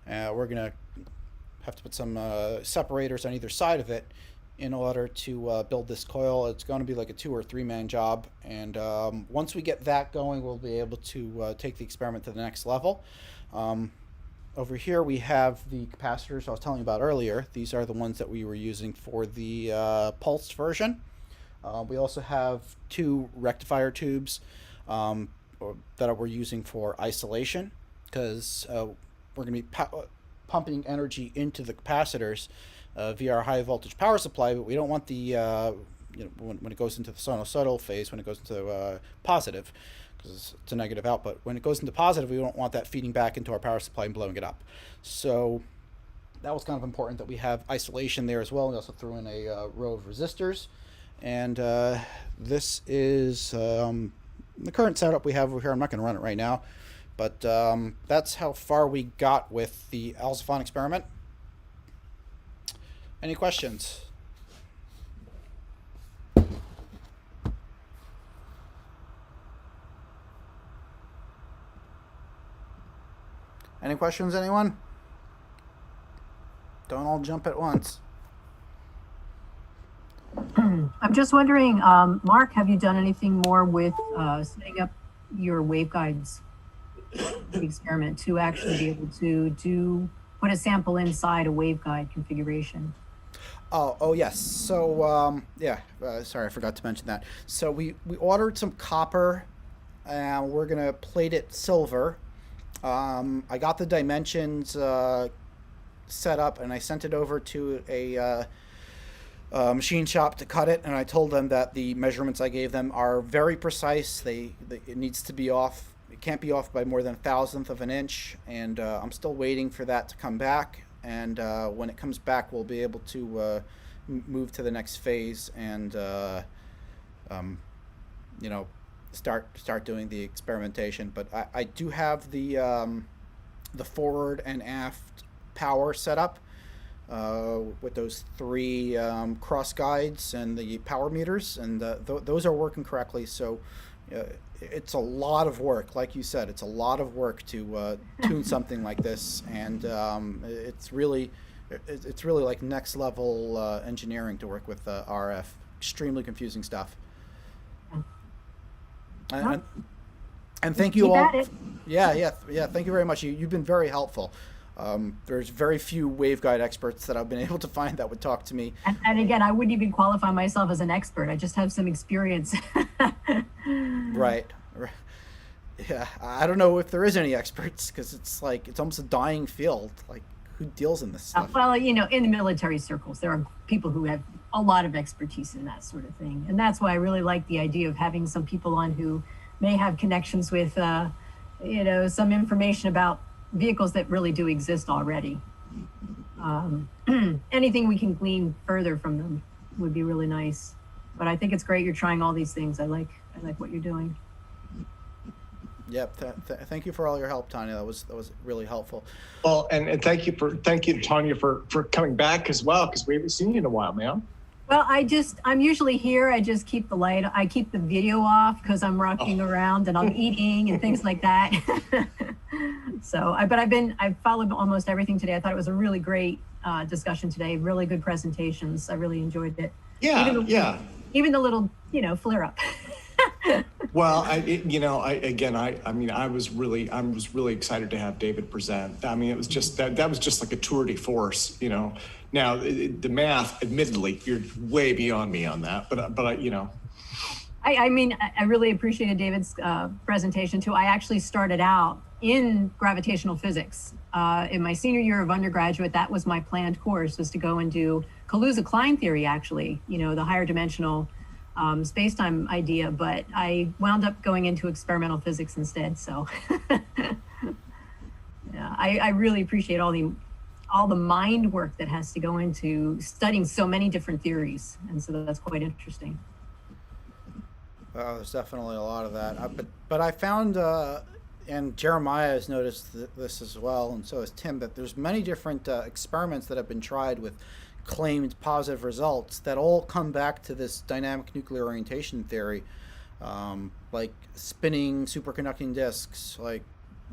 We're going to have to put some separators on either side of it in order to build this coil. It's going to be like a 2 or 3 man job. And once we get that going, we'll be able to take the experiment to the next level. Over here we have the capacitors I was telling you about earlier. These are the ones that we were using for the pulsed version. We also have 2 rectifier tubes that we're using for isolation, because we're going to be pumping energy into the capacitors via our high voltage power supply, but we don't want the when it goes into the sinusoidal phase, when it goes into positive, because it's a negative output. When it goes into positive, we don't want that feeding back into our power supply and blowing it up. So that was kind of important that we have isolation there as well. We also threw in a row of resistors. And this is the current setup we have over here. I'm not going to run it right now, but that's how far we got with the Alzafon experiment. Any questions? Any questions, anyone? Don't all jump at once. I'm just wondering, Mark, have you done anything more with setting up your waveguides experiment to actually be able to put a sample inside a waveguide configuration? Oh yes. So sorry, I forgot to mention that. So we ordered some copper, and we're gonna plate it silver. I got the dimensions set up, and I sent it over to a machine shop to cut it, and I told them that the measurements I gave them are very precise. It needs to be off. It can't be off by more than 1/1000th of an inch, and I'm still waiting for that to come back. And when it comes back, we'll be able to move to the next phase and start doing the experimentation. But I do have the forward and aft power set up with those 3 cross guides and the power meters, and those are working correctly. So it's a lot of work, like you said. It's a lot of work to tune something like this, and it's really like next level engineering to work with RF. Extremely confusing stuff. And thank you all. Yeah. Thank you very much. You've been very helpful. There's very few waveguide experts that I've been able to find that would talk to me. And again, I wouldn't even qualify myself as an expert. I just have some experience. Right. Yeah. I don't know if there is any experts, because it's almost a dying field. Like, who deals in this stuff? Well, in the military circles, there are people who have a lot of expertise in that sort of thing. And that's why I really like the idea of having some people on who may have connections with, some information about vehicles that really do exist already. Anything we can glean further from them would be really nice. But I think it's great you're trying all these things. I like what you're doing. Yep. Thank you for all your help, Tanya. That was really helpful. Well, and thank you, Tanya, for coming back as well, because we haven't seen you in a while, man. Well, I'm usually here. I just keep I keep the video off because I'm rocking around and I'm eating and things like that. So, I've followed almost everything today. I thought it was a really great discussion today. Really good presentations. I really enjoyed it. Yeah. Even the little, flare up. Well, I was really excited to have David present. I mean, it was just that was just like a tour de force, Now the math, admittedly, you're way beyond me on that, but I really appreciated David's presentation too. I actually started out in gravitational physics in my senior year of undergraduate. That was my planned course, was to go and do Kaluza-Klein theory, actually, the higher dimensional space-time idea, but I wound up going into experimental physics instead. So yeah, I really appreciate all the mind work that has to go into studying so many different theories, and so that's quite interesting. There's definitely a lot of that, but I found, and Jeremiah has noticed this as well, and so has Tim, that there's many different experiments that have been tried with claimed positive results that all come back to this dynamic nuclear orientation theory, like spinning superconducting disks. Like,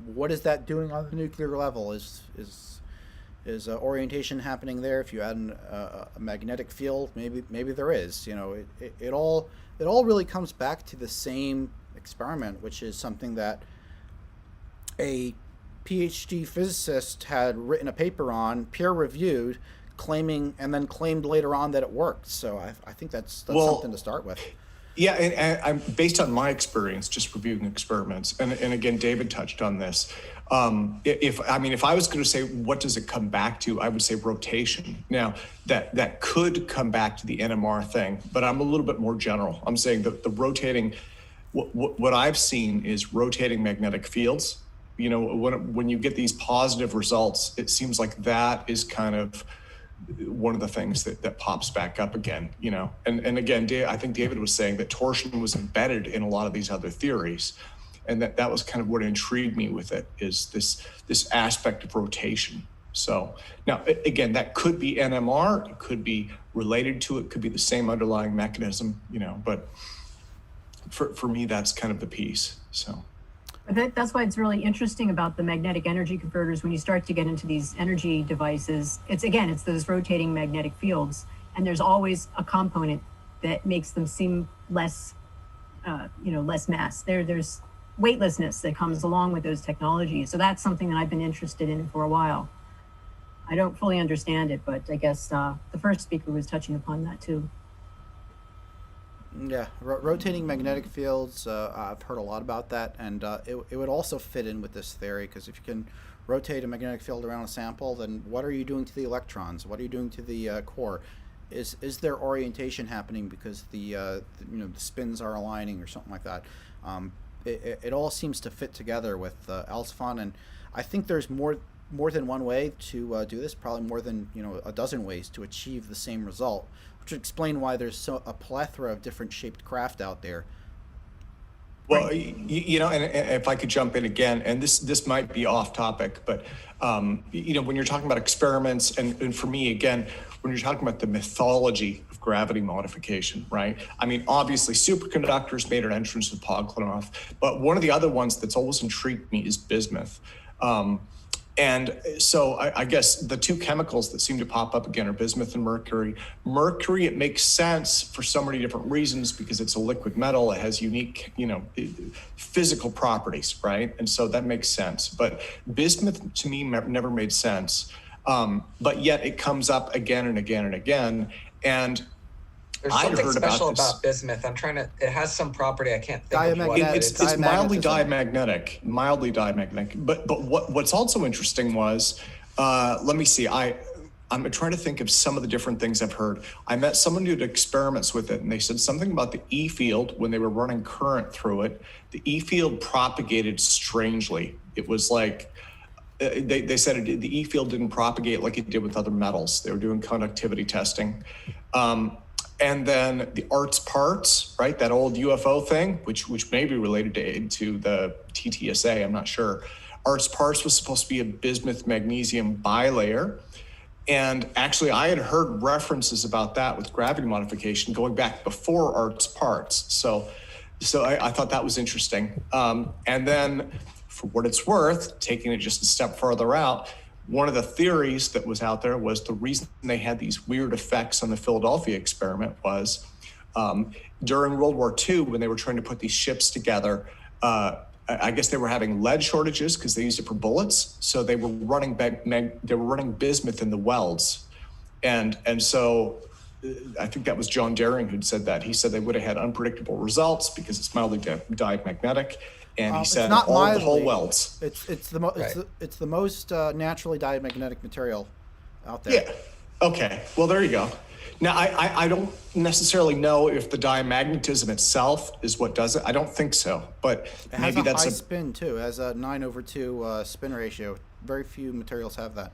what is that doing on the nuclear level? Is orientation happening there? If you add a magnetic field, maybe there is. You know, it all really comes back to the same experiment, which is something that a PhD physicist had written a paper on, peer-reviewed, claimed later on that it worked. So I think that's something to start with. Yeah, and I'm based on my experience, just reviewing experiments, and again, David touched on this. If I was going to say what does it come back to, I would say rotation. Now that could come back to the NMR thing, but I'm a little bit more general. I'm saying that the rotating, what I've seen is rotating magnetic fields. You know, when you get these positive results, it seems like that is kind of one of the things that pops back up again, you know. And again, I think David was saying that torsion was embedded in a lot of these other theories, and that was kind of what intrigued me with it, is this aspect of rotation. So now, again, that could be NMR, it could be related to it, could be the same underlying mechanism, you know, but for me, that's kind of the piece, so. That's why it's really interesting about the magnetic energy converters. When you start to get into these energy devices, it's those rotating magnetic fields, and there's always a component that makes them seem less, less mass. There's weightlessness that comes along with those technologies. So that's something that I've been interested in for a while. I don't fully understand it, but I guess the first speaker was touching upon that too. Yeah, rotating magnetic fields, I've heard a lot about that, and it would also fit in with this theory, because if you can rotate a magnetic field around a sample, then what are you doing to the electrons? What are you doing to the core? Is there orientation happening because the spins are aligning or something like that? It all seems to fit together with Alsfon, and I think there's more than one way to do this, probably more than a dozen ways to achieve the same result, which would explain why there's a plethora of different shaped craft out there. Well, and if I could jump in again, and this might be off topic, but when you're talking about experiments, and for me, again, when you're talking about the mythology of gravity modification, right? I mean, obviously superconductors made an entrance with Poglanov, but one of the other ones that's always intrigued me is bismuth. And so I guess the two chemicals that seem to pop up again are bismuth and mercury. Mercury, it makes sense for so many different reasons, because it's a liquid metal. It has unique, physical properties, right? And so that makes sense. But bismuth to me never made sense. But yet it comes up again and again and again. And there's something special about bismuth. It has some property I can't think of what it is. It's mildly diamagnetic. But what's also interesting was, let me see, I'm trying to think of some of the different things I've heard. I met someone who did experiments with it, and they said something about the E field when they were running current through it. The E field propagated strangely. It was like, they said the E field didn't propagate like it did with other metals. They were doing conductivity testing. And then the ARTS parts, right? That old UFO thing, which may be related to the TTSA, I'm not sure. ARTS parts was supposed to be a bismuth magnesium bilayer. And actually I had heard references about that with gravity modification going back before ARTS parts. So I thought that was interesting. And then for what it's worth, taking it just a step further out, one of the theories that was out there was the reason they had these weird effects on the Philadelphia experiment was during World War II, when they were trying to put these ships together, I guess they were having lead shortages because they used it for bullets. So they were running bismuth in the welds. And so I think that was John Daring who'd said that. He said they would have had unpredictable results because it's mildly diamagnetic. And he said not all mildly. the whole welds. It's the most naturally diamagnetic material out there. Yeah. Okay. Well, there you go. Now, I don't necessarily know if the diamagnetism itself is what does it. I don't think so. But it maybe has that's a high spin too. It has a 9/2 spin ratio. Very few materials have that.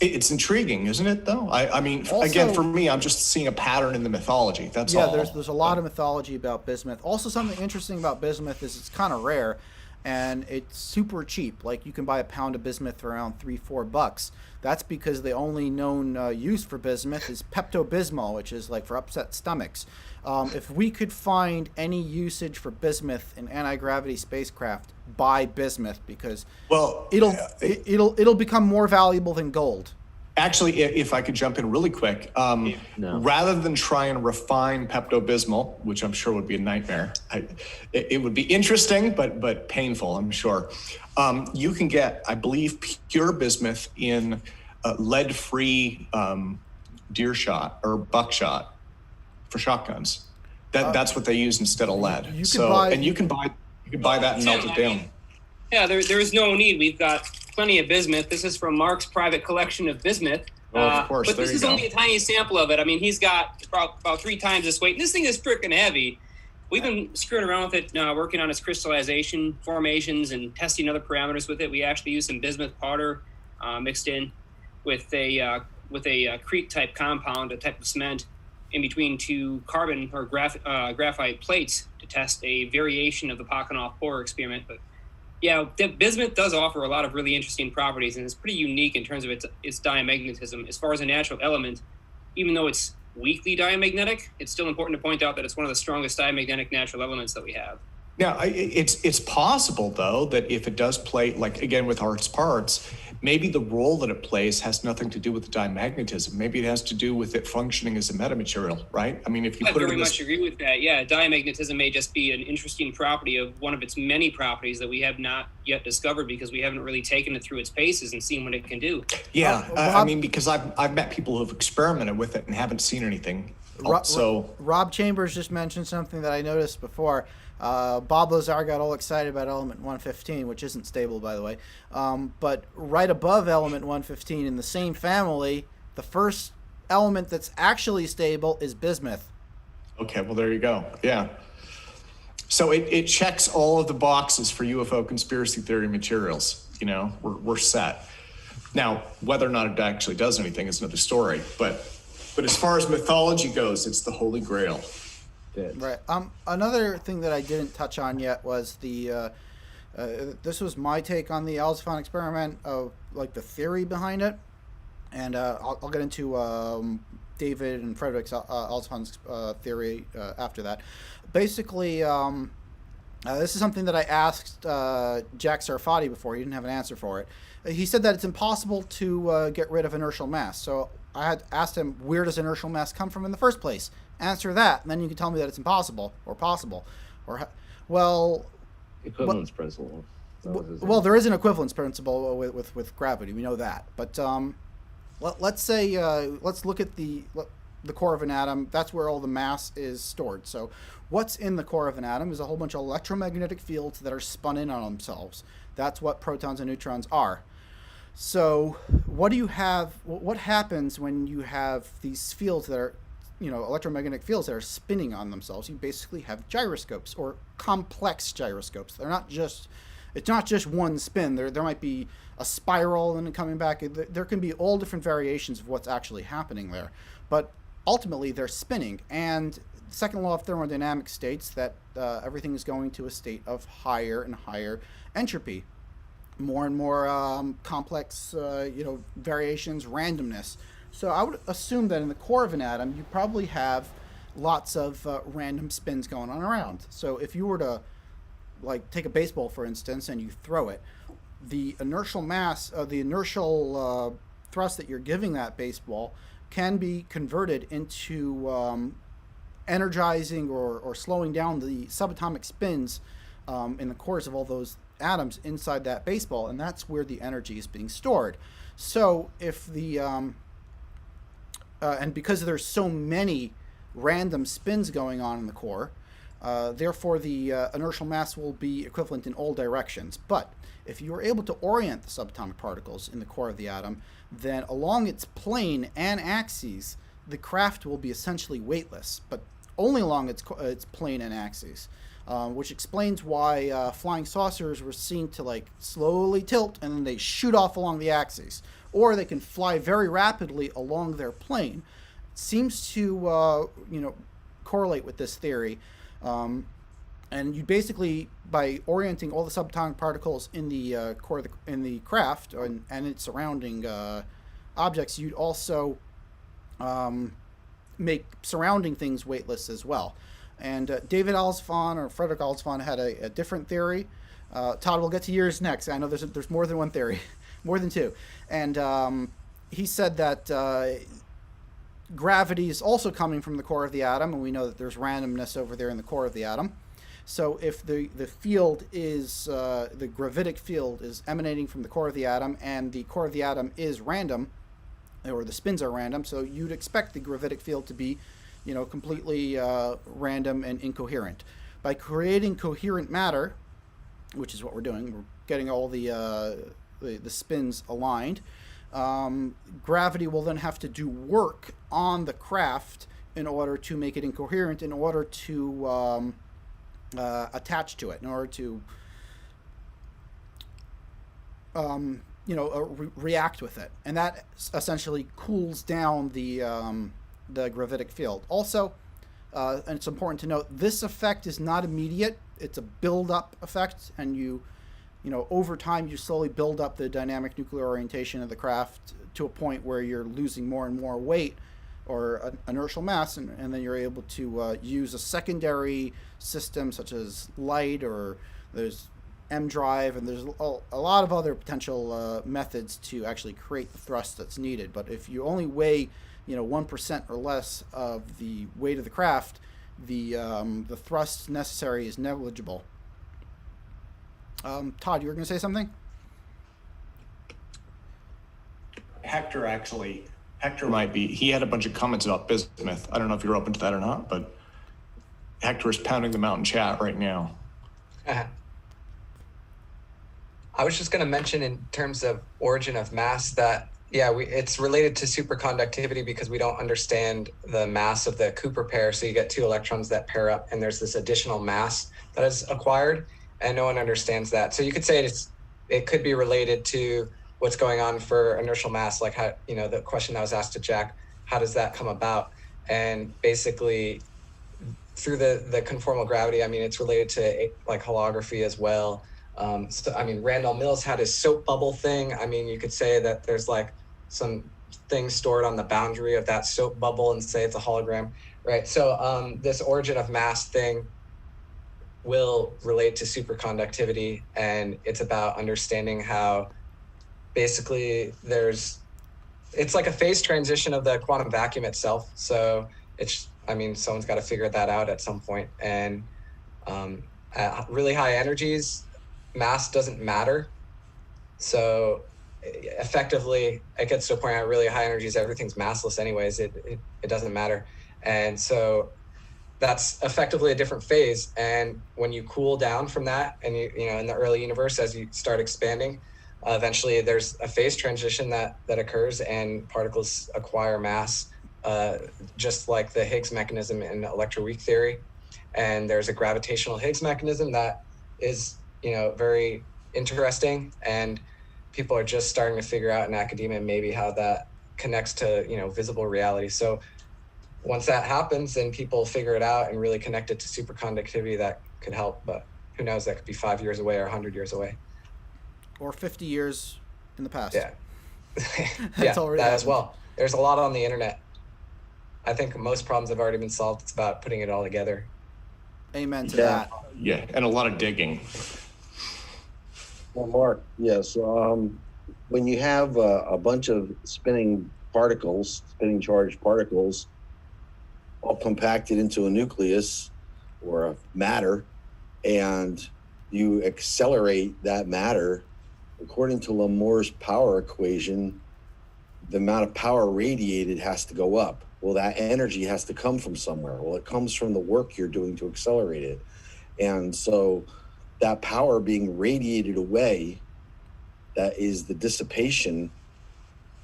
It's intriguing, isn't it, though? I mean, Also, again, for me, I'm just seeing a pattern in the mythology. That's all. Yeah, there's a lot of mythology about bismuth. Also, something interesting about bismuth is it's kind of rare, and it's super cheap. Like, you can buy a pound of bismuth for around $3-4. That's because the only known use for bismuth is Pepto-Bismol, which is like for upset stomachs. If we could find any usage for bismuth in anti-gravity spacecraft, buy bismuth, because it'll become more valuable than gold. Actually, if I could jump in really quick, rather than try and refine Pepto-Bismol, which I'm sure would be a nightmare, it would be interesting, but painful, I'm sure. You can get, I believe, pure bismuth in lead-free deer shot or buckshot for shotguns. That's what they use instead of lead. You can buy that and melt it down. Yeah, there is no need. We've got plenty of bismuth. This is from Mark's private collection of bismuth. Of course, but this is only a tiny sample of it. I mean, he's got about 3 times this weight. And this thing is freaking heavy. We've been screwing around with it, working on its crystallization formations and testing other parameters with it. We actually use some bismuth powder mixed in with a crete type compound, a type of cement, in between 2 carbon or graphite plates to test a variation of the Pockenoff Bohr experiment. But yeah, bismuth does offer a lot of really interesting properties, and it's pretty unique in terms of its diamagnetism. As far as a natural element, even though it's weakly diamagnetic, it's still important to point out that it's one of the strongest diamagnetic natural elements that we have. Now, it's possible, though, that if it does play, like, again, with its parts, maybe the role that it plays has nothing to do with the diamagnetism. Maybe it has to do with it functioning as a metamaterial, right? I mean, if you I put it very in much agree with that. Yeah, diamagnetism may just be an interesting property of one of its many properties that we have not yet discovered because we haven't really taken it through its paces and seen what it can do. Yeah, I mean, because I've met people who have experimented with it and haven't seen anything. Rob Chambers just mentioned something that I noticed before. Bob Lazar got all excited about element 115, which isn't stable, by the way. But right above element 115 in the same family, the first element that's actually stable is bismuth. Okay, well, there you go. Yeah. So it checks all of the boxes for UFO conspiracy theory materials. You know, we're set. Now, whether or not it actually does anything is another story. But as far as mythology goes, it's the Holy Grail. Right. Another thing that I didn't touch on yet was the this was my take on the Alzheimer's experiment, of like the theory behind it, and I'll get into David and Frederick's Alzheimer's theory after that. Basically, this is something that I asked Jack Sarfati before. He didn't have an answer for it. He said that it's impossible to get rid of inertial mass. So I had asked him, where does inertial mass come from in the first place? Answer that, and then you can tell me that it's impossible or possible, or equivalence principle. Well, there is an equivalence principle with gravity. We know that, but let's say let's look at the core of an atom. That's where all the mass is stored. So what's in the core of an atom is a whole bunch of electromagnetic fields that are spun in on themselves. That's what protons and neutrons are. So what do you have? What happens when you have these fields that are, electromagnetic fields that are spinning on themselves? You basically have gyroscopes, or complex gyroscopes. It's not just one spin. There might be a spiral and then coming back. There can be all different variations of what's actually happening there. But ultimately, they're spinning. And the second law of thermodynamics states that everything is going to a state of higher and higher entropy. More and more complex, variations, randomness. So I would assume that in the core of an atom, you probably have lots of random spins going on around. So if you were to, take a baseball, for instance, and you throw it, the inertial mass, the inertial thrust that you're giving that baseball can be converted into energizing or slowing down the subatomic spins in the cores of all those atoms inside that baseball, and that's where the energy is being stored. So if the and because there's so many random spins going on in the core, therefore the inertial mass will be equivalent in all directions. But if you are able to orient the subatomic particles in the core of the atom, then along its plane and axes, the craft will be essentially weightless. But only along its plane and axis, which explains why flying saucers were seen to like slowly tilt and then they shoot off along the axis, or they can fly very rapidly along their plane. It seems to correlate with this theory. And you basically, by orienting all the subatomic particles in the core in the craft and its surrounding objects, you'd also make surrounding things weightless as well. And David Alsfon or Frederick Alsfon had a different theory. Todd, we'll get to yours next. I know there's more than one theory, more than two. And he said that gravity is also coming from the core of the atom, and we know that there's randomness over there in the core of the atom. So if the field is, the gravitic field is emanating from the core of the atom, and the core of the atom is random, or the spins are random, so you'd expect the gravitic field to be, completely random and incoherent. By creating coherent matter, which is what we're doing, we're getting all the spins aligned, gravity will then have to do work on the craft in order to make it incoherent, in order to attach to it, in order to react with it, and that essentially cools down the gravitic field. Also, and it's important to note, this effect is not immediate. It's a build-up effect, and over time you slowly build up the dynamic nuclear orientation of the craft to a point where you're losing more and more weight or inertial mass, and then you're able to use a secondary system such as light, or there's M-drive, and there's a lot of other potential methods to actually create the thrust that's needed. But if you only weigh 1% or less of the weight of the craft, the thrust necessary is negligible. Todd, you were going to say something? Hector might be. He had a bunch of comments about bismuth. I don't know if you're open to that or not, but Hector is pounding them out in chat right now. I was just going to mention in terms of origin of mass that, it's related to superconductivity because we don't understand the mass of the Cooper pair. So you get two electrons that pair up, and there's this additional mass that is acquired, and no one understands that. So you could say it could be related to what's going on for inertial mass, like how, the question that was asked to Jack, how does that come about? And basically through the conformal gravity, it's related to like holography as well. Randall Mills had his soap bubble thing. You could say that there's like some things stored on the boundary of that soap bubble and say it's a hologram, right? So this origin of mass thing will relate to superconductivity, and it's about understanding how basically it's like a phase transition of the quantum vacuum itself. So someone's got to figure that out at some point. And at really high energies, mass doesn't matter. So effectively, it gets to a point at really high energies, everything's massless anyways. It doesn't matter. And so that's effectively a different phase. And when you cool down from that, and in the early universe, as you start expanding, eventually there's a phase transition that occurs, and particles acquire mass, just like the Higgs mechanism in electroweak theory. And there's a gravitational Higgs mechanism that is very interesting, and people are just starting to figure out in academia maybe how that connects to visible reality. So once that happens and people figure it out and really connect it to superconductivity, that could help. But who knows, that could be 5 years away or 100 years away, or 50 years in the past. Yeah. That as well. There's a lot on the internet. I think most problems have already been solved. It's about putting it all together. Amen to that. Yeah, and a lot of digging. Well, Mark, yes. When you have a bunch of spinning charged particles, all compacted into a nucleus or a matter, and you accelerate that matter, according to Lamour's power equation, the amount of power radiated has to go up. Well, that energy has to come from somewhere. Well, it comes from the work you're doing to accelerate it. And so that power being radiated away, that is the dissipation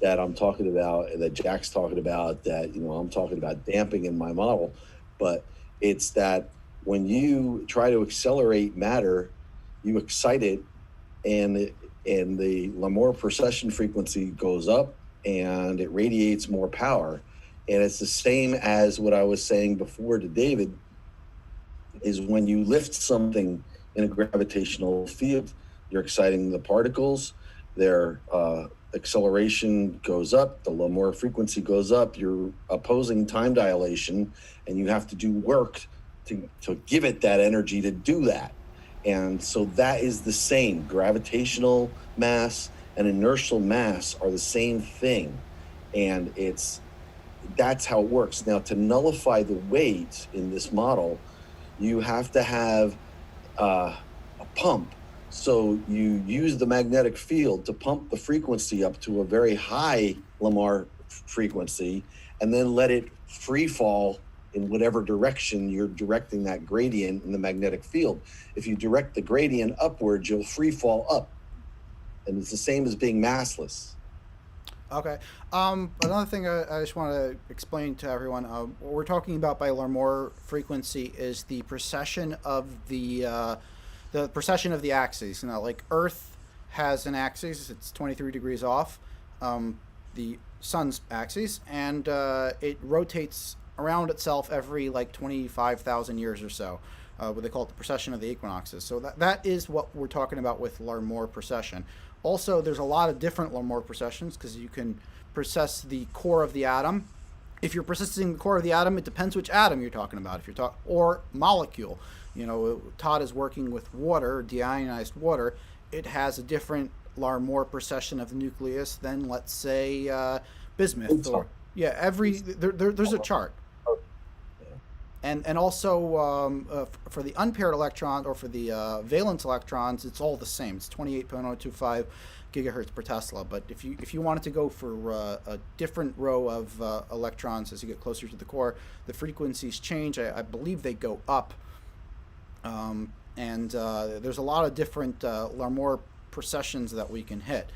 that I'm talking about, that Jack's talking about, that I'm talking about damping in my model. But It's that when you try to accelerate matter, you excite it, and the Larmor precession frequency goes up, and it radiates more power. And it's the same as what I was saying before to David, is when you lift something in a gravitational field, you're exciting the particles, their acceleration goes up, the Larmor frequency goes up, you're opposing time dilation, and you have to do work to give it that energy to do that. And so that is the same. Gravitational mass and inertial mass are the same thing. And that's how it works. Now, to nullify the weight in this model, you have to have a pump. So you use the magnetic field to pump the frequency up to a very high Larmor frequency, and then let it free fall in whatever direction you're directing that gradient in the magnetic field. If you direct the gradient upwards, you'll free fall up. And it's the same as being massless. Okay. Another thing I just want to explain to everyone, what we're talking about by Larmor frequency is the precession of the precession of the axes. You know, like Earth has an axis, it's 23 degrees off, the sun's axis, and it rotates around itself every like 25,000 years or so. What they call it the precession of the equinoxes. So that is what we're talking about with Larmor precession. Also, there's a lot of different Larmor precessions because you can precess the core of the atom. If you're precessing the core of the atom, it depends which atom you're talking about. If you're or molecule, you know, Todd is working with water, deionized water. It has a different Larmor precession of the nucleus than, let's say, bismuth. Or there's a chart. And also for the unpaired electron, or for the valence electrons, it's all the same. It's 28.025 gigahertz per Tesla. But if you wanted to go for a different row of electrons as you get closer to the core, the frequencies change. I believe they go up. And there's a lot of different Larmor precessions that we can hit.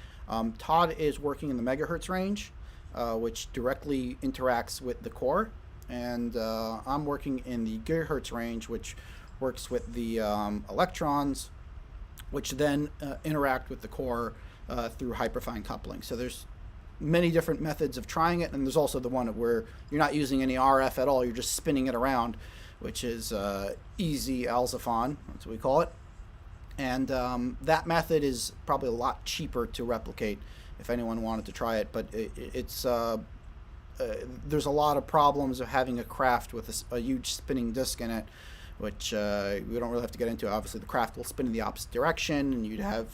Todd is working in the megahertz range, which directly interacts with the core. And I'm working in the gigahertz range, which works with the electrons, which then interact with the core through hyperfine coupling. So there's many different methods of trying it, and there's also the one where you're not using any RF at all, you're just spinning it around, which is easy alzaphon, that's what we call it. And that method is probably a lot cheaper to replicate if anyone wanted to try it, but it's there's a lot of problems of having a craft with a huge spinning disc in it, which we don't really have to get into. Obviously, the craft will spin in the opposite direction, and you'd have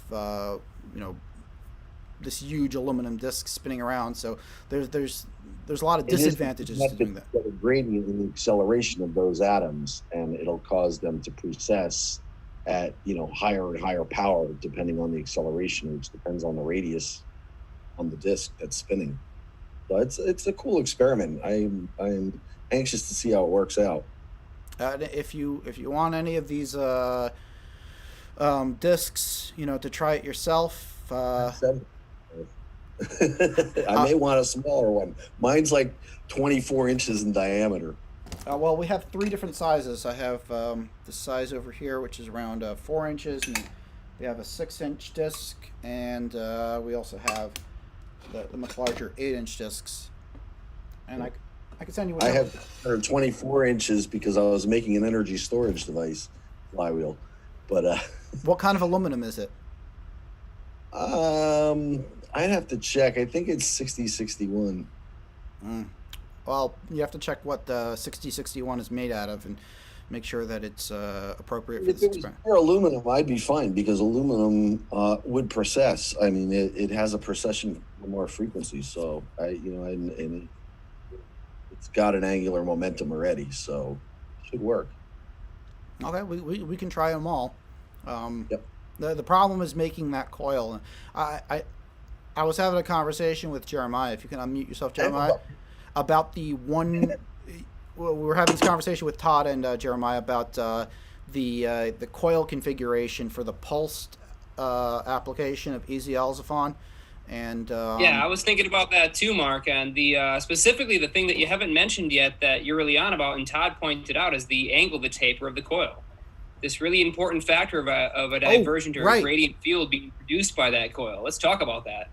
this huge aluminum disc spinning around. So there's a lot of disadvantages to doing that. The gradient in the acceleration of those atoms, and it'll cause them to precess at higher and higher power depending on the acceleration, which depends on the radius on the disc that's spinning. So it's a cool experiment. I'm anxious to see how it works out. If you want any of these discs, to try it yourself, I may want a smaller one. Mine's like 24 inches in diameter. Well, we have 3 different sizes. I have the size over here, which is around 4 inches, and we have a 6-inch disc, and we also have the much larger 8-inch discs. And I can send you. I have 24 inches because I was making an energy storage device flywheel, but what kind of aluminum is it? I'd have to check. I think it's 6061. Well, you have to check what the 6061 is made out of and make sure that it's appropriate for this experiment. If it was aluminum, I'd be fine because aluminum would precess. I mean, it has a precession more frequency, so and it's got an angular momentum already, so it should work. Okay, we can try them all. Yep. The problem is making that coil. I was having a conversation with Jeremiah. If you can unmute yourself, Jeremiah, about the one. Well, we were having this conversation with Todd and Jeremiah about the coil configuration for the pulsed application of easy alzaphon. And yeah, I was thinking about that too, Mark. And the specifically the thing that you haven't mentioned yet that you're really on about, and Todd pointed out, is the angle of the taper of the coil. This really important factor of a diversion to a gradient field being produced by that coil. Let's talk about that.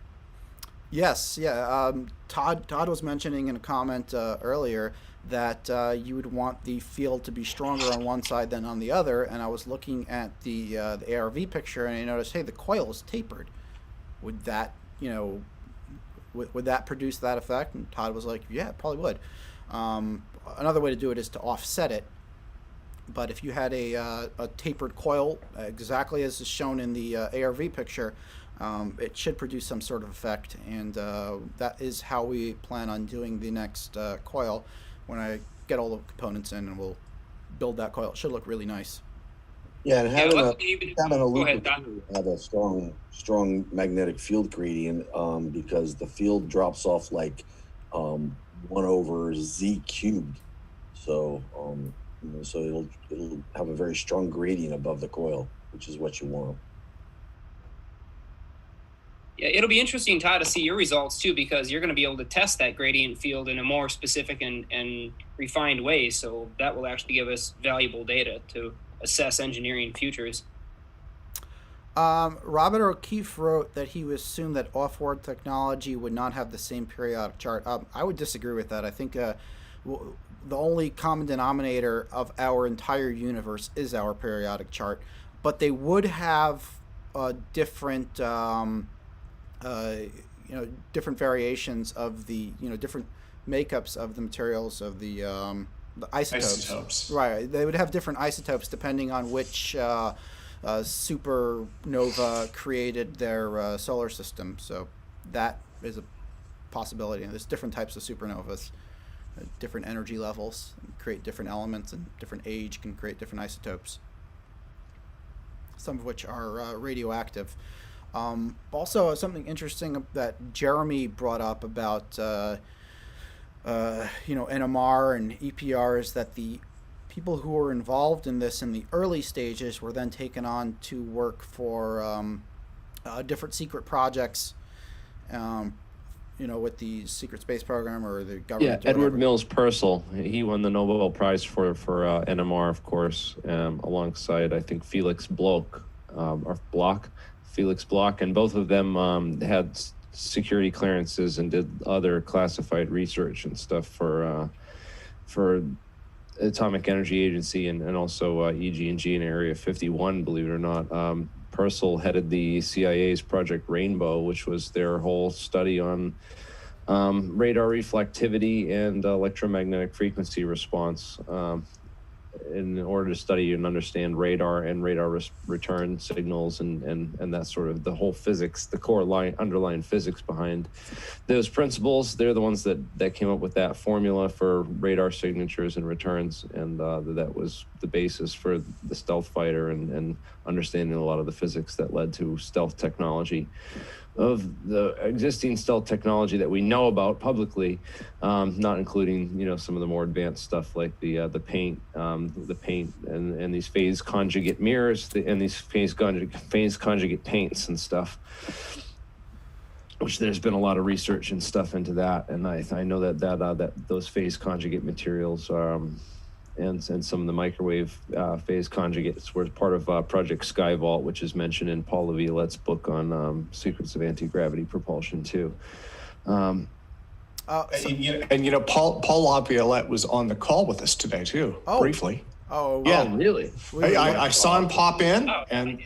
Yes, yeah. Todd was mentioning in a comment earlier that you would want the field to be stronger on one side than on the other, and I was looking at the ARV picture, and I noticed, hey, the coil is tapered. Would that, would that produce that effect? And Todd was like, yeah, it probably would. Another way to do it is to offset it. But if you had a tapered coil, exactly as is shown in the ARV picture, it should produce some sort of effect, and that is how we plan on doing the next coil when I get all the components in, and we'll build that coil. It should look really nice. Yeah, and having a loop have a strong magnetic field gradient because the field drops off like 1/z cubed. So so it'll have a very strong gradient above the coil, which is what you want. Yeah, it'll be interesting, Todd, to see your results too, because you're going to be able to test that gradient field in a more specific and refined way. So that will actually give us valuable data to assess engineering futures. Robert O'Keefe wrote that he assumed that off-world technology would not have the same periodic chart. I would disagree with that. I think the only common denominator of our entire universe is our periodic chart, but they would have different different variations of the different makeups of the materials of the isotopes. Right, they would have different isotopes depending on which supernova created their solar system. So that is a possibility. And there's different types of supernovas, different energy levels create different elements, and different age can create different isotopes, some of which are radioactive. Also, something interesting that Jeremy brought up about NMR and EPR is that the people who were involved in this in the early stages were then taken on to work for different secret projects, with the secret space program or the government. Yeah, Edward Mills Purcell, he won the Nobel Prize for NMR, of course, alongside, I think, Felix Bloch, and both of them had security clearances and did other classified research and stuff for Atomic Energy Agency and also EG&G in Area 51, believe it or not. Purcell headed the CIA's Project Rainbow, which was their whole study on radar reflectivity and electromagnetic frequency response in order to study and understand radar and radar return signals and that sort of the whole physics, the core underlying physics behind those principles. They're the ones that came up with that formula for radar signatures and returns, and that was the basis for the stealth fighter and understanding a lot of the physics that led to stealth technology. Of the existing stealth technology that we know about publicly, not including some of the more advanced stuff like the paint and these phase conjugate mirrors and these phase conjugate paints and stuff, which there's been a lot of research and stuff into that, and I know that those phase conjugate materials and some of the microwave phase conjugates were part of Project Skyvault, which is mentioned in Paul Laviolette's book on Secrets of Anti-Gravity Propulsion too. Paul Laviolette was on the call with us today too, briefly. Oh, yeah, really? I saw him pop in, and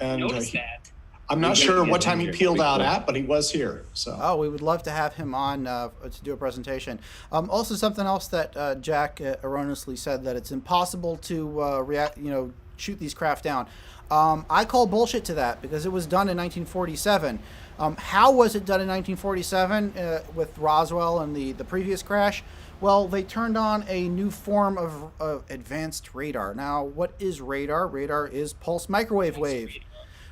I'm not sure what time he peeled out at, but he was here. So. We would love to have him on to do a presentation. Also, something else that Jack erroneously said, that it's impossible to shoot these craft down. I call bullshit to that, because it was done in 1947. How was it done in 1947 with Roswell and the previous crash? Well, they turned on a new form of advanced radar. Now, what is radar? Radar is pulse microwave wave.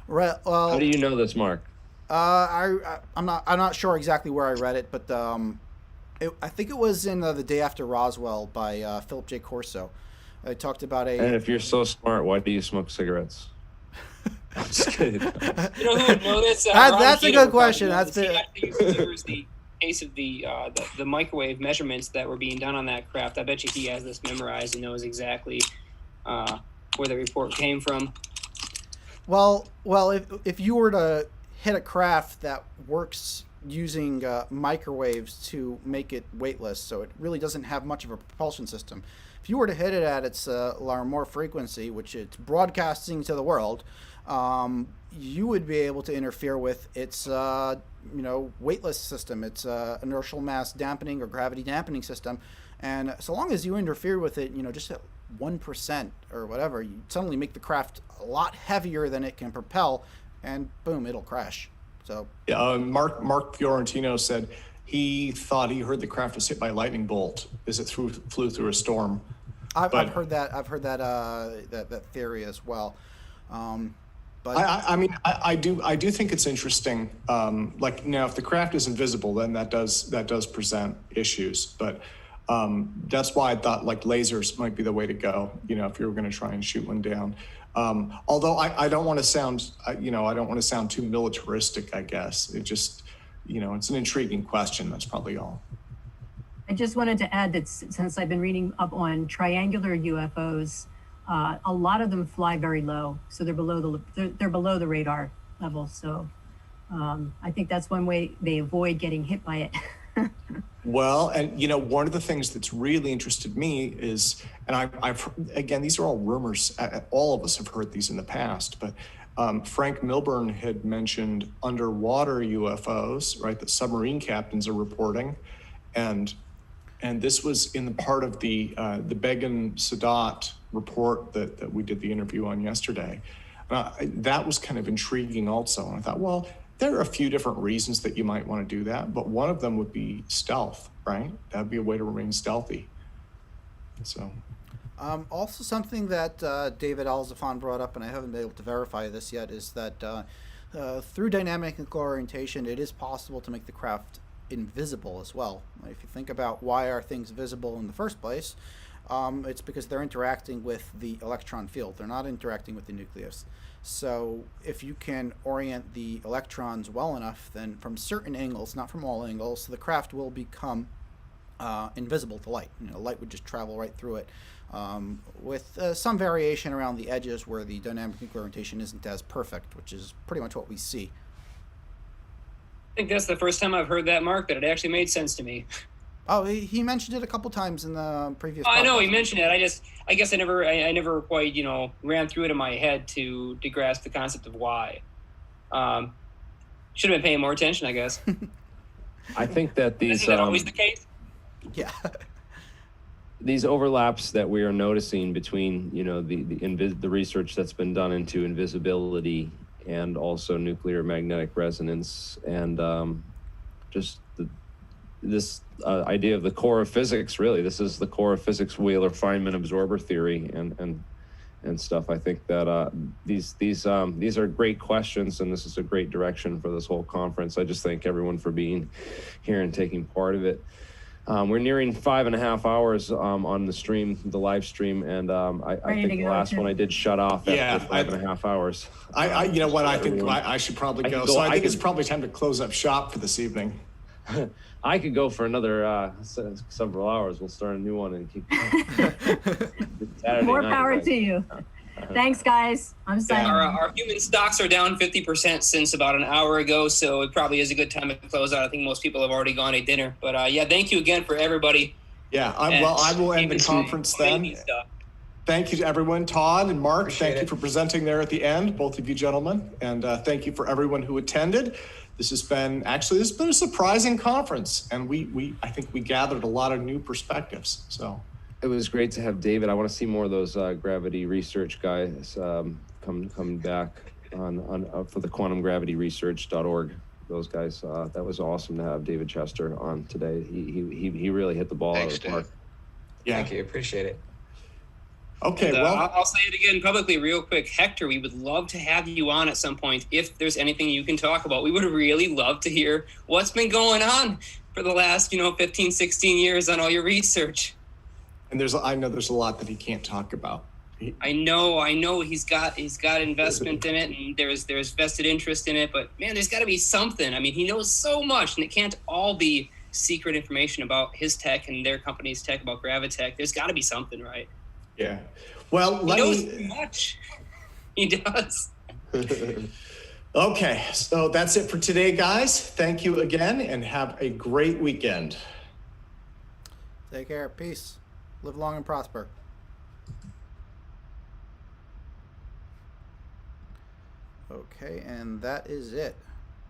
Well, how do you know this, Mark? I'm not sure exactly where I read it, but I think it was in The Day After Roswell by Philip J. Corso. I talked about And if you're so smart, why do you smoke cigarettes? Just kidding. You know who would know this? That's a good question. That's he actually remembers the case of the microwave measurements that were being done on that craft. I bet you he has this memorized and knows exactly where the report came from. Well, if you were to hit a craft that works using microwaves to make it weightless, so it really doesn't have much of a propulsion system. If you were to hit it at its Larmor frequency, which it's broadcasting to the world, you would be able to interfere with its weightless system, its inertial mass dampening or gravity dampening system, and so long as you interfere with it, just at 1% or whatever, you suddenly make the craft a lot heavier than it can propel, and boom, it'll crash. So Mark Fiorentino said he thought he heard the craft was hit by a lightning bolt as it flew through a storm. I've heard that. I've heard that theory as well. But I do think it's interesting. Like now, if the craft is invisible, then that does present issues. But that's why I thought like lasers might be the way to go. If you were going to try and shoot one down. Although I don't want to sound, I don't want to sound too militaristic. I guess it just, it's an intriguing question. That's probably all. I just wanted to add that since I've been reading up on triangular UFOs, a lot of them fly very low, so they're below the radar level. So I think that's one way they avoid getting hit by it. Well, and one of the things that's really interested me is, and I've again, these are all rumors. All of us have heard these in the past, but Frank Milburn had mentioned underwater UFOs, right? That submarine captains are reporting, and this was in the part of the Begin Sadat report that we did the interview on yesterday. That was kind of intriguing also, and I thought, well, there are a few different reasons that you might want to do that, but one of them would be stealth, right? That'd be a way to remain stealthy. So, also something that David Alzafan brought up, and I haven't been able to verify this yet, is that through dynamic orientation, it is possible to make the craft invisible as well. If you think about why are things visible in the first place, it's because they're interacting with the electron field. They're not interacting with the nucleus. So if you can orient the electrons well enough, then from certain angles, not from all angles, the craft will become invisible to light. Light would just travel right through it, with some variation around the edges where the dynamic orientation isn't as perfect, which is pretty much what we see. I think that's the first time I've heard that, Mark, that it actually made sense to me. Oh, he mentioned it a couple times in the previous. I know he mentioned it. I guess I never quite ran through it in my head to grasp the concept of why. Should have been paying more attention, I guess. I think that these Isn't that always the case? Yeah. These overlaps that we are noticing between the research that's been done into invisibility and also nuclear magnetic resonance and this idea of the core of physics, really. This is the core of physics, Wheeler-Feynman absorber theory and stuff. I think that these are great questions, and this is a great direction for this whole conference. I just thank everyone for being here and taking part of it. We're nearing 5.5 hours on the live stream, and I think the last one I did shut off after 5.5 hours. I think I should probably go. So I think it's probably time to close up shop for this evening. I could go for another several hours. We'll start a new one and keep More power to you. Thanks, guys. I'm signing. Our human stocks are down 50% since about an hour ago, so it probably is a good time to close out. I think most people have already gone to dinner. But thank you again for everybody. Yeah, I will end the conference then. Thank you to everyone. Todd and Mark, thank you for presenting there at the end, both of you gentlemen. And thank you for everyone who attended. This has been a surprising conference, and I think we gathered a lot of new perspectives. So it was great to have David. I want to see more of those gravity research guys come back on for the quantumgravityresearch.org. Those guys, that was awesome to have David Chester on today. He really hit the ball out of the park. Yeah, thank you. Appreciate it. Okay, and, I'll say it again publicly real quick. Hector, we would love to have you on at some point if there's anything you can talk about. We would really love to hear what's been going on for the last, 15, 16 years on all your research. And I know there's a lot that he can't talk about. I know he's got investment in it, and there's vested interest in it. But man, there's got to be something. I mean, he knows so much, and it can't all be secret information about his tech and their company's tech about Gravitech. There's got to be something, right? Yeah. Well, He knows too much. He does. Okay, so that's it for today, guys. Thank you again, and have a great weekend. Take care. Peace. Live long and prosper. Okay, and that is it.